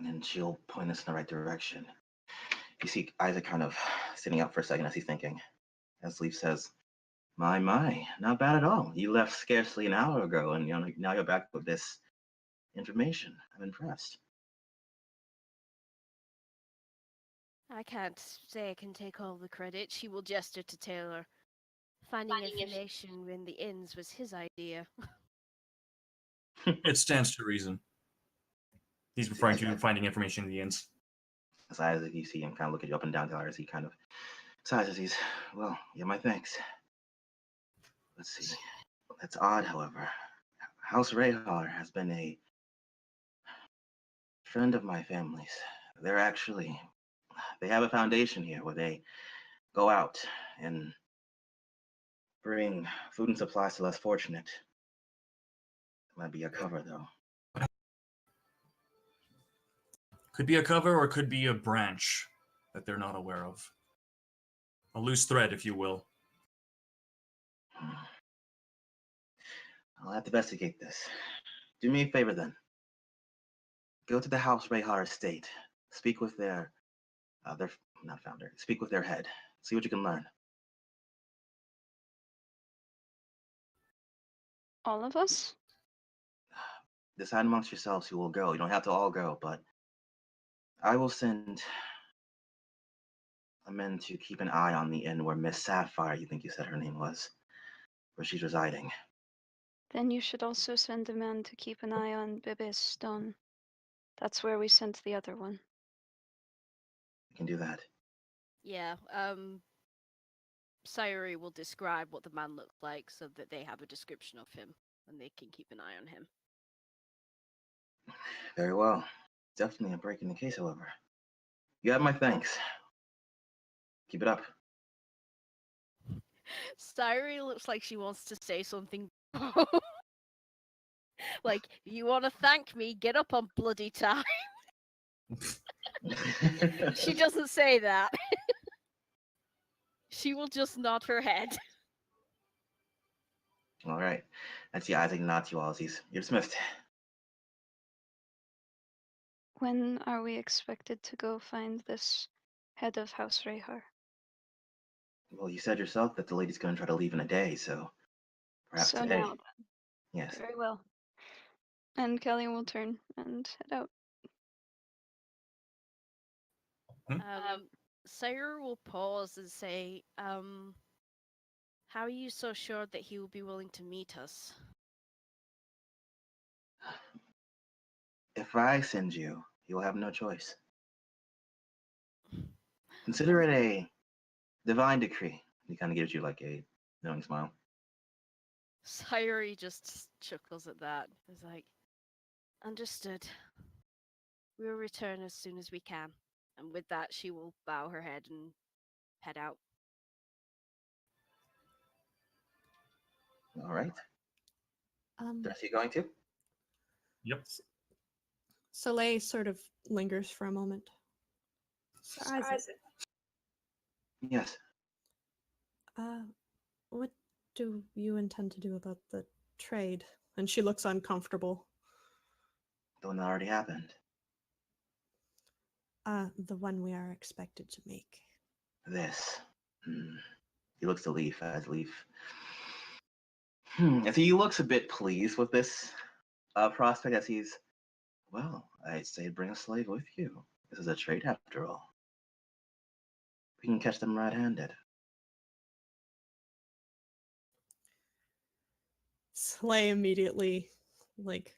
And she'll point us in the right direction. You see Isaac kind of sitting up for a second as he's thinking. As Leaf says, my, not bad at all. You left scarcely an hour ago, and now you're back with this information. I'm impressed. I can't say I can take all the credit. She will gesture to Taylor. Finding information in the inns was his idea. It stands to reason. He's referring to finding information in the inns. As Isaac, you see him kind of look at you up and down, Taylor, as he kind of sighs as he's, well, yeah, my thanks. Let's see. That's odd, however. House Rayhar has been a friend of my family's. They have a foundation here where they go out and bring food and supplies to less fortunate. It might be a cover, though. Could be a cover or could be a branch that they're not aware of. A loose thread, if you will. I'll have to investigate this. Do me a favor, then. Go to the House Rayhar estate. Speak with their Their not founder. Speak with their head. See what you can learn. All of us? Decide amongst yourselves who will go. You don't have to all go, but I will send a men to keep an eye on the inn where Miss Sapphire, you think you said her name was, where she's residing. Then you should also send a man to keep an eye on Bebe's stone. That's where we sent the other one. You can do that. Yeah, Sayuri will describe what the man looked like so that they have a description of him and they can keep an eye on him. Very well. Definitely a break in the case, however. You have my thanks. Keep it up. Sayuri looks like she wants to say something. Like, you want to thank me, get up on bloody time. She doesn't say that. She will just nod her head. All right. I see Isaac nod to you all as you're dismissed. When are we expected to go find this head of House Rehar? Well, you said yourself that the lady's going to try to leave in a day, so perhaps So today. now then. Yes. Very well. And Kelly will turn and head out. Sayuri will pause and say, how are you so sure that he will be willing to meet us? If I send you, you'll have no choice. Consider it a divine decree. He kind of gives you like a knowing smile. Sayuri just chuckles at that. He's like, understood. We'll return as soon as we can. And with that, she will bow her head and head out. All right. Are you going to? Yep. Soleil sort of lingers for a moment. Sir Isaac. Yes. What do you intend to do about the trade? And she looks uncomfortable. The one that already happened. The one we are expected to make. This. He looks to Leaf as Leaf. As he looks a bit pleased with this prospect as he's, well, I'd say bring a slave with you. This is a trade after all. We can catch them red-handed. Soleil immediately, like,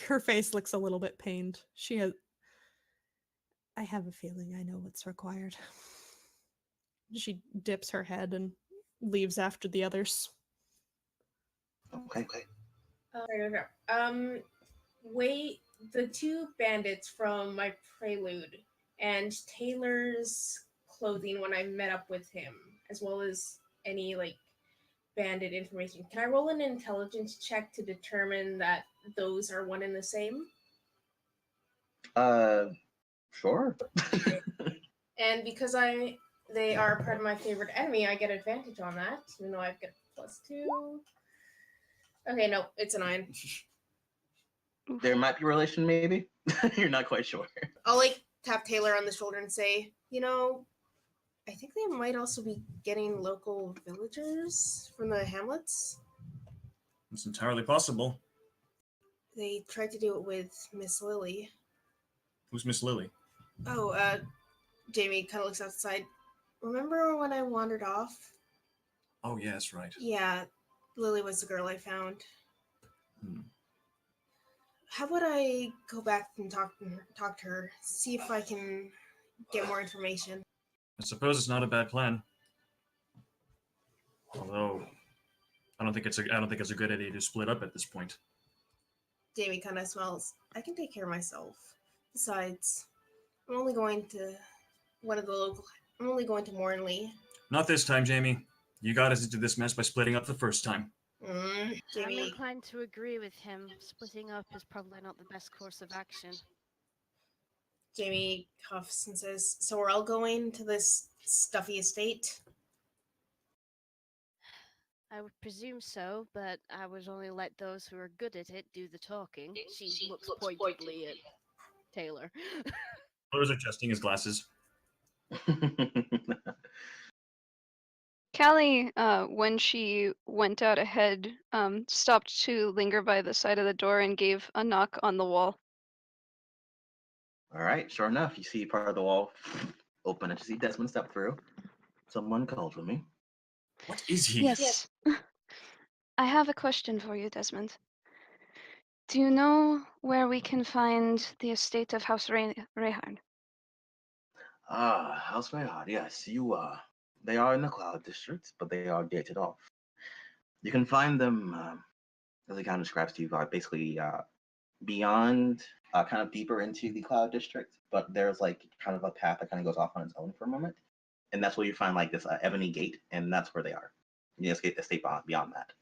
her face looks a little bit pained. I have a feeling I know what's required. She dips her head and leaves after the others. Okay. Wait, the two bandits from my prelude and Taylor's clothing when I met up with him, as well as any like bandit information. Can I roll an intelligence check to determine that those are one and the same? Sure. And because they are part of my favorite enemy, I get advantage on that, even though I've got +2. Okay, no, it's a 9. There might be a relation, maybe. You're not quite sure. I'll like tap Taylor on the shoulder and say, I think they might also be getting local villagers from the hamlets. It's entirely possible. They tried to do it with Miss Lily. Who's Miss Lily? Oh, Jamie kind of looks outside. Remember when I wandered off? Oh, yes, right. Yeah, Lily was the girl I found. Hmm. How about I go back and talk to her, see if I can get more information? I suppose it's not a bad plan. Although, I don't think it's a good idea to split up at this point. Jamie kind of smiles. I can take care of myself. Besides, I'm only going to Mornley. Not this time, Jamie. You got us into this mess by splitting up the first time. I'm Jamie. inclined to agree with him. Splitting up is probably not the best course of action. Jamie huffs and says, so we're all going to this stuffy estate? I would presume so, but I would only let those who are good at it do the talking. She looks pointedly at Taylor. Colors adjusting his glasses. Callie, when she went out ahead, stopped to linger by the side of the door and gave a knock on the wall. All right, sure enough, you see part of the wall open and you see Desmond step through. Someone called for me. What is he? Yes. I have a question for you, Desmond. Do you know where we can find the estate of House Rehard? House Rayhard, yes, they are in the Cloud District, but they are gated off. You can find them, as it kind of describes to you, basically beyond, kind of deeper into the Cloud District, but there's like kind of a path that kind of goes off on its own for a moment. And that's where you find like this ebony gate, and that's where they are. You escape beyond that.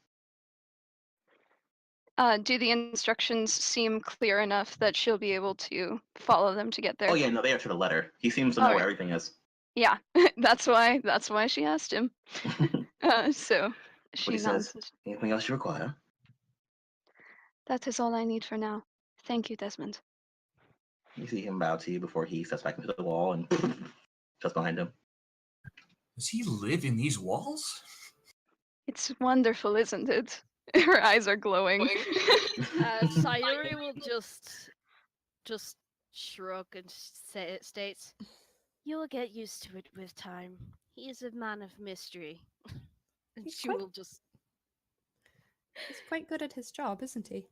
Do the instructions seem clear enough that she'll be able to follow them to get there? Oh yeah, no, they are to the letter. He seems to know All where right. everything is. Yeah, that's why she asked him. So she But he nods. says, anything else you require? That is all I need for now. Thank you, Desmond. You see him bow to you before he steps back into the wall and just behind him. Does he live in these walls? It's wonderful, isn't it? Her eyes are glowing. Sayuri will just shrug and states, "You will get used to it with time. He is a man of mystery." And He's she quite- will just, He's quite good at his job, isn't he?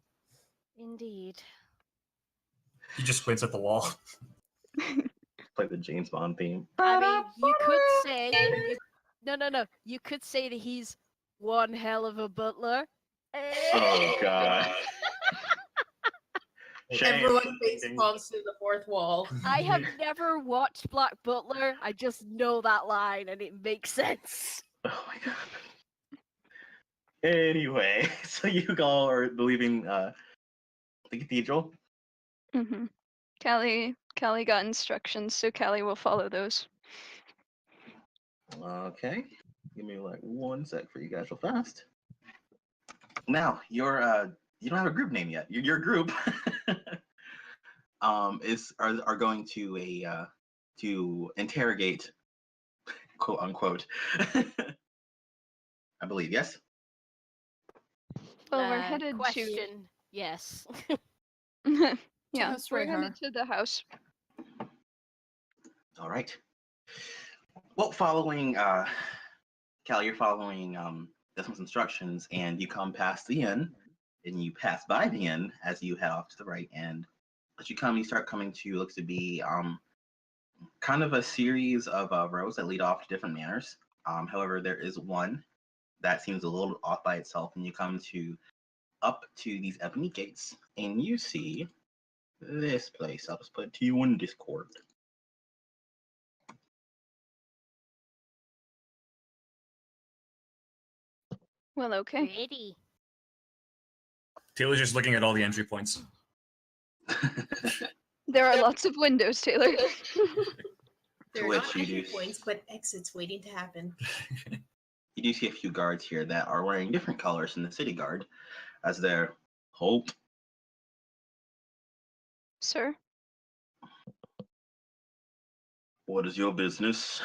indeed. He just squints at the wall. Like the James Bond theme. I mean, you could say, no. You could say that he's one hell of a butler. Oh god. Shame. Everyone face palms to the fourth wall. I have never watched Black Butler. I just know that line, and it makes sense. Oh my god. Anyway, so you all are leaving the cathedral. Mm-hmm. Callie got instructions, so Callie will follow those. Okay. Give me like 1 sec for you guys real fast. Now, you don't have a group name yet. Your group are going to to interrogate, quote unquote. I believe, yes? Well, we're headed Question, yes. to. Yeah, House we're Rehar. headed to the house. All right. Well, following Callie, you're following Desmond's instructions, and you come past the inn, and you pass by the inn as you head off to the right. And as you start coming to looks to be kind of a series of roads that lead off to different manors. However, there is one that seems a little off by itself, and you come up to these ebony gates, and you see this place. I'll just put it to you in Discord. Well, okay. Pretty. Taylor's just looking at all the entry points. There are lots of windows, Taylor. There are which not you entry do- points, but exits waiting to happen. You do see a few guards here that are wearing different colors than the city guard, as their hope. Sir? What is your business?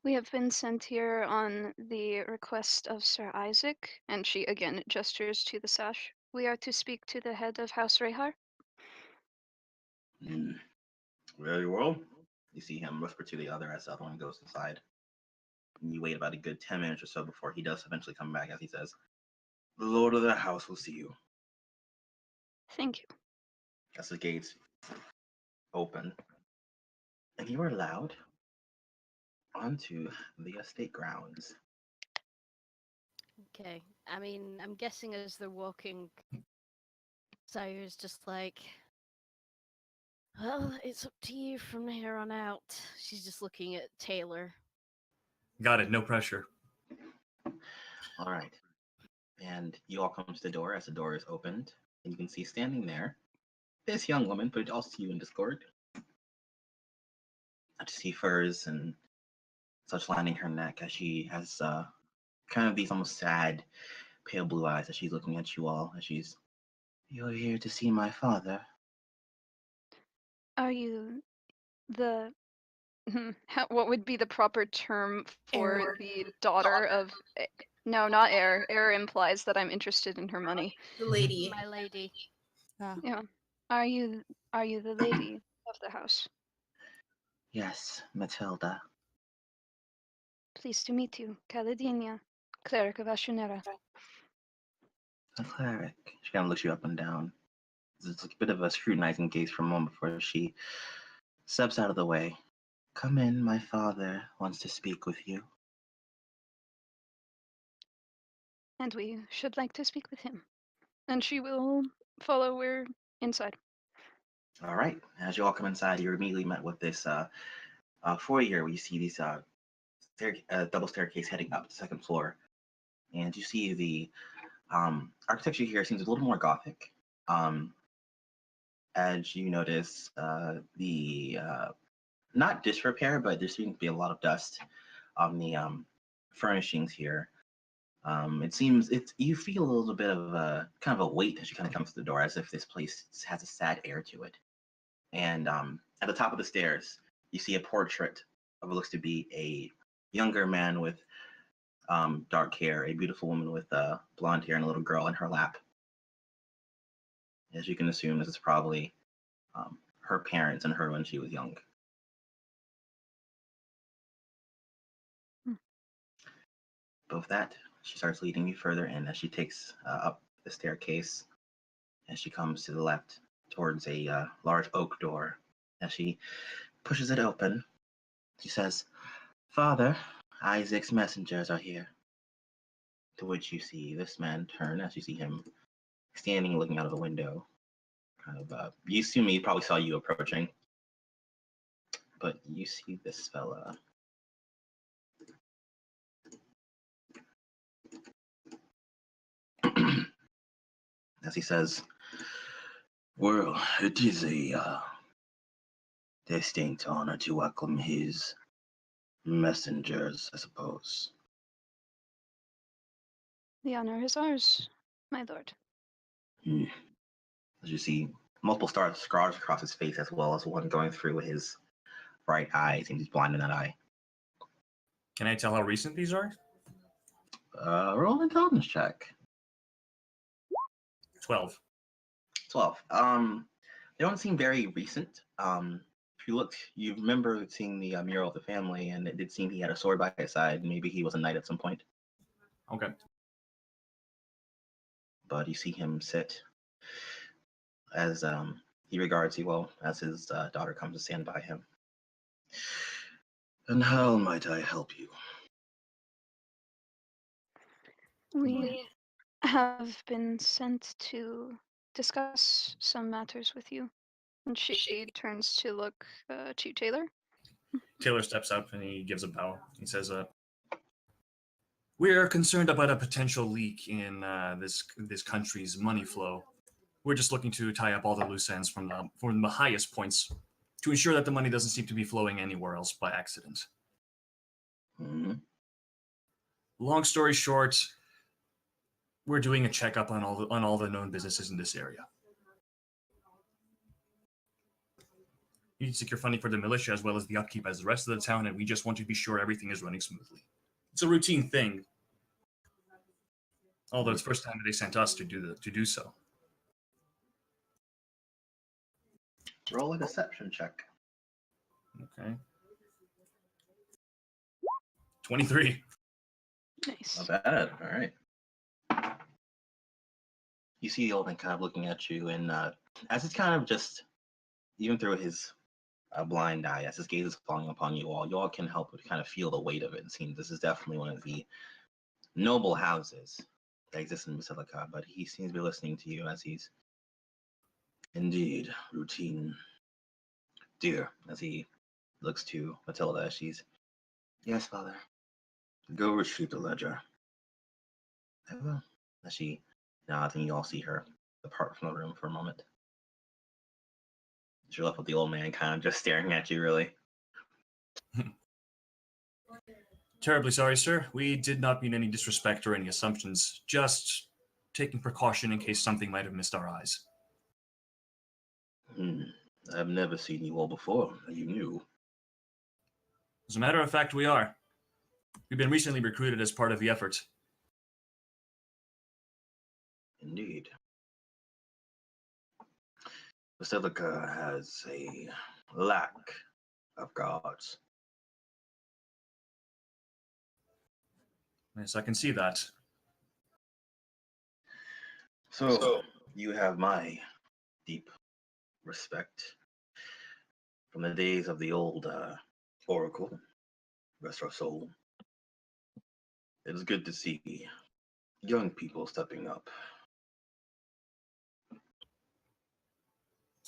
We have been sent here on the request of Sir Isaac, and she again gestures to the sash. We are to speak to the head of House Rehar. Very well. You see him whisper to the other as the other one goes inside. And you wait about a good 10 minutes or so before he does eventually come back, as he says, "The Lord of the house will see you." Thank you. As the gates open, and you are allowed onto the estate grounds. Okay. I mean, I'm guessing as they're walking, Sayuri's just like, well, it's up to you from here on out. She's just looking at Taylor. Got it, no pressure. All right. And you all come to the door as the door is opened, and you can see standing there this young woman, but also you in Discord. I just see furs and such lining her neck as she has kind of these almost sad, pale blue eyes as she's looking at you all as "You're here to see my father." Are you The what would be the proper term for Heir. the daughter of? No, not heir. Heir implies that I'm interested in her money. The lady. My lady. Ah, Yeah. Are you the lady of the house? Yes, Matilda. Pleased to meet you, Caladenia, cleric of Ashunera. A cleric. She kind of looks you up and down. It's like a bit of a scrutinizing gaze for a moment before she steps out of the way. Come in, my father wants to speak with you. And we should like to speak with him. And she will follow we're inside. All right. As you all come inside, you're immediately met with this foyer where you see these double staircase heading up to the second floor. And you see the architecture here seems a little more Gothic. As you notice, the not disrepair, but there seems to be a lot of dust on the furnishings here. It seems you feel a little bit of a kind of a weight as you kind of come to the door, as if this place has a sad air to it. And at the top of the stairs, you see a portrait of what looks to be a younger man with dark hair, a beautiful woman with blonde hair, and a little girl in her lap. As you can assume, this is probably her parents and her when she was young. But with that, she starts leading you further in as she takes up the staircase. As she comes to the left towards a large oak door. As she pushes it open, she says, "Father, Isaac's messengers are here." To which you see this man turn as you see him standing looking out of the window. Kind of, you assume he probably saw you approaching. But you see this fella. As he says, "Well, it is a distinct honor to welcome his messengers, I suppose." The honor is ours, my lord. As you see multiple scars across his face, as well as one going through his right eye. It seems he's blind in that eye. Can I tell how recent these are? Roll an intelligence check. 12. 12. They don't seem very recent. If you look, you remember seeing the mural of the family, and it did seem he had a sword by his side. Maybe he was a knight at some point. Okay. But you see him sit as he regards you well as his daughter comes to stand by him. "And how might I help you?" We have been sent to discuss some matters with you. And she turns to look to Taylor. Taylor steps up and he gives a bow. He says, "We are concerned about a potential leak in this country's money flow. We're just looking to tie up all the loose ends from the highest points to ensure that the money doesn't seem to be flowing anywhere else by accident." Mm-hmm. Long story short, we're doing a checkup on all the known businesses in this area. You need to secure funding for the militia as well as the upkeep as the rest of the town, and we just want to be sure everything is running smoothly. It's a routine thing, although it's the first time that they sent us to do so. Roll a deception check. Okay. 23. Nice. Not bad. All right. You see the old man kind of looking at you, and as it's kind of just, even through his blind eye, as his gaze is falling upon you all can help but kind of feel the weight of it. It seems this is definitely one of the noble houses that exist in Basilica, but he seems to be listening to you as he's, "Indeed, routine, dear," as he looks to Matilda as she's, "Yes, father. Go retrieve the ledger." "I will." As she nods, and you all see her depart from the room for a moment. You're left with the old man kind of just staring at you, really. Terribly sorry, sir. We did not mean any disrespect or any assumptions. Just taking precaution in case something might have missed our eyes. I've never seen you all before. You knew. As a matter of fact, we are. We've been recently recruited as part of the effort. Indeed. Basilica has a lack of guards. Yes, I can see that. So, you have my deep respect. From the days of the old Oracle, rest our soul. It is good to see young people stepping up.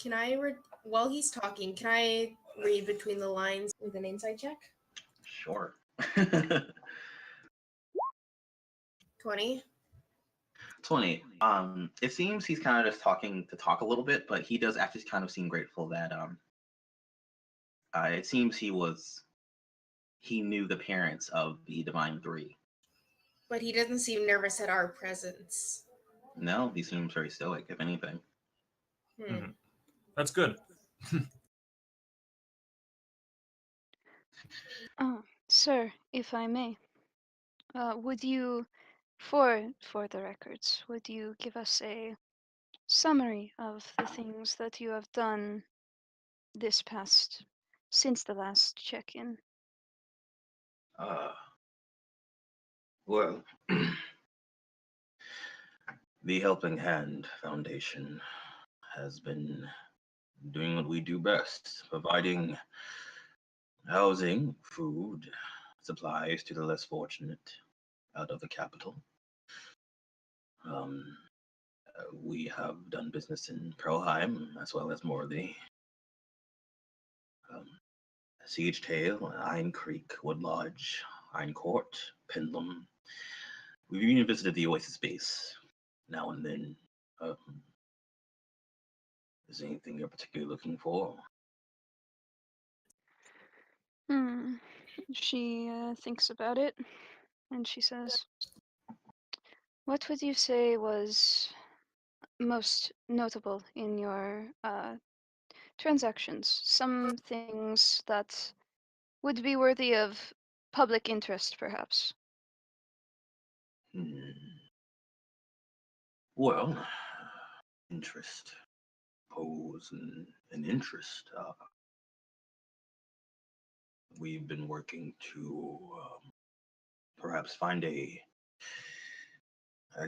Can I, while he's talking, can I read between the lines with an insight check? Sure. 20. 20. It seems he's kind of just talking to talk a little bit, but he does actually kind of seem grateful that it seems he knew the parents of the Divine Three. But he doesn't seem nervous at our presence. No, he seems very stoic, if anything. Mhm. That's good. Sir, if I may, would you, for the records, would you give us a summary of the things that you have done since the last check-in? Well, the Helping Hand Foundation has been doing what we do best, providing housing, food, supplies to the less fortunate out of the capital. We have done business in Pearlheim, as well as more of the Siege Tail, Iron Creek, Wood Lodge, Iron Court, Pendulum. We've even visited the Oasis base now and then. Is there anything you're particularly looking for? She thinks about it, and she says, "What would you say was most notable in your transactions? Some things that would be worthy of public interest, perhaps?" Well, interest. Pose and interest. We've been working to perhaps find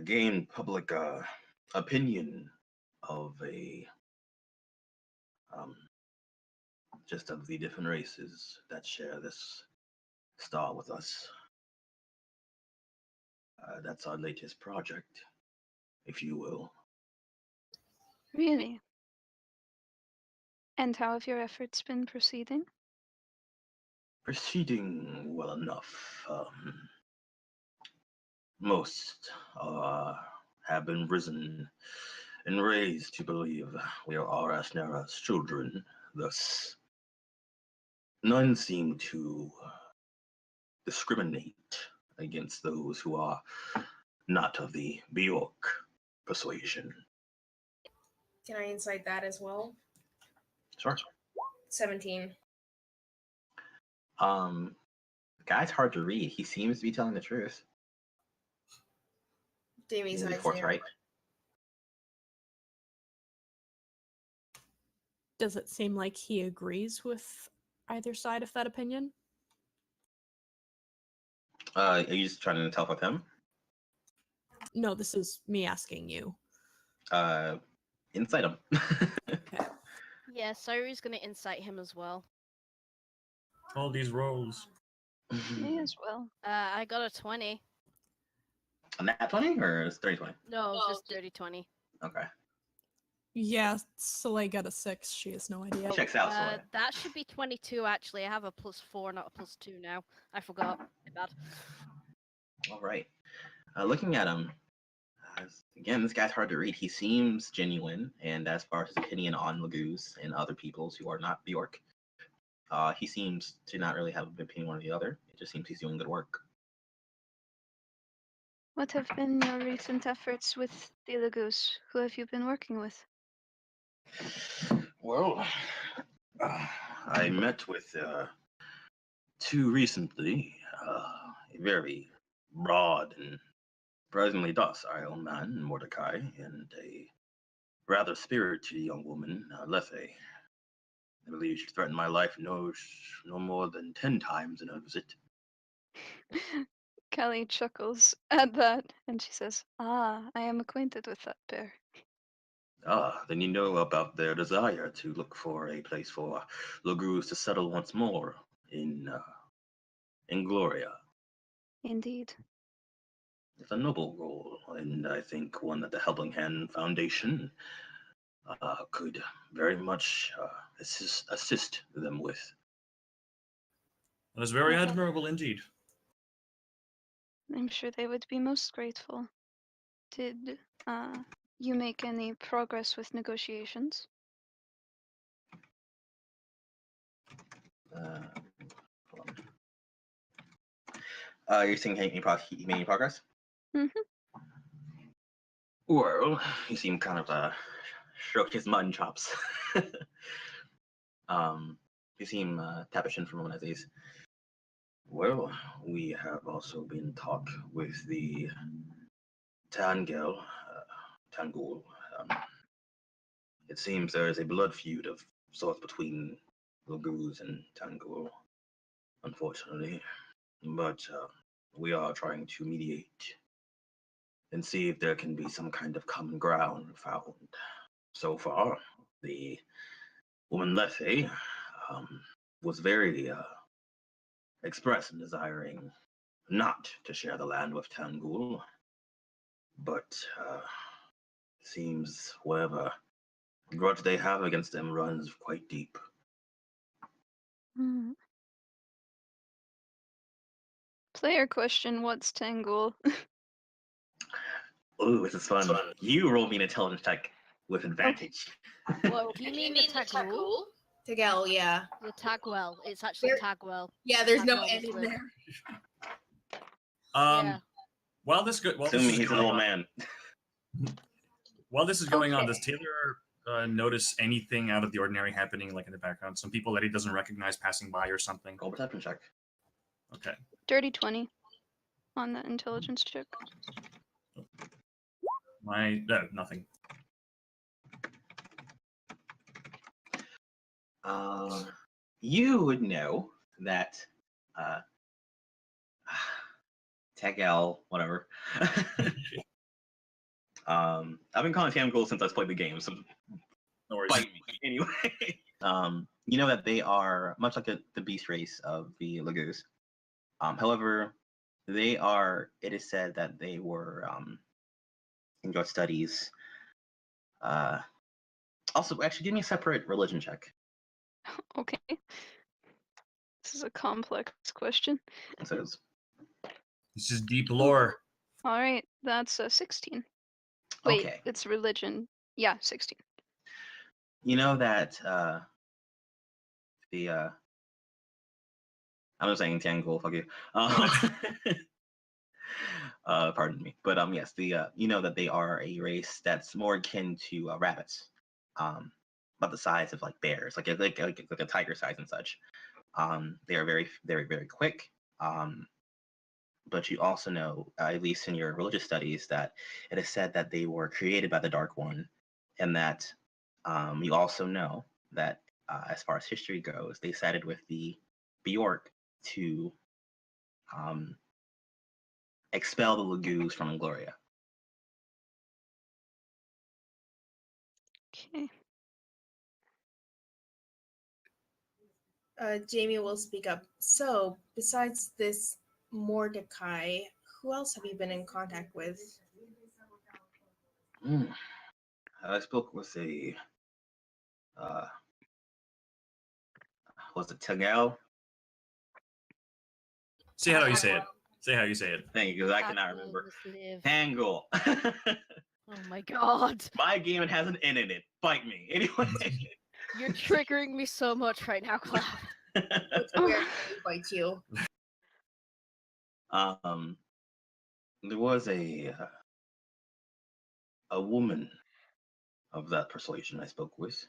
gain public opinion of just of the different races that share this star with us. That's our latest project, if you will. Really? And how have your efforts been proceeding? Proceeding well enough. Most have been risen and raised to believe we are Arasnera's children. Thus, none seem to discriminate against those who are not of the Bjork persuasion. Can I insight that as well? Sure. 17. The guy's hard to read. He seems to be telling the truth. Jamie's He's eyes forthright. Does it seem like he agrees with either side of that opinion? Are you just trying to tell with him? No, this is me asking you. Insight him. Okay. Yeah, Sayuri's gonna incite him as well. All these rolls. Me as well. I got a 20. A nat 20 or 30-20? No, just dirty 20. Okay. Yeah, Soleil got a 6. She has no idea. Checks out, Soleil. That should be 22 actually. I have a +4, not a +2 now. I forgot. My bad. All right. Looking at him, again, this guy's hard to read. He seems genuine, and as far as his opinion on Lagoos and other peoples who are not Bjork, he seems to not really have an opinion one or the other. It just seems he's doing good work. What have been your recent efforts with the Lagoos? Who have you been working with? Well, I met with two recently, a very broad and surprisingly docile man, Mordecai, and a rather spirited young woman, Lethe. I believe she threatened my life no more than 10 times in her visit. Callie chuckles at that and she says, "Ah, I am acquainted with that pair." Then you know about their desire to look for a place for Lagrus to settle once more in Gloria. Indeed. It's a noble goal, and I think one that the Helping Hand Foundation could very much assist them with. That is very Okay. admirable indeed. I'm sure they would be most grateful. Did you make any progress with negotiations? Hold on. You're saying he made any progress? Mm-hmm. Well, he seemed kind of stroke his mutton chops. He seemed tappish in for a moment as he's. Well, we have also been in talk with the Tangel, Tangul. It seems there is a blood feud of sorts between Laguz and Tangul, unfortunately. But we are trying to mediate and see if there can be some kind of common ground found. So far, the woman Lethe was very express in desiring not to share the land with Tangul, but seems whatever grudge they have against them runs quite deep. Mm. Player question, what's Tangul? Ooh, this is fun. You roll me an intelligence check with advantage. Whoa, do you mean the Tagul? Tegel, yeah. The Tagwell. It's actually There- Tagwell. Yeah, there's no Tagwell N in was there. Yeah. While this is Assuming he's an going old on, man. while this is going on, does Okay. Taylor notice anything out of the ordinary happening, like in the background? Some people that he doesn't recognize passing by or something. Roll perception check. Okay. Dirty 20 on the intelligence check. Nothing. You would know that Tegel, whatever. I've been calling Tangul since I've played the game, so No worries. bite me anyway. You know that they are much like the beast race of the Lagus. However, they are. It is said that they were in your studies. Also, actually, give me a separate religion check. Okay. This is a complex question. It says, This is deep lore. All right, that's a 16. Wait, okay. it's religion. Yeah, 16. You know that I'm not saying Tangul, fuck you. Pardon me, but yes, you know that they are a race that's more akin to rabbits, about the size of like bears, like a tiger size and such. They are very, very, very quick. But you also know, at least in your religious studies, that it is said that they were created by the Dark One, and that you also know that as far as history goes, they sided with the Bjork to expel the Lagoos from Gloria. Okay. Jamie will speak up. So, besides this Mordecai, who else have you been in contact with? I spoke with was it Tegel? Say how you say it. Say how you say it. Thank you, because I cannot Tagwell remember. must live. Tangle. Oh my god. My game it has an N in it. Bite me. Anyway. You're triggering me so much right now, Cloud. It's where they bite you. There was a woman of that persuasion I spoke with.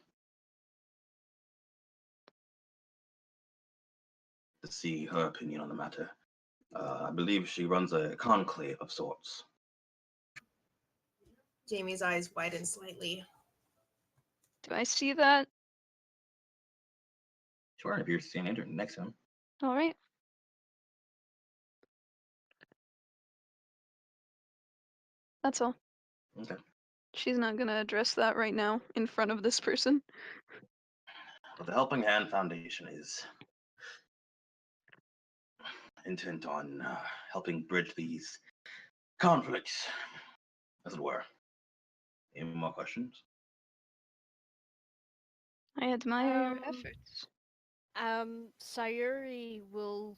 to see her opinion on the matter. I believe she runs a conclave of sorts. Jamie's eyes widen slightly. Do I see that? Sure, if you're standing next to him. All right. That's all. Okay. She's not gonna address that right now in front of this person. Well, the Helping Hand Foundation is intent on helping bridge these conflicts, as it were. Any more questions? I admire your Um, efforts. Sayuri will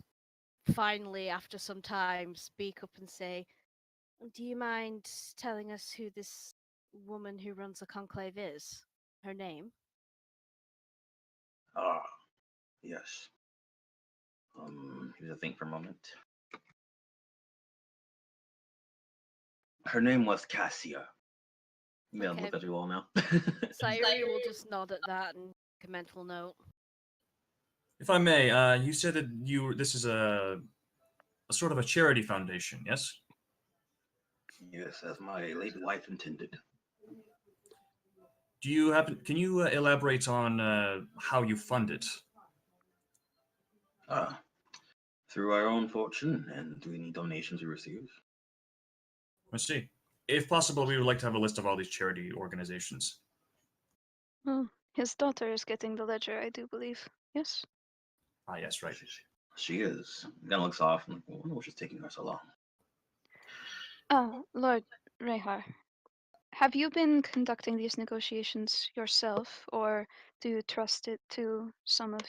finally, after some time, speak up and say, "Do you mind telling us who this woman who runs the conclave is? Her name?" Ah, yes. Here's a think for a moment. Her name was Cassia. You may have Okay. looked at you all now. Sayuri will just nod at that and make a mental note. If I may, you said that this is a sort of a charity foundation, yes? Yes, as my late wife intended. Can you elaborate on how you fund it? Through our own fortune and through any donations we receive. I see. If possible, we would like to have a list of all these charity organizations. Well, his daughter is getting the ledger, I do believe. Yes? Ah, yes, right. She is. Then looks off and I wonder what's just taking her so long. Lord Rehar, have you been conducting these negotiations yourself, or do you trust it to some of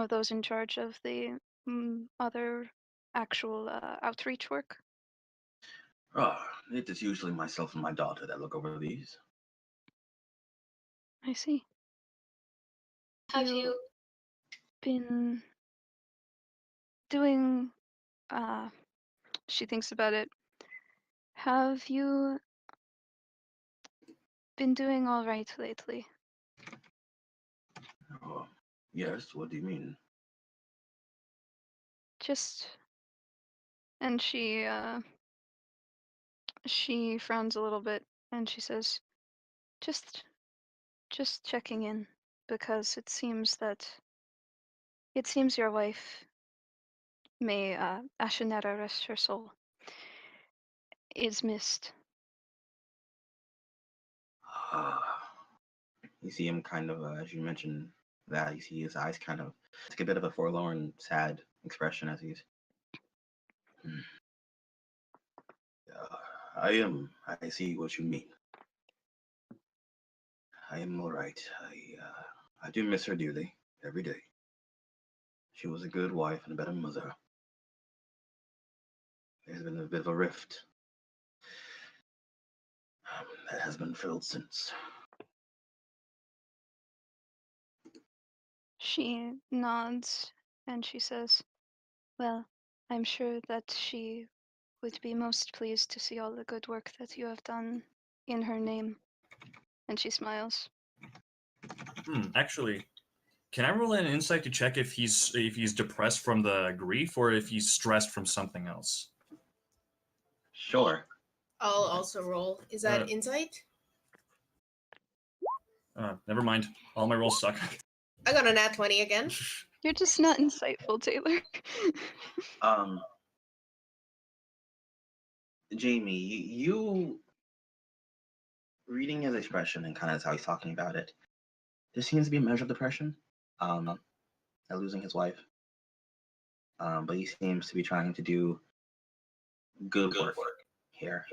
those in charge of the other actual outreach work? It is usually myself and my daughter that look over these. I see. Have you Been doing she thinks about it. Have you been doing all right lately? Oh, yes, what do you mean? Just and she frowns a little bit and she says, just checking in, because it seems your wife, may Ashenera rest her soul, is missed. You see him kind of, as you mentioned that, you see his eyes kind of take a bit of a forlorn, sad expression as he's. I see what you mean. I am all right. I do miss her dearly, every day. She was a good wife and a better mother. There's been a bit of a rift that has been filled since. She nods and she says, well, I'm sure that she would be most pleased to see all the good work that you have done in her name. And she smiles. Actually, can I roll an insight to check if he's depressed from the grief or if he's stressed from something else? Sure. I'll also roll. Is that insight? Never mind. All my rolls suck. I got a nat 20 again. You're just not insightful, Taylor. Jamie, you reading his expression and kind of how he's talking about it, there seems to be a measure of depression at losing his wife. But he seems to be trying to do good work here.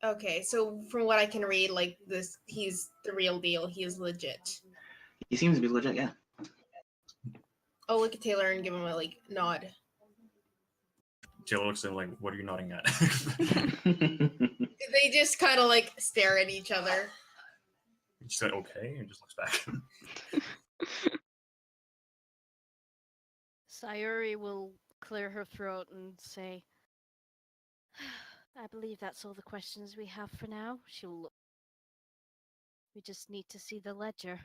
Okay, so from what I can read, like this, he's the real deal. He is legit. He seems to be legit, yeah. I'll look at Taylor and give him a nod. Taylor looks at him like, what are you nodding at? They just kind of stare at each other. She said okay and just looks back. Sayuri will clear her throat and say, I believe that's all the questions we have for now. She'll look. We just need to see the ledger.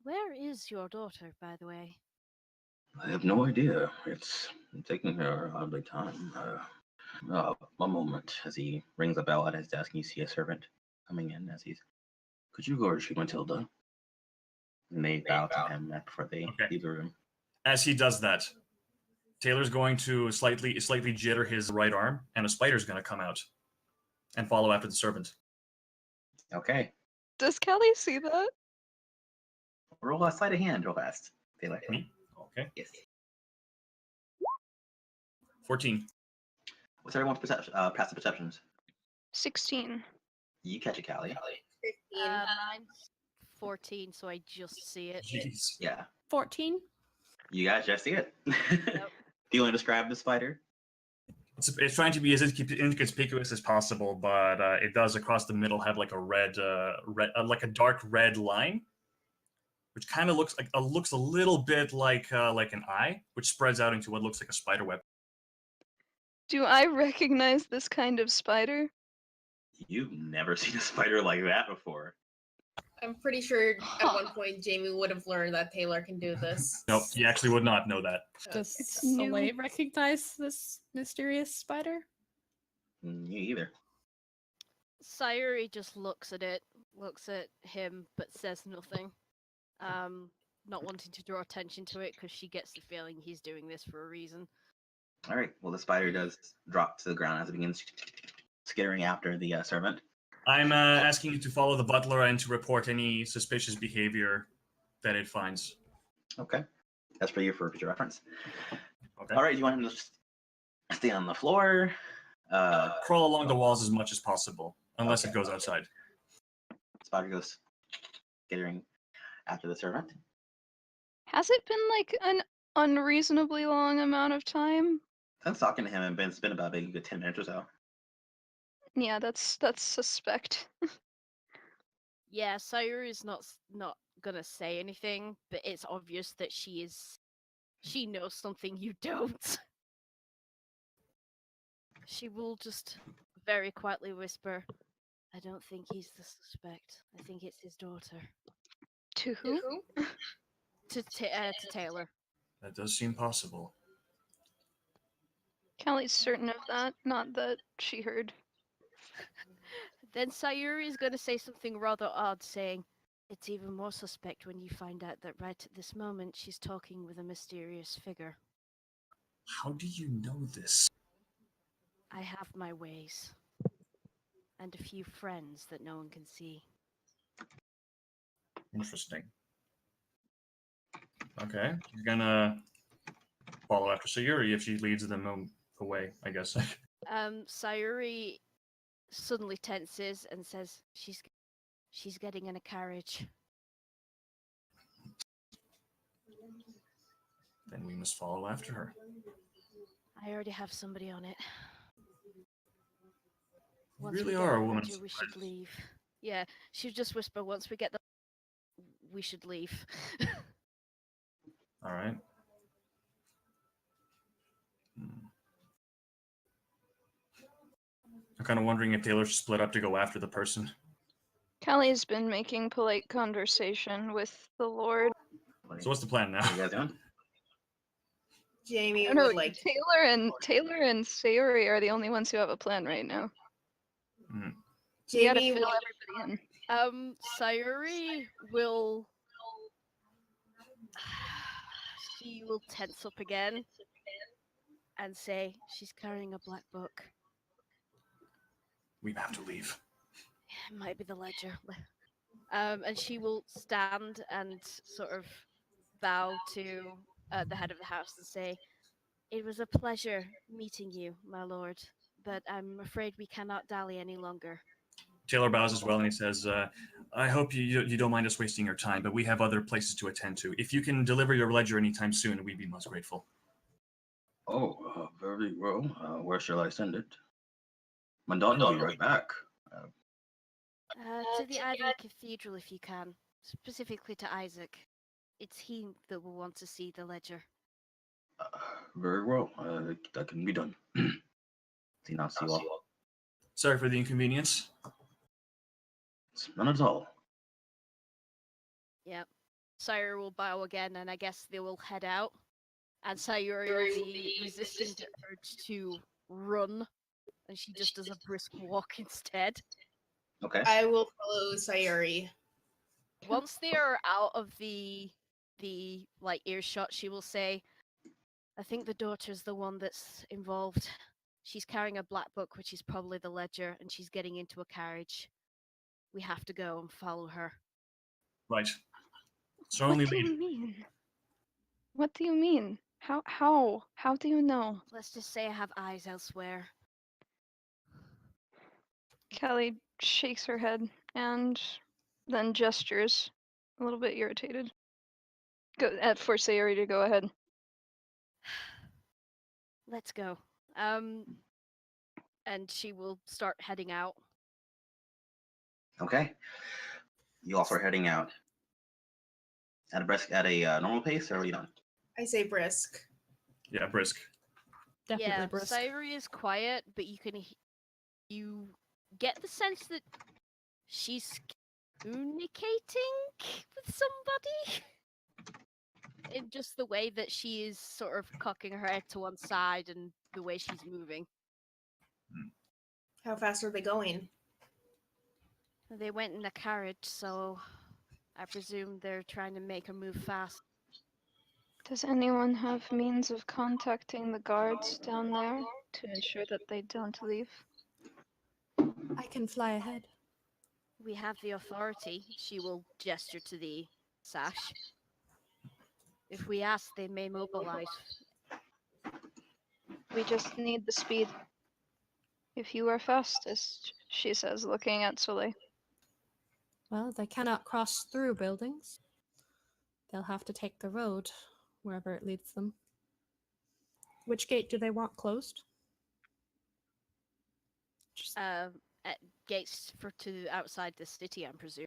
Where is your daughter, by the way? I have no idea. It's taking her a big time. One moment, as he rings a bell at his desk, and you see a servant coming in as he's, could you go retrieve Matilda? And they bow to him before they leave the room. As he does that, Taylor's going to slightly jitter his right arm, and a spider's going to come out and follow after the servant. Okay. Does Kelly see that? Roll a sleight of hand real fast, Taylor. Me? Okay. Yes. 14. What's everyone's perception? Passive perceptions. 16. You catch it, Callie. 15. Mine's 14, so I just see it. Jeez. Yeah. 14. You guys just see it. Do you want to describe the spider? It's trying to be as inconspicuous as possible, but it does across the middle have like a red, like a dark red line, which kind of looks a little bit like an eye, which spreads out into what looks like a spider web. Do I recognize this kind of spider? You've never seen a spider like that before. I'm pretty sure at one point Jamie would have learned that Taylor can do this. Nope, you actually would not know that. Does new. Soleil recognize this mysterious spider? Me either. Sayuri just looks at him, but says nothing. Not wanting to draw attention to it because she gets the feeling he's doing this for a reason. All right. Well, the spider does drop to the ground as it begins skittering after the servant. I'm asking you to follow the butler and to report any suspicious behavior that it finds. Okay. That's for you for future reference. Okay. All right. Do you want him to just stay on the floor? Crawl along the walls as much as possible, unless it goes outside. Spider goes skittering after the servant. Has it been like an unreasonably long amount of time? Since talking to him, it's been about maybe 10 minutes or so. Yeah, that's suspect. Yeah, Sayuri's not gonna say anything, but it's obvious that she knows something you don't. She will just very quietly whisper, I don't think he's the suspect. I think it's his daughter. To who? To Taylor. That does seem possible. Callie's certain of that, not that she heard. Then Sayuri is going to say something rather odd, saying, it's even more suspect when you find out that right at this moment she's talking with a mysterious figure. How do you know this? I have my ways. And a few friends that no one can see. Interesting. Okay, you're gonna follow after Sayuri if she leads them away, I guess. Sayuri suddenly tenses and says, she's getting in a carriage. Then we must follow after her. I already have somebody on it. You Once really we get are a the woman. ledger, we should leave. Yeah, she'll just whisper, once we get the we should leave. All right. I'm kind of wondering if Taylor should split up to go after the person. Callie's been making polite conversation with the Lord. So what's the plan now? What are you guys doing? Jamie I don't know, would like Taylor and Sayuri are the only ones who have a plan right now. Hmm. We gotta Jamie fill would everybody in. Sayuri will she will tense up again and say she's carrying a black book. We have to leave. It might be the ledger. And she will stand and sort of bow to the head of the house and say, it was a pleasure meeting you, my lord, but I'm afraid we cannot dally any longer. Taylor bows as well, and he says, I hope you don't mind us wasting your time, but we have other places to attend to. If you can deliver your ledger anytime soon, we'd be most grateful. Oh, very well. Where shall I send it? My daughter will be right back. To the Ivory Cathedral, if you can. Specifically to Isaac. It's he that will want to see the ledger. Very well. That can be done. See you all. Sorry for the inconvenience. It's none at all. Yep. Sayuri will bow again, and I guess they will head out. And Sayuri will be resisting the urge to run, and she just does a brisk walk instead. Okay. I will follow Sayuri. Once they are out of the like earshot, she will say, I think the daughter's the one that's involved. She's carrying a black book, which is probably the ledger, and she's getting into a carriage. We have to go and follow her. Right. Strongly What do lead. you mean? What do you mean? How do you know? Let's just say I have eyes elsewhere. Callie shakes her head and then gestures, a little bit irritated. For Sayuri to go ahead. Let's go. And she will start heading out. Okay. You also are heading out at a normal pace, or are you done? I say brisk. Yeah, brisk. Definitely Yeah, brisk. Sayuri is quiet, but you get the sense that she's communicating with somebody. In just the way that she is sort of cocking her head to one side and the way she's moving. How fast are they going? They went in a carriage, so I presume they're trying to make her move fast. Does anyone have means of contacting the guards down there to ensure that they don't leave? I can fly ahead. We have the authority. She will gesture to the sash. If we ask, they may mobilize. We just need the speed. If you are fastest, she says, looking at Soleil. Well, they cannot cross through buildings. They'll have to take the road, wherever it leads them. Which gate do they want closed? At gates to outside the city, I'm presuming.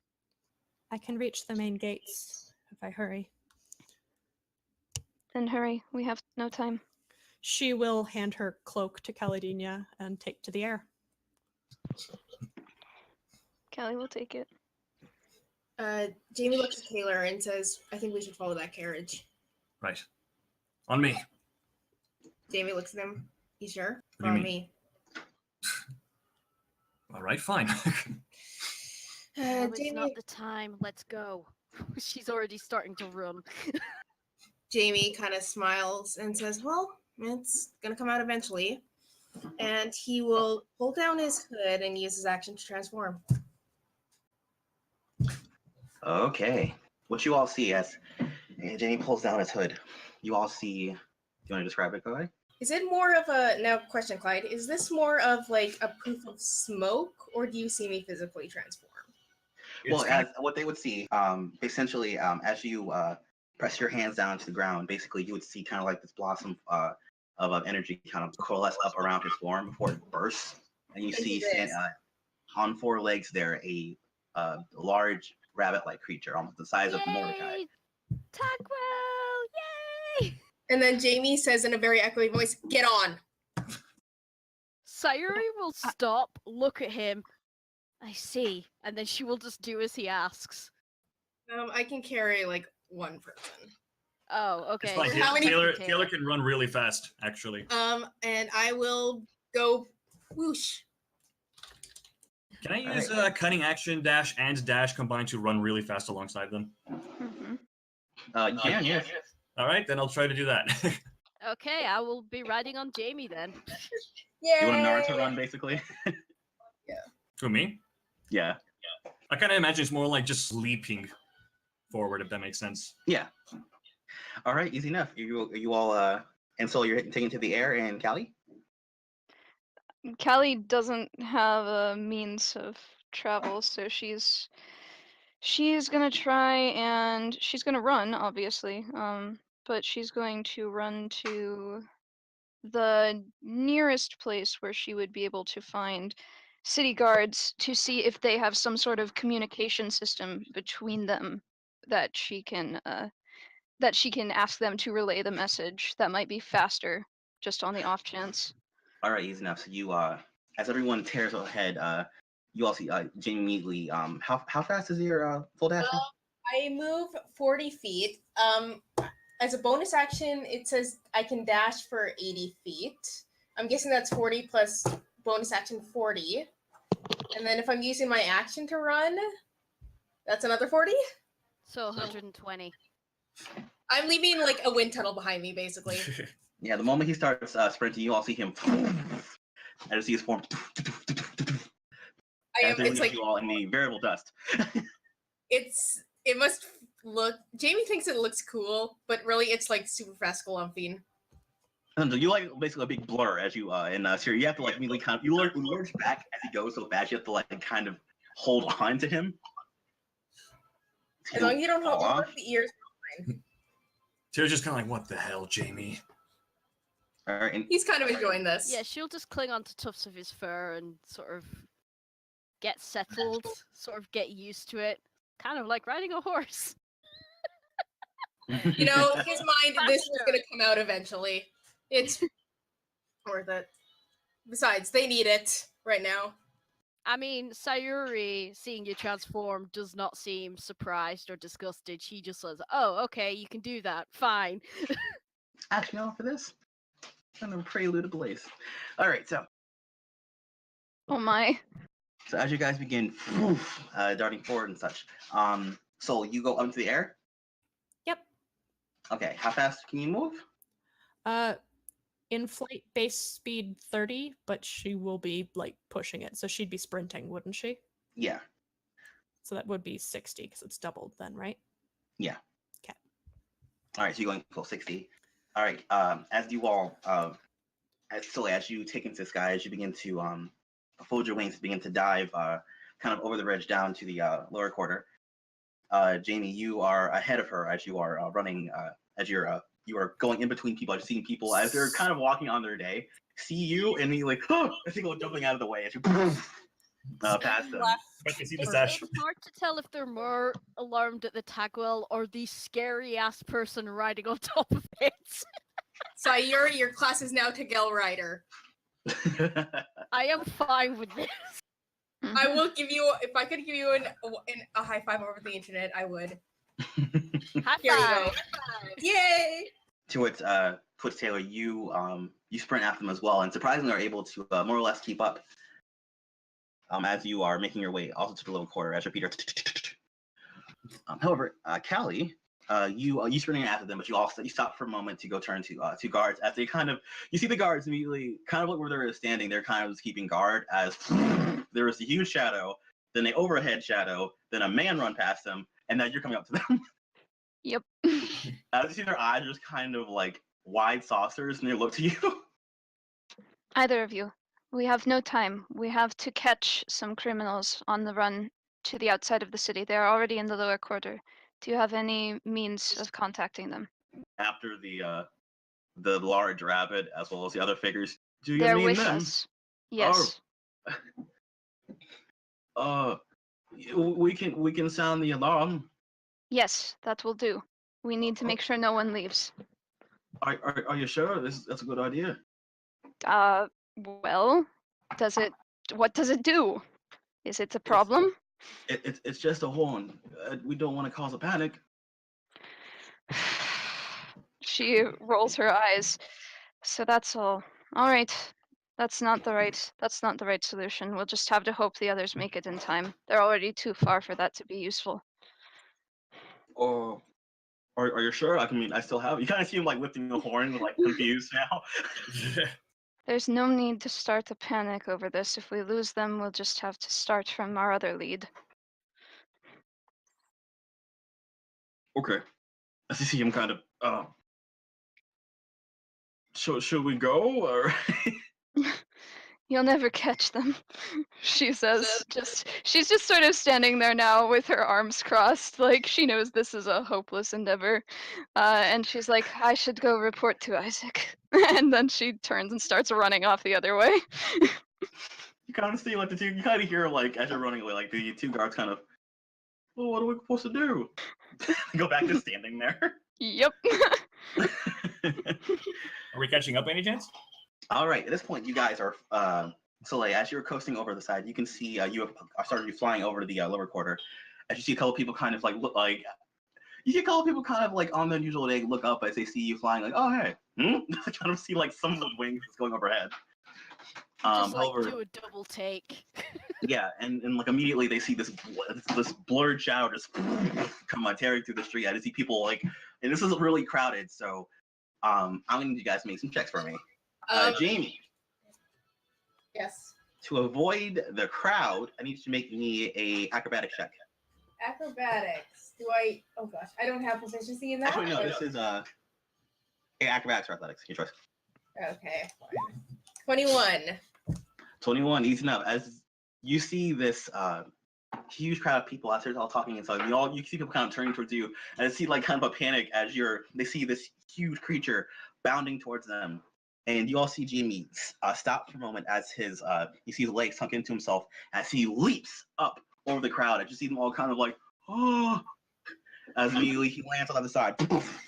I can reach the main gates if I hurry. Then hurry, we have no time. She will hand her cloak to Caladenia and take to the air. Callie will take it. Jamie looks at Taylor and says, I think we should follow that carriage. Right. On me. Jamie looks at him. You sure? What do you Follow mean? me. All right, fine. No, it's Jamie, not the time. Let's go. She's already starting to run. Jamie kind of smiles and says, well, it's going to come out eventually. And he will pull down his hood and use his action to transform. Okay. What you all see as Jamie pulls down his hood, you all see. Do you want to describe it, Clyde? Is it more of a, now question, Clyde, is this more of like a proof of smoke, or do you see me physically transform? Well, as what they would see, essentially, as you press your hands down to the ground, basically you would see kind of like this blossom of energy kind of coalesce up around his form before it bursts, and you see on four legs there a large rabbit-like creature, almost the size of Mordecai. Yay! Tagwell! Yay! And then Jamie says in a very echoey voice, get on. Sayuri will stop, look at him. I see. And then she will just do as he asks. I can carry like one person. Oh, okay. It's fine. How many- Taylor can run really fast, actually. And I will go whoosh. Can I use cunning action dash and dash combined to run really fast alongside them? Mm-hmm. You can, yes. All right, then I'll try to do that. Okay, I will be riding on Jamie then. Yay! You want Naruto run, basically? Who, me? Yeah. I kind of imagine it's more like just leaping forward, if that makes sense. Yeah. All right, easy enough. You all, and so you're taking to the air, and Callie? Callie doesn't have a means of travel, so she's gonna try and she's gonna run, obviously. But she's going to run to the nearest place where she would be able to find city guards to see if they have some sort of communication system between them that she can ask them to relay the message. That might be faster, just on the off chance. All right, easy enough. So you, as everyone tears ahead, you all see Jamie immediately. How fast is your full dash? I move 40 feet. as a bonus action, it says I can dash for 80 feet. I'm guessing that's 40 plus bonus action 40. And then if I'm using my action to run, that's another 40? So 120. I'm leaving like a wind tunnel behind me, basically. Yeah, the moment he starts sprinting, you all see him. I just see his form. It's like you all in the variable dust. it must look. Jamie thinks it looks cool, but really it's like super fast galumphing. And so you like basically a big blur as you in Sayuri. You have to like immediately kind of you lurch back as he goes so fast. You have to like kind of hold on to him. As long as you don't hold on to the ears. Sayuri's just kind of like, what the hell, Jamie? All right, and He's kind of enjoying this. Yeah, she'll just cling onto tufts of his fur and sort of get settled, sort of get used to it. Kind of like riding a horse. You know, in his mind, this was going to come out eventually. It's worth it. Besides, they need it right now. I mean, Sayuri, seeing you transform, does not seem surprised or disgusted. She just says, oh, okay, you can do that. Fine. Actually, no, for this, kind of prelude of Blaze. All right, so Oh my. So as you guys begin darting forward and such, Soul, you go up into the air? Yep. Okay, how fast can you move? In flight base speed 30, but she will be like pushing it. So she'd be sprinting, wouldn't she? Yeah. So that would be 60 because it's doubled then, right? Yeah. Okay. All right, so you're going full 60. All right, as you all, as you take into the sky, as you begin to fold your wings, begin to dive kind of over the ridge down to the lower quarter. Jamie, you are ahead of her as you are running, as you are going in between people, as you're seeing people as they're kind of walking on their day, see you, and you like, oh, I think I'm jumping out of the way as you pass them. It's hard to tell if they're more alarmed at the tagwell or the scary ass person riding on top of it. Sayuri, your class is now Tagel Rider. I am fine with this. I will give you, if I could give you a high five over the internet, I would. High Here you five. go. Yay! Towards Taylor, you sprint after them as well, and surprisingly are able to more or less keep up as you are making your way also to the lower quarter as repeater. However, Callie, you sprinting after them, but you stop for a moment to go turn to two guards as they kind of you see the guards immediately kind of look where they're standing. They're kind of just keeping guard as there is a huge shadow, then an overhead shadow, then a man run past them, and then you're coming up to them. Yep. As you see their eyes are just kind of like wide saucers, and they look to you. Either of you. We have no time. We have to catch some criminals on the run to the outside of the city. They are already in the lower quarter. Do you have any means of contacting them? After the large rabbit as well as the other figures, do you They're mean with them? us. Yes. We can sound the alarm. Yes, that will do. We need to make sure no one leaves. Are you sure? That's a good idea. Well, what does it do? Is it a problem? It's just a horn. We don't want to cause a panic. She rolls her eyes. So that's all. All right. That's not the right solution. We'll just have to hope the others make it in time. They're already too far for that to be useful. Or are you sure? I mean, I still have. You kind of see him like lifting the horn, like confused now. There's no need to start a panic over this. If we lose them, we'll just have to start from our other lead. Okay. As you see him kind of. Should we go or? You'll never catch them, she says. She's just sort of standing there now with her arms crossed, like she knows this is a hopeless endeavor. And she's like, I should go report to Isaac. And then she turns and starts running off the other way. You kind of see like you kind of hear like as you're running away, like the two guards kind of, well, what are we supposed to do? Go back to standing there. Yep. Are we catching up by any chance? All right, at this point, you guys are Soleil. As you're coasting over the side, you can see you are starting to be flying over to the lower quarter. As you see a couple people kind of like look like you see a couple people kind of like on the unusual day look up as they see you flying, like, oh hey, kind of see like some of the wings that's going overhead. Just However, do a double take. yeah, and like immediately they see this blurred shadow just come on tearing through the street. I just see people like, and this is really crowded, so I'm gonna need you guys to make some checks for me. Jamie. Yes. To avoid the crowd, I need you to make me a acrobatics check. Acrobatics. Do I? Oh gosh, I don't have proficiency in that. Actually, no. This is acrobatics or athletics. Your choice. Okay. Fine. 21. 21, easy enough. As you see this huge crowd of people out there all talking and stuff, you see people kind of turning towards you, and I see like kind of a panic as they see this huge creature bounding towards them, and you all see Jamie stop for a moment as you see his legs sunk into himself as he leaps up over the crowd. I just see them all kind of like, oh, as immediately he lands on the other side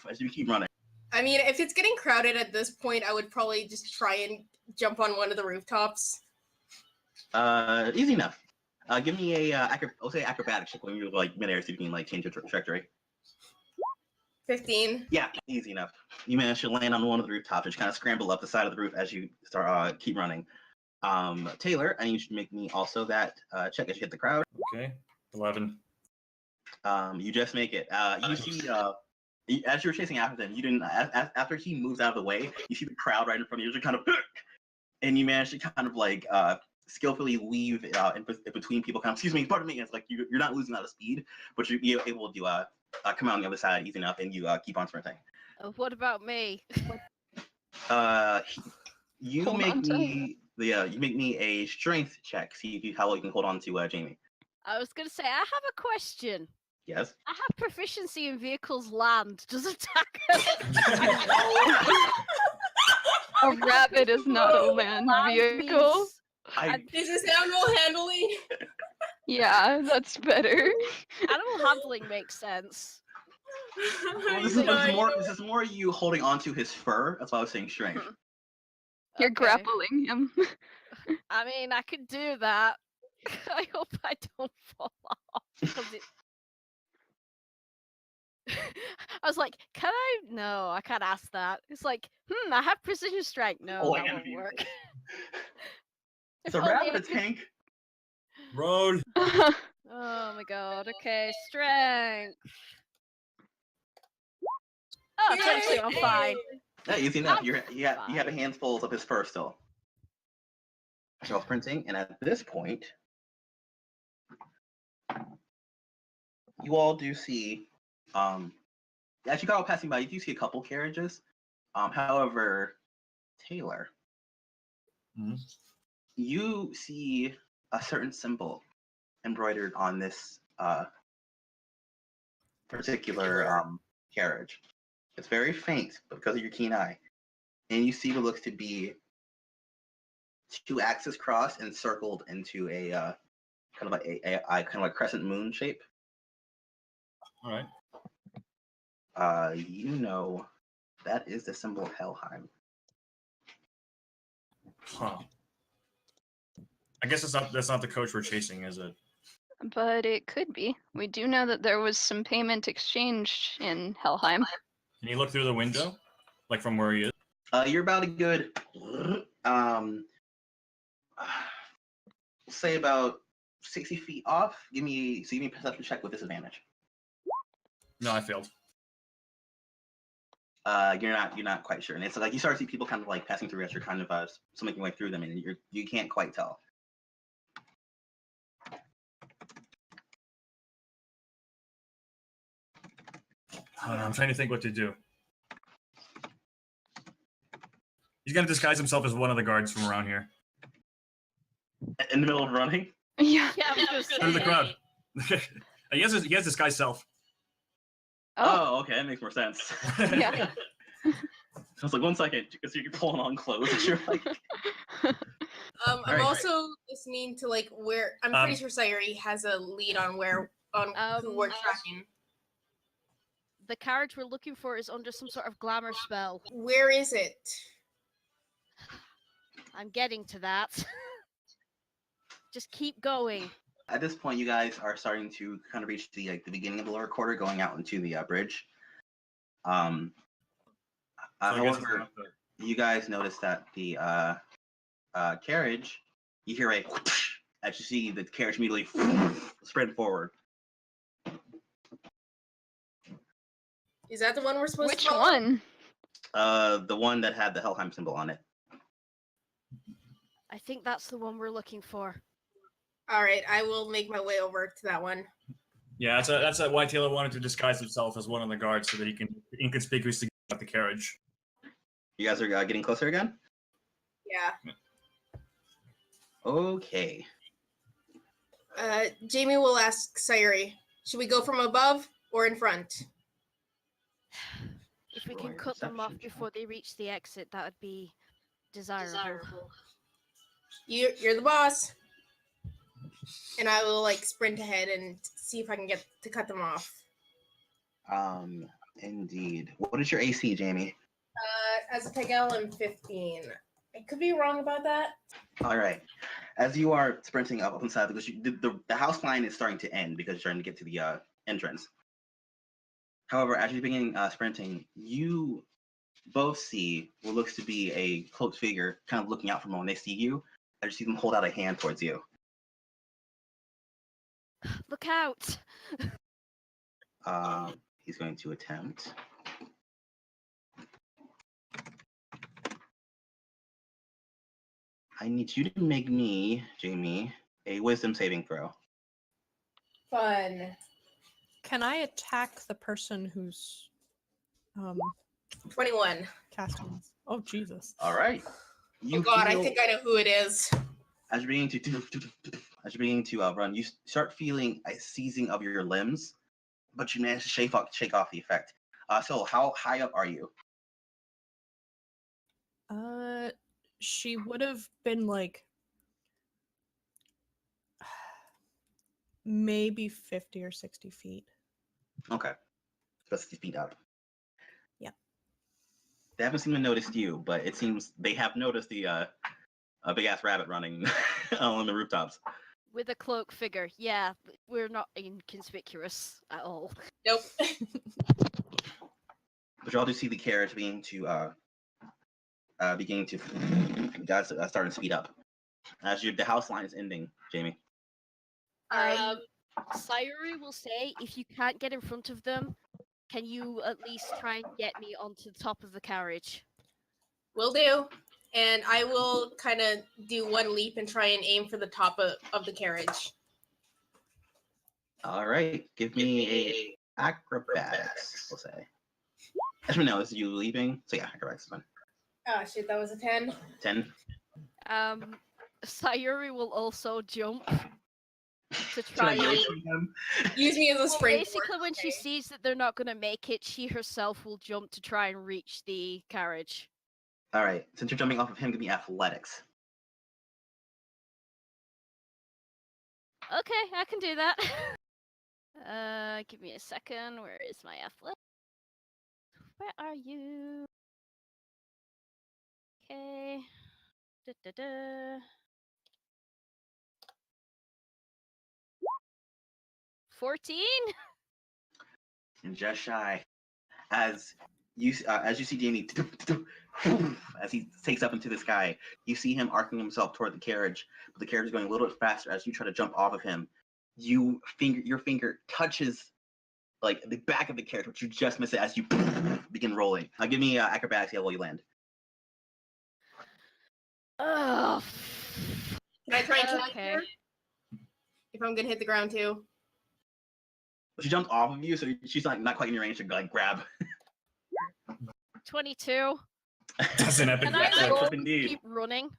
as you keep running. I mean, if it's getting crowded at this point, I would probably just try and jump on one of the rooftops. Easy enough. Give me a I'll say acrobatics check when you're like midair, so you can like change your trajectory. 15. Yeah, easy enough. You manage to land on one of the rooftops, just kind of scramble up the side of the roof as you start keep running. Taylor, I need you to make me also that check as you hit the crowd. Okay, 11. You just make it. You see, as you're chasing after them, you didn't. After he moves out of the way, you see the crowd right in front of you. You're kind of, and you manage to kind of like skillfully weave in between people. Kind of, excuse me, pardon me. It's like you're not losing a lot of speed, but you're able to come out on the other side easy enough, and you keep on sprinting. What about me? You make me a strength check. See how long you can hold on to Jamie. I was gonna say I have a question. Yes. I have proficiency in vehicles land. Does attack? A rabbit is not a land vehicle. Is this animal handling? Yeah, that's better. Animal handling makes sense. Well, this is more you holding on to his fur. That's why I was saying strength. You're Okay. grappling him. I mean, I could do that. I hope I don't fall off. I was like, can I? No, I can't ask that. It's like, I have precision strike. No, that won't work. It's a rabbit tank. Roll. Oh my god. Okay, strength. Oh, it's actually I'm fine. Yeah, easy enough. You have a handful of his fur still. So printing, and at this point, you all do see, as you go passing by, you do see a couple carriages. However, Taylor, you see a certain symbol embroidered on this particular carriage. It's very faint, but because of your keen eye, and you see what looks to be two axes crossed and circled into a kind of a crescent moon shape. All right. You know that is the symbol of Helheim. Huh. I guess that's not the coach we're chasing, is it? But it could be. We do know that there was some payment exchange in Helheim. Can you look through the window, like from where he is? You're about a good, say about 60 feet off. Give me a perception check with disadvantage. No, I failed. You're not quite sure, and it's like you start to see people kind of like passing through as you're kind of making your way through them, and you can't quite tell. I'm trying to think what to do. He's gonna disguise himself as one of the guards from around here. In the middle of running? Yeah. Through the crowd. he has disguise self. Oh, okay, that makes more sense. Yeah. I was like, 1 second, because you're pulling on clothes. And you're like, I'm also listening to like where I'm pretty sure Sayuri has a lead on who we're tracking. The carriage we're looking for is under some sort of glamour spell. Where is it? I'm getting to that. Just keep going. At this point, you guys are starting to kind of reach the beginning of the lower quarter, going out into the bridge. So I guess it's However, not the- you guys notice that the carriage, you hear a whoosh, as you see the carriage immediately spread forward. Is that the one we're supposed Which to follow? one? The one that had the Helheim symbol on it. I think that's the one we're looking for. All right, I will make my way over to that one. Yeah, that's why Taylor wanted to disguise himself as one of the guards so that he can inconspicuously get out the carriage. You guys are getting closer again? Yeah. Okay. Jamie will ask Sayuri, should we go from above or in front? If we Roll can your cut them off perception before check. they reach the exit, that would be desirable. You're the boss. And I will sprint ahead and see if I can get to cut them off. Indeed. What is your AC, Jamie? As a Pegel, I'm 15. I could be wrong about that. All right. As you are sprinting up inside, because the house line is starting to end because you're trying to get to the entrance. However, as you begin sprinting, you both see what looks to be a cloaked figure kind of looking out from when they see you. I just see them hold out a hand towards you. Look out! He's going to attempt. I need you to make me, Jamie, a wisdom saving throw. Fun. Can I attack the person who's 21. casting this? Oh Jesus! All right. Oh God, I think I know who it is. As you're beginning to run, you start feeling a seizing of your limbs, but you manage to shake off the effect. So how high up are you? She would have been like maybe 50 or 60 feet. Okay. That's 50 feet out. Yeah. They haven't seemed to notice you, but it seems they have noticed the big ass rabbit running on the rooftops. With a cloak figure, yeah, we're not inconspicuous at all. Nope. But y'all do see the carriage beginning to guys starting to speed up. As the house line is ending, Jamie. Sayuri will say, if you can't get in front of them, can you at least try and get me onto the top of the carriage? Will do. And I will kind of do one leap and try and aim for the top of the carriage. All right, give me a acrobatics, we'll say. Actually, no, this is you leaping. So yeah, acrobatics is fine. Oh shit, that was a 10. 10. Sayuri will also jump to Should try I and... motion them? Use me as a springboard. Basically, when she sees that they're not going to make it, she herself will jump to try and reach the carriage. All right, since you're jumping off of him, give me athletics. Okay, I can do that. Give me a second. Where is my athlete? Where are you? Okay. 14? And just shy. As you see Jamie, as he takes up into the sky, you see him arcing himself toward the carriage, but the carriage is going a little bit faster. As you try to jump off of him, your finger touches like the back of the carriage, which you just miss it as you begin rolling. Give me acrobatics while you land. Oh. Can I try and catch Okay. her? If I'm gonna hit the ground too. She jumped off of you, so she's not quite in your range to like grab. 22. That's an epic Can I backflip. roll Indeed. keep running?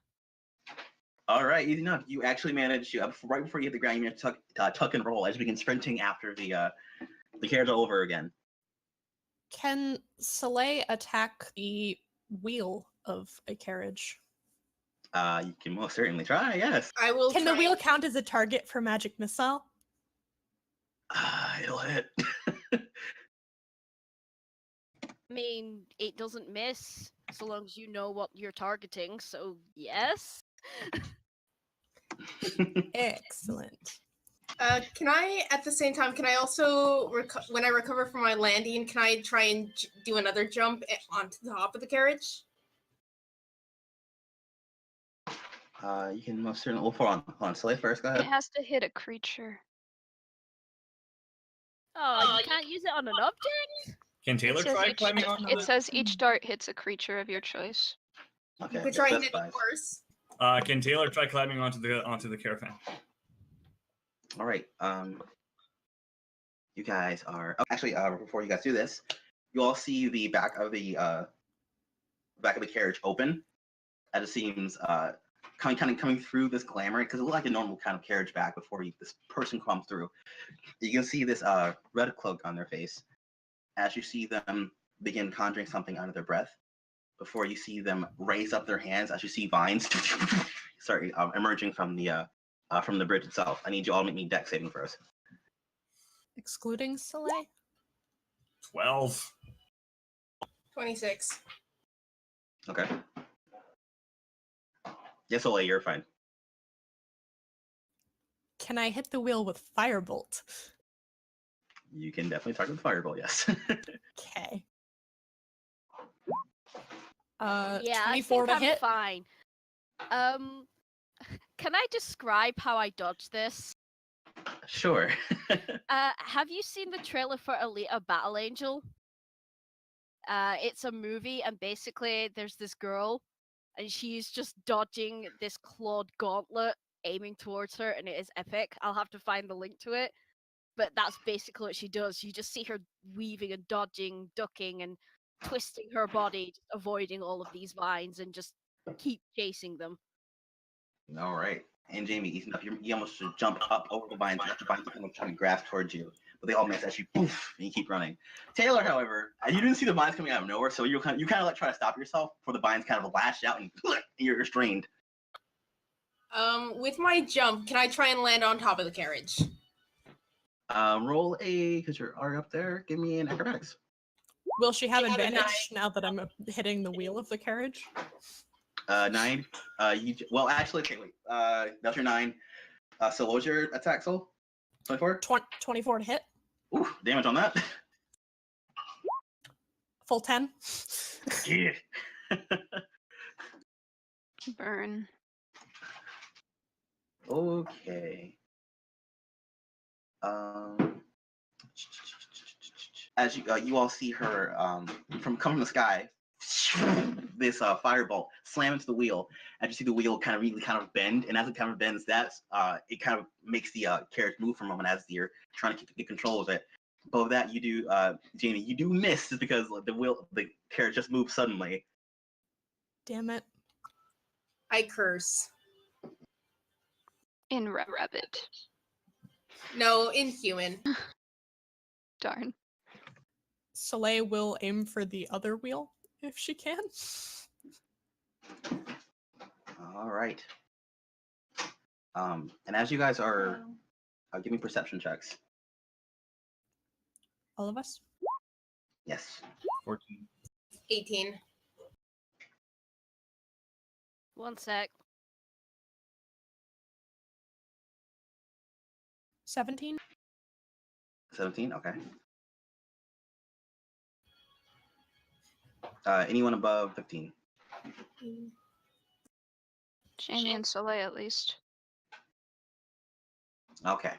All right, easy enough. You actually managed to right before you hit the ground, you managed to tuck and roll as you begin sprinting after the carriage all over again. Can Soleil attack the wheel of a carriage? You can most certainly try. Yes. I will. Can the try. wheel count as a target for magic missile? It'll hit. I mean, it doesn't miss so long as you know what you're targeting, so yes. Excellent. Can I, at the same time, can I also, when I recover from my landing, can I try and do another jump onto the top of the carriage? You can most certainly. Well, hold on. Soleil first. Go It ahead. has to hit a creature. Oh, you can't use it on an object? Can Taylor It says try each- climbing onto It the... says each dart hits a creature of your choice. Okay. You could it try and hit specifies. a horse. Can Taylor try climbing onto the caravan? All right. You guys are actually. Before you guys do this, you all see the back of the carriage open, as it seems coming through this glamour, because it looked like a normal kind of carriage back before this person comes through. You can see this red cloak on their face as you see them begin conjuring something under their breath. Before you see them raise up their hands, as you see vines, emerging from the bridge itself. I need you all to make me dex saving first. Excluding Soleil? 12. 26. Okay. Yes, Soleil, you're fine. Can I hit the wheel with Firebolt? You can definitely target the fireball. Yes. Okay. Yeah, 24 I to think I'm hit. fine. Can I describe how I dodge this? Sure. Have you seen the trailer for Alita Battle Angel? It's a movie, and basically there's this girl, and she's just dodging this clawed gauntlet aiming towards her, and it is epic. I'll have to find the link to it. But that's basically what she does. You just see her weaving and dodging, ducking, and twisting her body, just avoiding all of these vines, and just keep chasing them. All right. And Jamie, you almost should jump up over the vines, and the vines kind of trying to grasp towards you, but they all miss as you poof, and you keep running. Taylor, however, you didn't see the vines coming out of nowhere, so you kind of like try to stop yourself before the vines kind of lash out and you're restrained. With my jump, can I try and land on top of the carriage? Roll because you're already up there. Give me an acrobatics. Will she have I have a advantage now that I'm hitting the wheel of the carriage? 9. Well, actually, okay, wait. That's your 9. So what was your attack, Soul? 24? 24 to hit. Ooh, damage on that. Full 10. Yeah. Burn. Okay. As you all see her from coming from the sky, this firebolt slam into the wheel. As you see the wheel kind of bend, and as it kind of bends, it kind of makes the carriage move for a moment as you're trying to get control of it. Above that, you do, Jamie, you do miss just because the carriage just moved suddenly. Damn it. I curse. In rabbit. No, inhuman. Darn. Soleil will aim for the other wheel if she can. All right. And as you guys are, give me perception checks. All of us? Yes. 14. 18. One sec. 17? 17. Okay. Anyone above 15? Jamie and Soleil, at least. Okay.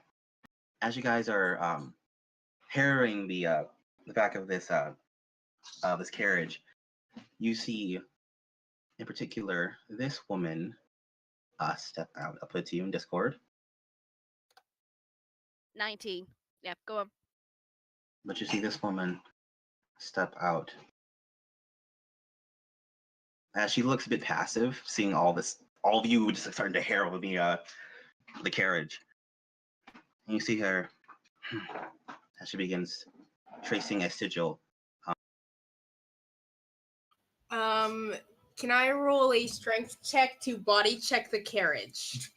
As you guys are harrowing the back of this carriage, you see, in particular, this woman step out. I'll put it to you in Discord. 19. Yep, go on. But you see this woman step out. As she looks a bit passive, seeing all of you just starting to harrow the carriage. And you see her as she begins tracing a sigil. Can I roll a strength check to body check the carriage?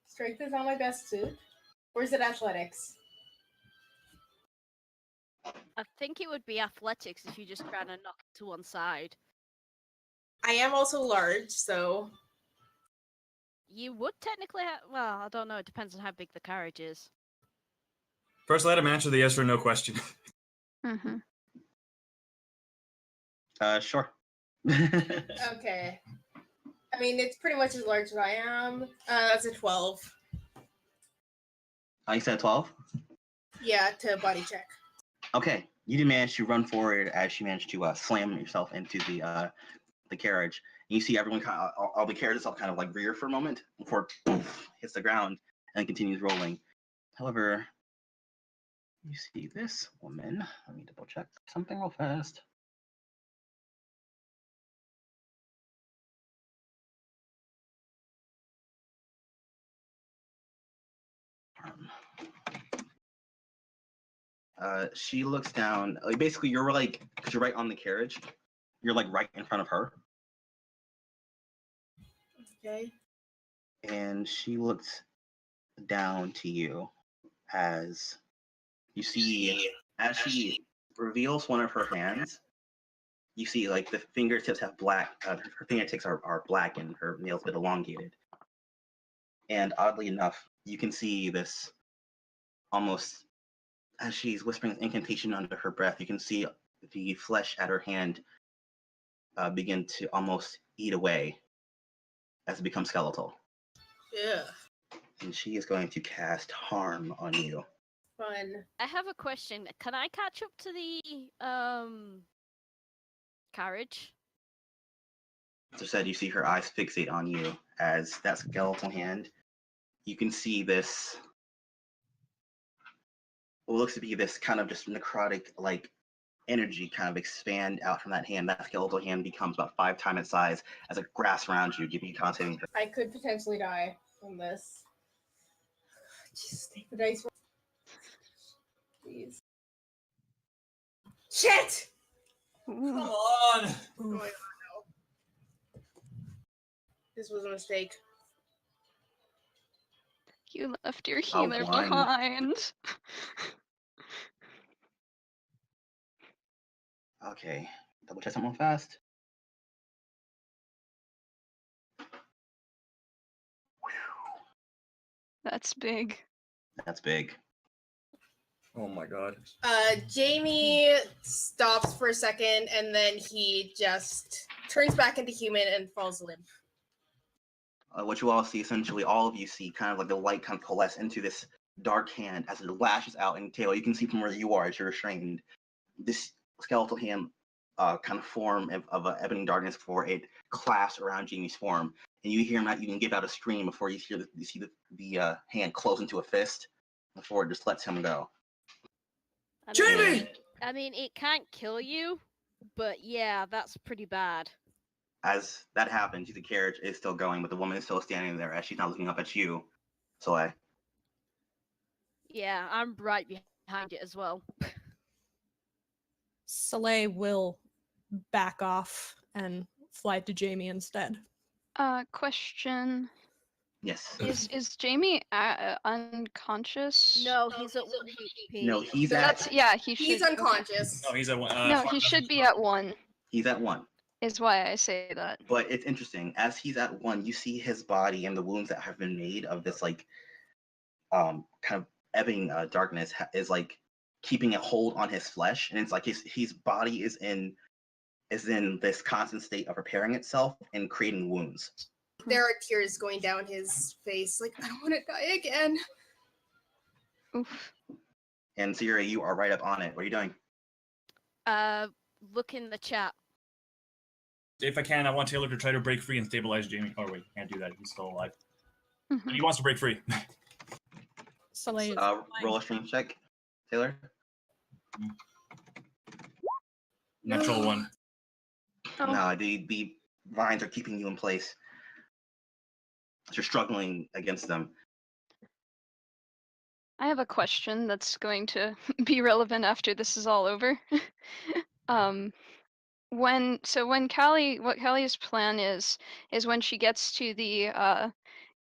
Strength is not my best suit. Or is it athletics? I think it would be athletics if you just try to knock it to one side. I am also large, so... You would technically have. Well, I don't know. It depends on how big the carriage is. First, let him answer the yes or no question. Mm-hmm. Sure. Okay. I mean, it's pretty much as large as I am. That's a 12. You said 12? Yeah, to body check. Okay. You did manage to run forward as you managed to slam yourself into the carriage. And you see everyone all the carriages all kind of like rear for a moment before it poof, hits the ground and continues rolling. However, you see this woman. Let me double check something real fast. She looks down. Basically, you're like, because you're right on the carriage. You're like right in front of her. Okay. And she looks down to you as you see, as she reveals one of her hands, you see like the fingertips have black, her fingertips are black and her nails a bit elongated. And oddly enough, you can see this almost, as she's whispering an incantation under her breath, you can see the flesh at her hand begin to almost eat away as it becomes skeletal. Yeah. And she is going to cast harm on you. Fun. I have a question. Can I catch up to the carriage? As I said, you see her eyes fixate on you as that skeletal hand. You can see this, what looks to be this kind of just necrotic like energy kind of expand out from that hand. That skeletal hand becomes about 5 times its size as it grasps around you, giving you concentrating. I could potentially die from this. Just take the dice. Please. Shit! Come on! Oh my god, no. This was a mistake. You left your Oh, healer one. behind. Okay, double check something fast. That's big. That's big. Oh my god. Jamie stops for a second and then he just turns back into human and falls limp. What you all see, essentially, all of you see kind of like the light kind of coalesce into this dark hand as it lashes out. And Taylor, you can see from where you are as you're restrained, this skeletal hand kind of form of ebony darkness before it clasps around Jamie's form. And you hear him not even give out a scream before you see the hand close into a fist before it just lets him go. Jamie! I mean, it can't kill you, but yeah, that's pretty bad. As that happens, the carriage is still going, but the woman is still standing there as she's not looking up at you, Soleil. Yeah, I'm right behind it as well. Soleil will back off and fly to Jamie instead. Question. Yes. Is Jamie unconscious? No, he's at 1 HP. No, he's That's at yeah. He should. He's unconscious. No, he's at one. No, he should be at 1. he's at 1. Is why I say that. But it's interesting. As he's at 1, you see his body and the wounds that have been made of this like kind of ebbing darkness is like keeping a hold on his flesh, and it's like his body is in this constant state of repairing itself and creating wounds. There are tears going down his face. Like, I don't want to die again. Oof. And Sayuri, you are right up on it. What are you doing? Look in the chat. If I can, I want Taylor to try to break free and stabilize Jamie. Oh wait, can't do that. He's still alive. Mhm. But he wants to break free. Soleil is Roll a strength check, Taylor. Natural 1. Oh. No, the vines are keeping you in place. You're struggling against them. I have a question that's going to be relevant after this is all over. When Callie, what Callie's plan is when she gets to the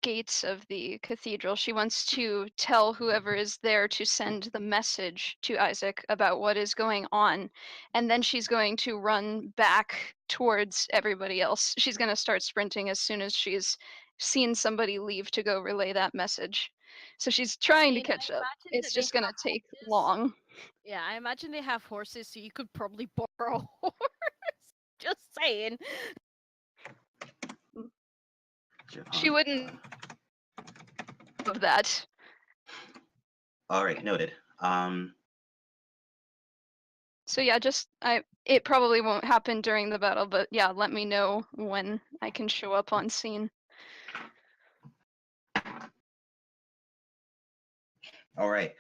gates of the cathedral, she wants to tell whoever is there to send the message to Isaac about what is going on, and then she's going to run back towards everybody else. She's going to start sprinting as soon as she's seen somebody leave to go relay that message. So she's trying to mean, I catch up. imagine It's that they just gonna have take horses. long. Yeah, I imagine they have horses, so you could probably borrow a horse. Just saying. She wouldn't of that. All right, noted. So yeah, it probably won't happen during the battle, but yeah, let me know when I can show up on scene. All right.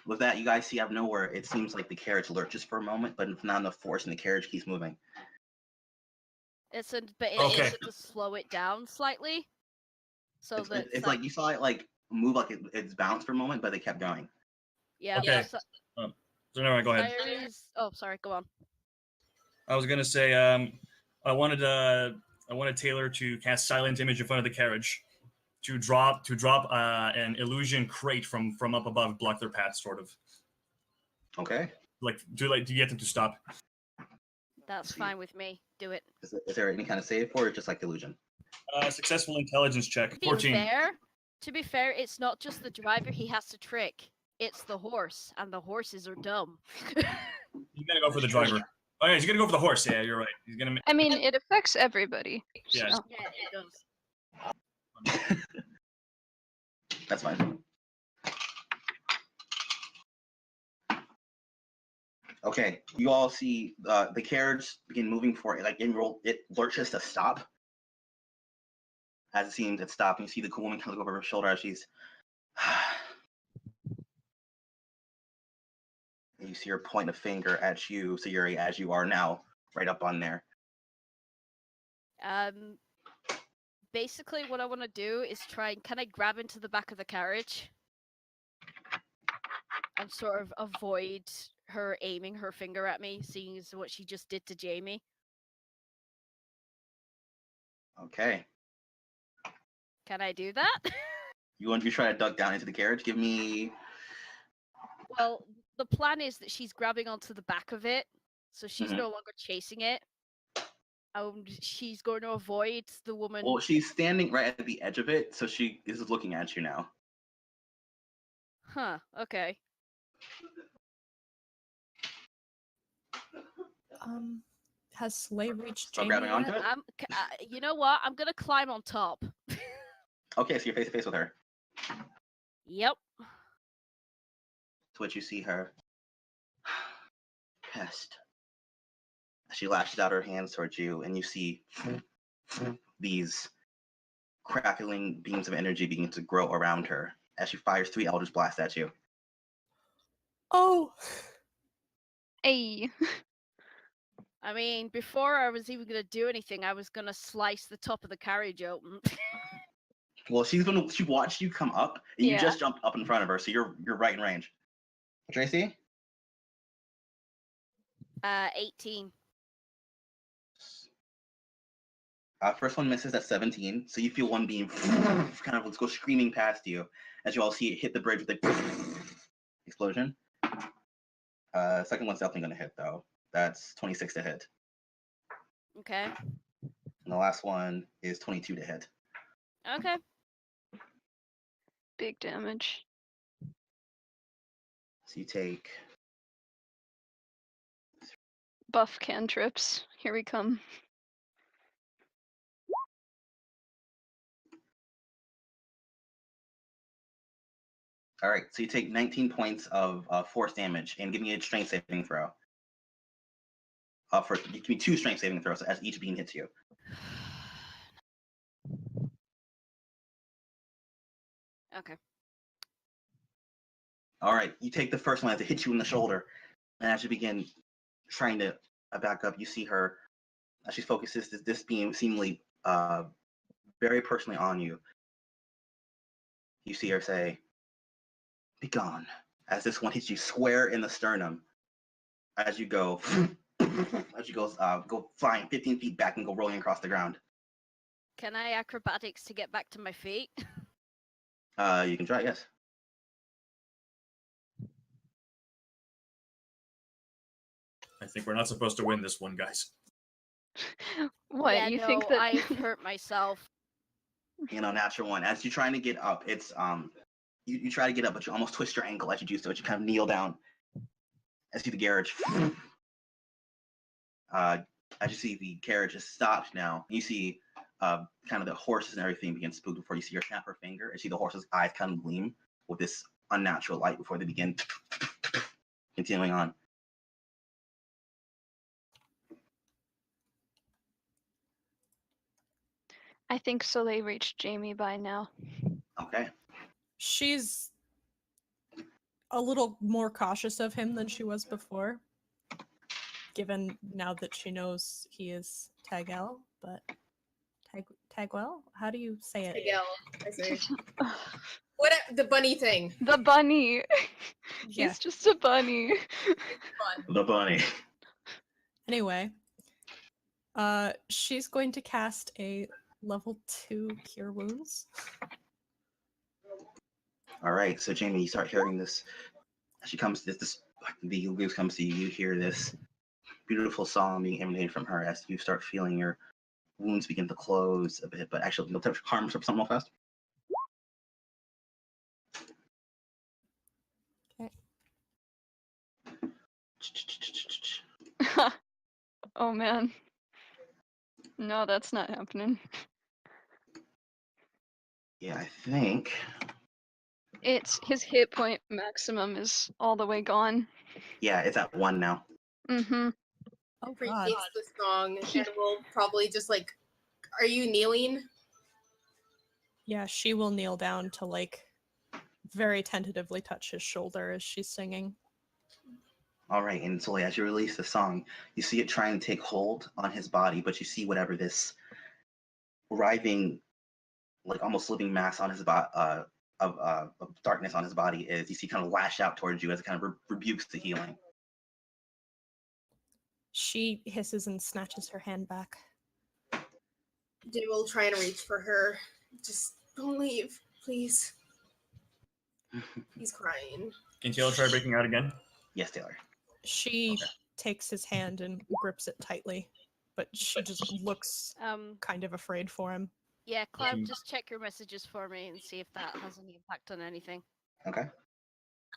With that, you guys see out of nowhere, it seems like the carriage lurches for a moment, but it's not enough force, and the carriage keeps moving. It's is Okay. it to slow it down slightly? So It's like you saw it like move, like it's bounced for a moment, but it kept going. yeah. Okay. So, So no, go ahead. Oh, sorry. Go on. I was gonna say, I wanted Taylor to cast Silent Image in front of the carriage, to drop an illusion crate from up above, block their path, sort of. Okay. To get them to stop. That's fine with me. Do it. Is there any kind of save for it, just like illusion? Successful intelligence check. 14. To be fair, it's not just the driver he has to trick. It's the horse, and the horses are dumb. He's gonna go for the driver. Oh yeah, he's gonna go for the horse. Yeah, you're right. He's gonna. I mean, it affects everybody. Yeah. So. Yeah, it does. That's fine. Okay, you all see the carriage begin moving for it, like it lurches to stop. As it seems it's stopping, you see the cool woman kind of look over her shoulder as she's. And you see her point a finger at you, Sayuri, as you are now right up on there. Basically, what I want to do is can I grab into the back of the carriage and sort of avoid her aiming her finger at me, seeing as what she just did to Jamie? Okay. Can I do that? You try to duck down into the carriage? Give me. Well, the plan is that she's grabbing onto the back of it, so she's no longer chasing it. She's going to avoid the woman. Well, she's standing right at the edge of it, so she is looking at you now. Huh, okay. Has Soleil reached Start Jamie grabbing onto yet? it? You know what? I'm gonna climb on top. Okay, so you're face to face with her. Yep. To which you see her. Pest. She lashes out her hands towards you, and you see these crackling beams of energy begin to grow around her as she fires 3 Eldritch Blasts at you. Oh! Hey. I mean, before I was even gonna do anything, I was gonna slice the top of the carriage open. Well, she watched you come up, and you just jumped up in front of her, so you're right in range. Tracy? 18. First one misses at 17, so you feel one beam kind of go screaming past you as you all see it hit the bridge with a explosion. Second one's definitely going to hit, though. That's 26 to hit. Okay. And the last one is 22 to hit. Okay. Big damage. So you take... Buff cantrips. Here we come. All right, so you take 19 points of force damage, and give me a strength saving throw. Give me 2 strength saving throws as each beam hits you. Okay. All right, you take the first one as it hits you in the shoulder, and as you begin trying to back up, you see her as she focuses this beam seemingly very personally on you. You see her say, "Be gone," as this one hits you square in the sternum. As you go, go flying 15 feet back and go rolling across the ground. Can I acrobatics to get back to my feet? You can try, yes. I think we're not supposed to win this one, guys. What, yeah, you no, think that I've hurt myself. Natural one. As you're trying to get up, it's you try to get up, but you almost twist your ankle as you do so. You kind of kneel down. As you see the carriage. As you see the carriage is stopped now. You see kind of the horses and everything begin to spook before you see her snap her finger. And see the horse's eyes kind of gleam with this unnatural light before they begin continuing on. I think Soleil reached Jamie by now. Okay. She's a little more cautious of him than she was before, given now that she knows he is Tagel, but Tagwell? How do you say it? Miguel, I say. What the bunny thing? The bunny. Yeah. He's just a bunny. Fun. The bunny. Anyway, she's going to cast a level 2 Cure Wounds. All right, so Jamie, you start hearing this. She comes. The goose comes to you. You hear this beautiful song being emanated from her as you start feeling your wounds begin to close a bit. But actually, you'll touch harms for something real fast. Okay. Oh man. No, that's not happening. Yeah, I think. It's his hit point maximum is all the way gone. Yeah, it's at 1 now. Mm-hmm. Oh god. Appreciates the song, and we'll probably just like. Are you kneeling? Yeah, she will kneel down to like very tentatively touch his shoulder as she's singing. All right, and so as you release the song, you see it trying to take hold on his body, but you see whatever this writhing, like almost living mass on his body, of darkness on his body is. You see kind of lash out towards you as it kind of rebukes the healing. She hisses and snatches her hand back. Jay will try and reach for her. Just don't leave, please. He's crying. Can Taylor try breaking out again? Yes, Taylor. She takes his hand and grips it tightly, but she just looks kind of afraid for him. Yeah, Cloud, just check your messages for me and see if that has any impact on anything. Okay.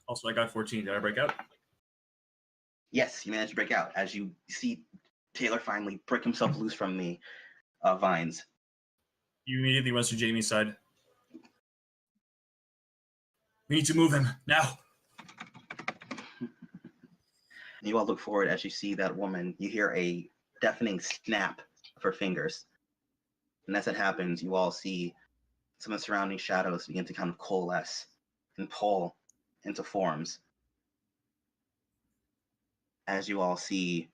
Also, I got 14. Did I break out? Yes, you managed to break out as you see Taylor finally break himself loose from the vines. You immediately runs to Jamie's side. We need to move him now. You all look forward as you see that woman. You hear a deafening snap of her fingers. And as that happens, you all see some of the surrounding shadows begin to kind of coalesce and pull into forms. As you all see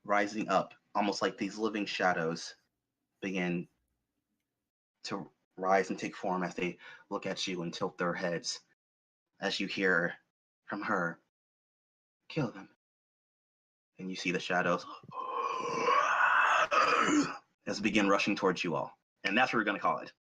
rising up, almost like these living shadows begin to rise and take form as they look at you and tilt their heads. As you hear from her, kill them. And you see the shadows as they begin rushing towards you all. And that's what we're going to call it.